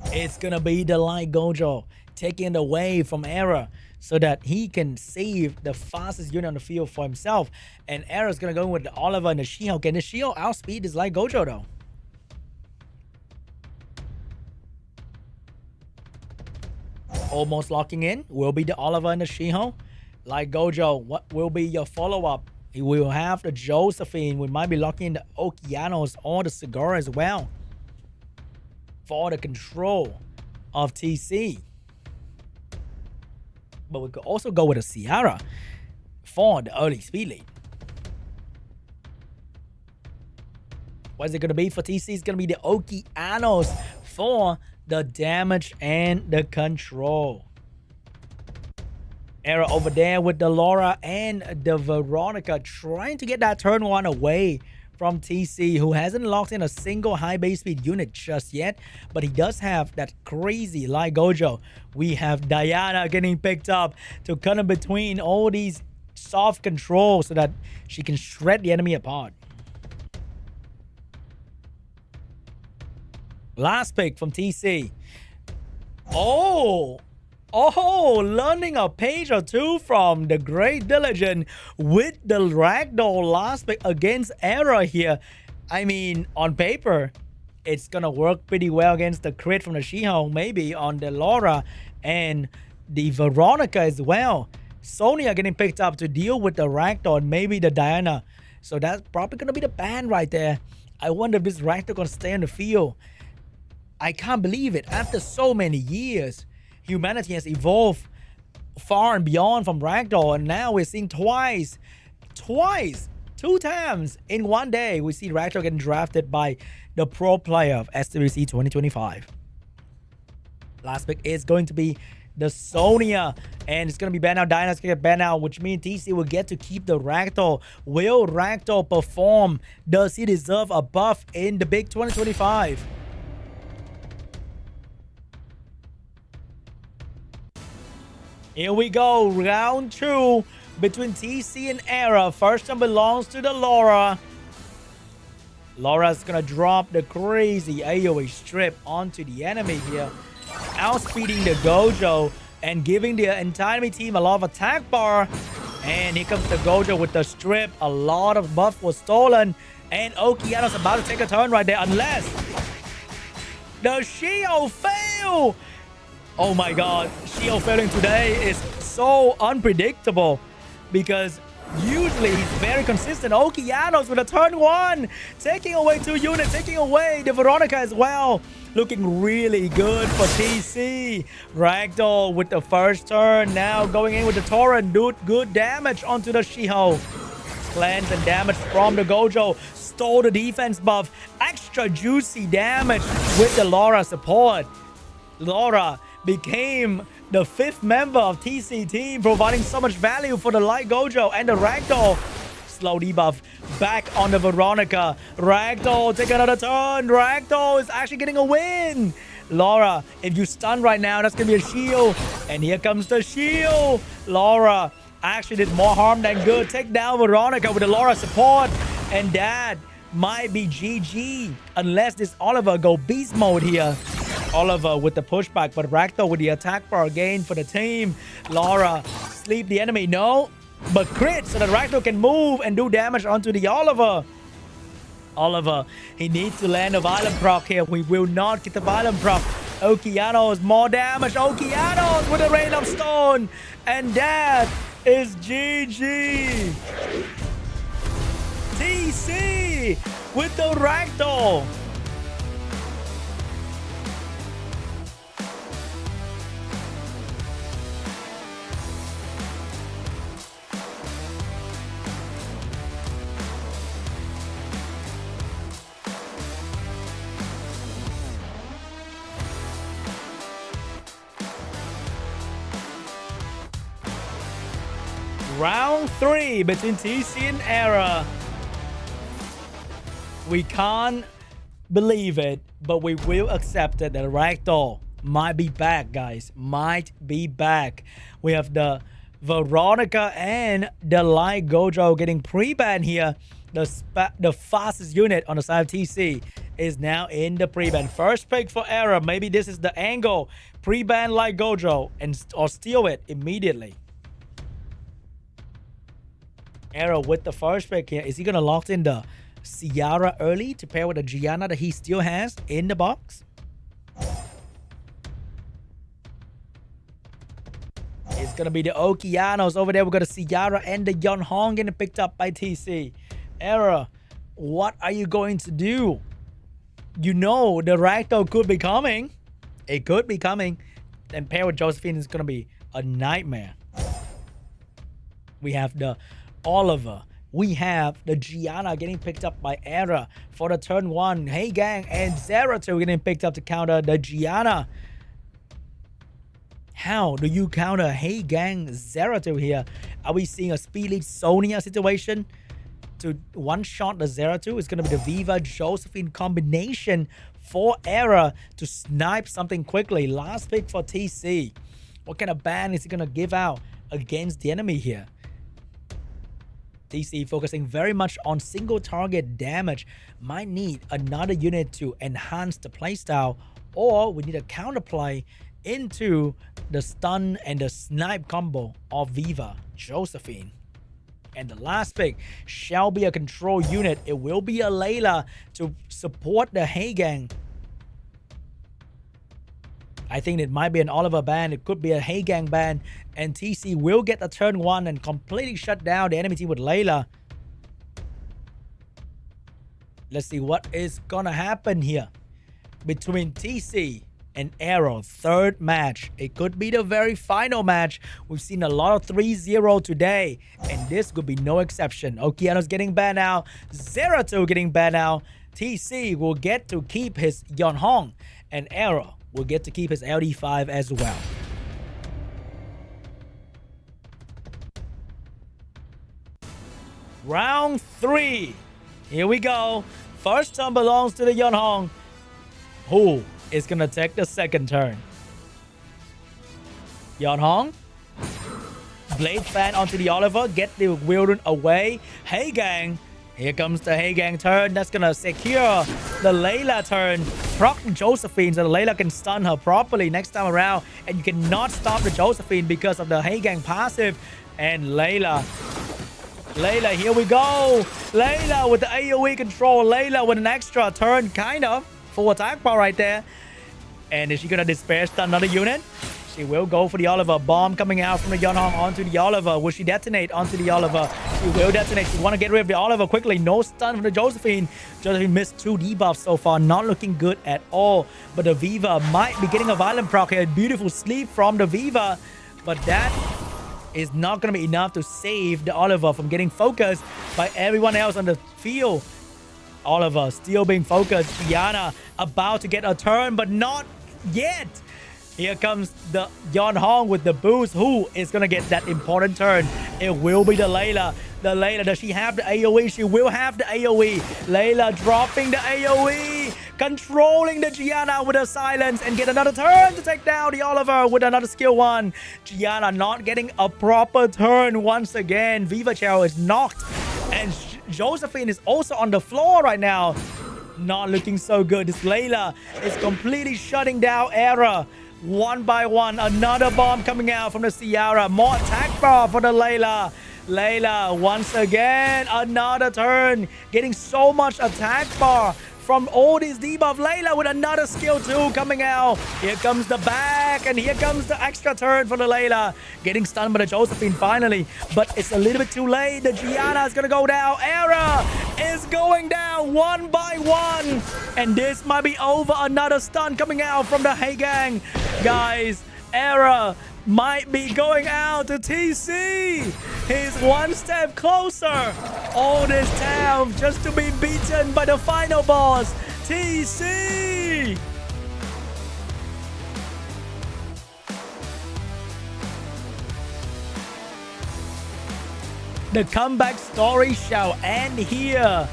It's gonna be the Light Gojo taking it away from Era so that he can save the fastest unit on the field for himself. And Era's gonna go with the Oliver and the Shiho. Can the Shiho outspeed this Light Gojo though? Almost locking in will be the Oliver and the Shiho. Light Gojo, what will be your follow-up? We will have the Josephine. We might be locking in the Okeanos or the Segura as well for the control of TC. But we could also go with a Ciara for the early speed lead. What is it going to be for TC? It's going to be the Okeanos for the damage and the control. Era over there with the Laura and the Veronica trying to get that turn one away from TC, who hasn't locked in a single high base speed unit just yet, but he does have that crazy Light Gojo. We have Diana getting picked up to cut in between all these soft controls so that she can shred the enemy apart. Last pick from TC. Learning a page or two from the Great Diligent with the Ragdoll last pick against Era here. I mean, on paper, it's gonna work pretty well against the crit from the Shiho, maybe on the Laura and the Veronica as well. Sonya getting picked up to deal with the Ragdoll and maybe the Diana. So that's probably gonna be the ban right there. I wonder if this Ragdoll gonna stay on the field. I can't believe it. After so many years, humanity has evolved far and beyond from Ragdoll, and now we're seeing two times in one day, we see Ragdoll getting drafted by the pro player of SWC 2025. Last pick is going to be the Sonya, and it's going to be banned out. Diana's going to get banned out, which means TC will get to keep the Ragdoll. Will Ragdoll perform? Does he deserve a buff in the big 2025? Here we go, round 2 between TC and Era. First one belongs to the Laura. Laura's gonna drop the crazy AoE strip onto the enemy here, outspeeding the Gojo and giving the entire team a lot of attack bar. And here comes the Gojo with the strip. A lot of buff was stolen, and Okeano's about to take a turn right there, unless the Shio fail. Oh my god, Shio failing today is so unpredictable because usually he's very consistent. Okeanos with a turn 1, taking away 2 units, taking away the Veronica as well. Looking really good for TC. Ragdoll with the first turn, now going in with the Torrent. Good damage onto the Shiho. Cleanse and damage from the Gojo. Stole the defense buff. Extra juicy damage with the Laura support. Laura became the 5th member of TC team, providing so much value for the Light Gojo and the Ragdoll. Slow debuff back on the Veronica. Ragdoll take another turn. Ragdoll is actually getting a win. Laura, if you stun right now, that's gonna be a shield. And here comes the shield. Laura actually did more harm than good. Take down Veronica with the Laura support, and that might be GG unless this Oliver go beast mode here. Oliver with the pushback, but Ragdoll with the attack bar again for the team. Laura sleep the enemy, no, but crit so that Ragdoll can move and do damage onto the Oliver. Oliver, he needs to land a violent proc here. We will not get the violent proc. Okeanos, more damage. Okeanos with a rain of stone, and that is GG. TC with the Ragdoll. Round 3 between TC and Era. We can't believe it, but we will accept it that Ragdoll might be back, guys. Might be back. We have the Veronica and the Light Gojo getting pre-ban here. The fastest unit on the side of TC is now in the pre-ban. First pick for Era. Maybe this is the angle. Pre-ban Light Gojo or steal it immediately. Era with the first pick here. Is he going to lock in the Ciara early to pair with the Gianna that he still has in the box? It's going to be the Okeanos over there. We've got a Ciara and the Yeonhong getting picked up by TC. Era, what are you going to do? You know the Ragdoll could be coming. It could be coming. And pair with Josephine is going to be a nightmare. We have the Oliver. We have the Gianna getting picked up by Era for the turn 1. Hey Gang and Zeratul getting picked up to counter the Gianna. How do you counter Hey Gang Zeratul here? Are we seeing a Speed Lead Sonya situation? To one-shot the Zeratul is going to be the Viva Josephine combination for Era to snipe something quickly. Last pick for TC. What kind of ban is he going to give out against the enemy here? TC focusing very much on single target damage. Might need another unit to enhance the playstyle, or we need a counterplay into the stun and the snipe combo of Viva Josephine. And the last pick shall be a control unit. It will be a Layla to support the Hey Gang. I think it might be an Oliver ban. It could be a Hey Gang ban. And TC will get the turn 1 and completely shut down the enemy team with Layla. Let's see what is gonna happen here between TC and Arrow. Third match. It could be the very final match. We've seen a lot of 3-0 today, and this could be no exception. Okeanos getting banned out. Zeratul getting banned out. TC will get to keep his Yeonhong, and Arrow will get to keep his LD5 as well. Round 3. Here we go. First turn belongs to the Yeonhong. Who is going to take the second turn? Yeonhong. Blade Fan onto the Oliver. Get the Wilden away. Hey Gang. Here comes the Hey Gang turn. That's going to secure the Layla turn. Proc Josephine so the Layla can stun her properly next time around. And you cannot stop the Josephine because of the Hey Gang passive. And Layla, here we go. Layla with the AoE control. Layla with an extra turn, kind of. Full attack power right there. And is she going to despair stun another unit? She will go for the Oliver. Bomb coming out from the Yeonhong onto the Oliver. Will she detonate onto the Oliver? She will detonate. She want to get rid of the Oliver quickly. No stun from the Josephine. Josephine missed 2 debuffs so far. Not looking good at all. But the Viva might be getting a violent proc here. Beautiful sleep from the Viva. But that is not going to be enough to save the Oliver from getting focused by everyone else on the field. Oliver still being focused. Diana about to get a turn, but not yet. Here comes the Yeonhong with the boost. Who is going to get that important turn? It will be the Layla. The Layla, does she have the AoE? She will have the AoE. Layla dropping the AoE. Controlling the Gianna with a silence and get another turn to take down the Oliver with another skill 1. Gianna not getting a proper turn once again. Viva Chow is knocked. And Josephine is also on the floor right now. Not looking so good. This Layla is completely shutting down Era. One by one, another bomb coming out from the Ciara. More attack bar for the Layla. Layla, once again, another turn. Getting so much attack bar from all these debuff. Layla with another skill 2 coming out. Here comes the back, and here comes the extra turn for the Layla. Getting stunned by the Josephine finally, but it's a little bit too late. The Gianna is going to go down. Era is going down one by one, and this might be over. Another stun coming out from the Hey Gang. Guys, Era might be going out to TC. He's one step closer. All this time just to be beaten by the final boss, TC. The comeback story shall end here.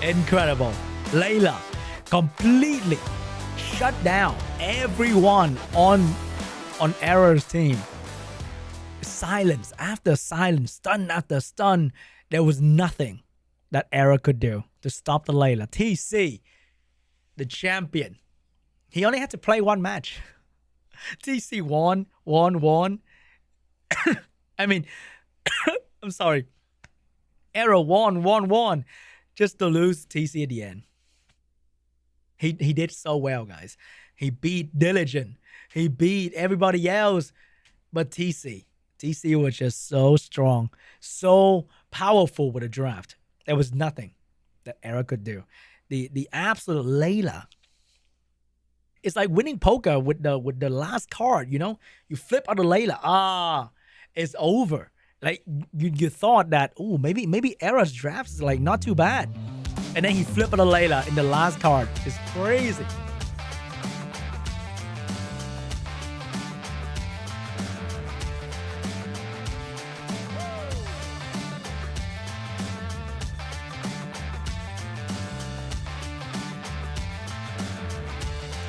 Incredible. Layla completely shut down everyone on Error's team. Silence after silence, stun after stun. There was nothing that Error could do to stop the Layla. TC, the champion, he only had to play one match. TC won. I mean, I'm sorry. Error won, just to lose TC at the end. He did so well, guys. He beat Diligent. He beat everybody else. But TC was just so strong, so powerful with a draft. There was nothing that Error could do. The absolute Layla. It's like winning poker with the last card, you know? You flip out the Layla. It's over. Like you thought that, oh, maybe Error's draft is like not too bad. And then he flipped out the Layla in the last card. It's crazy.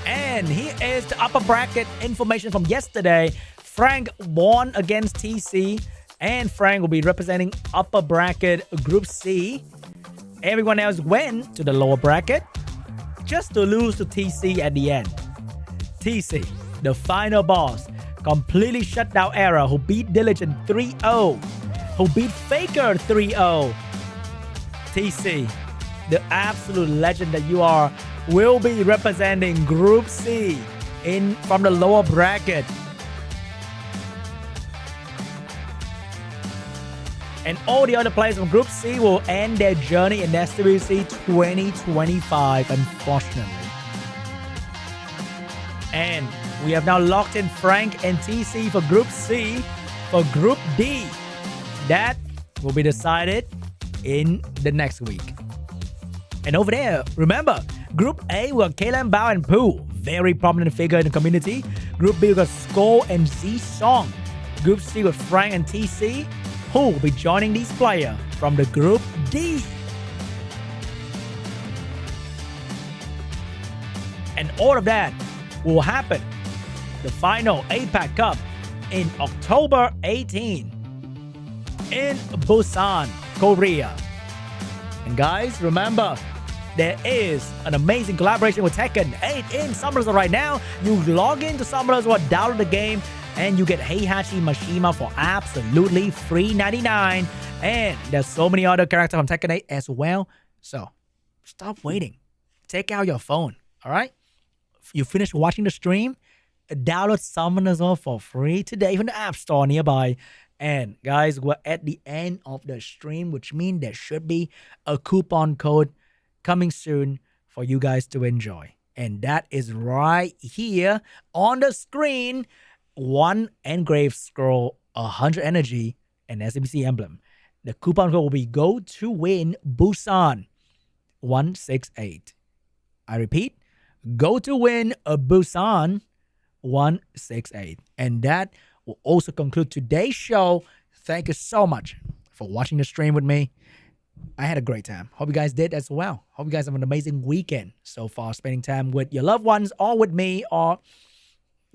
And here is the upper bracket information from yesterday. Frank won against TC, and Frank will be representing upper bracket Group C. Everyone else went to the lower bracket just to lose to TC at the end. TC, the final boss, completely shut down Error, who beat Diligent 3-0, who beat Faker 3-0. TC, the absolute legend that you are, will be representing Group C from the lower bracket. And all the other players from Group C will end their journey in SWC 2025, unfortunately. And we have now locked in Frank and TC for Group C. For Group D, that will be decided in the next week. And over there, remember, Group A, we got Kaylan Bao and Pooh, very prominent figure in the community. Group B, we got Skull and Z Song. Group C with Frank and TC, who will be joining these players from the Group D. And all of that will happen, the final APAC Cup, in October 18 in Busan, Korea. And guys, remember, there is an amazing collaboration with Tekken 8 in SWC right now. You log into SWC, download the game, and you get Heihachi Mashima for absolutely free 99. And there's so many other characters from Tekken 8 as well. So stop waiting. Take out your phone, all right? You finish watching the stream, download SWC for free today from the App Store nearby. And guys, we're at the end of the stream, which means there should be a coupon code coming soon for you guys to enjoy. And that is right here on the screen. 1 engraved scroll, 100 energy, and SMBC emblem. The coupon code will be go to win Busan 168. I repeat, go to win Busan 168. And that will also conclude today's show. Thank you so much for watching the stream with me. I had a great time. Hope you guys did as well. Hope you guys have an amazing weekend so far, spending time with your loved ones or with me. Or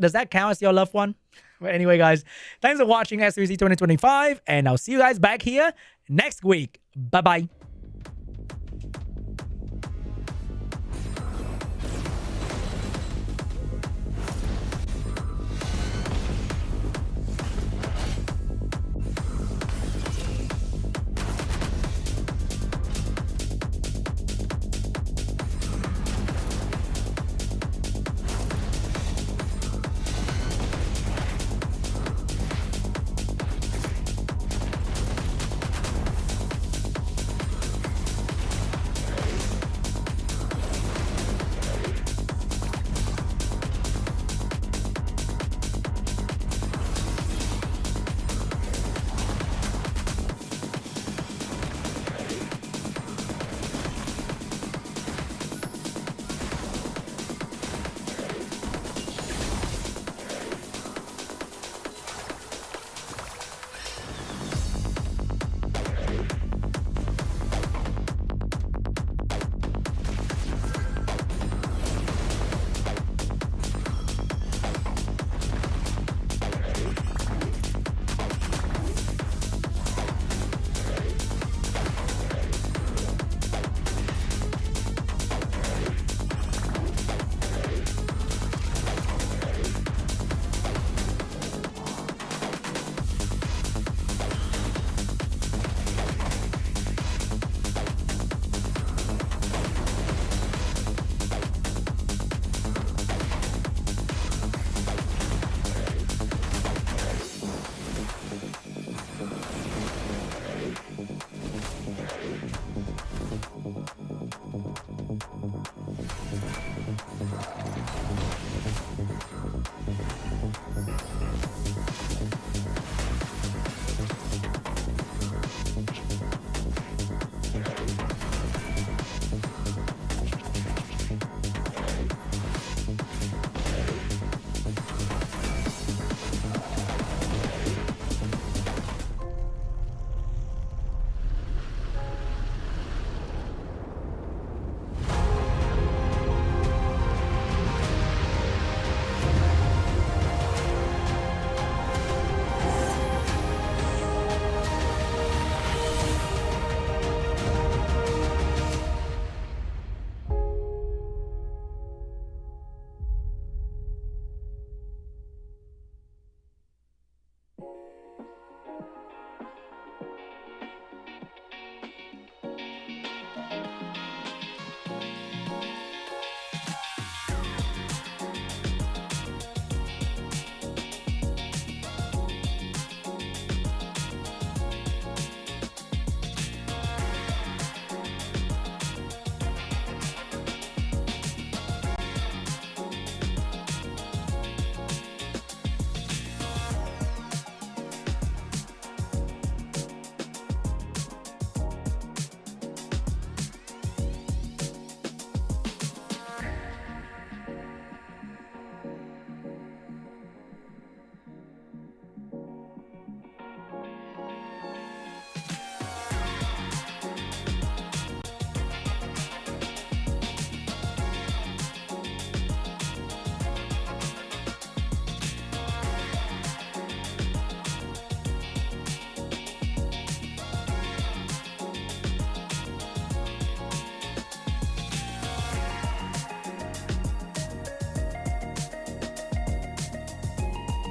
does that count as your loved one? But anyway, guys, thanks for watching SWC 2025, and I'll see you guys back here next week. Bye-bye.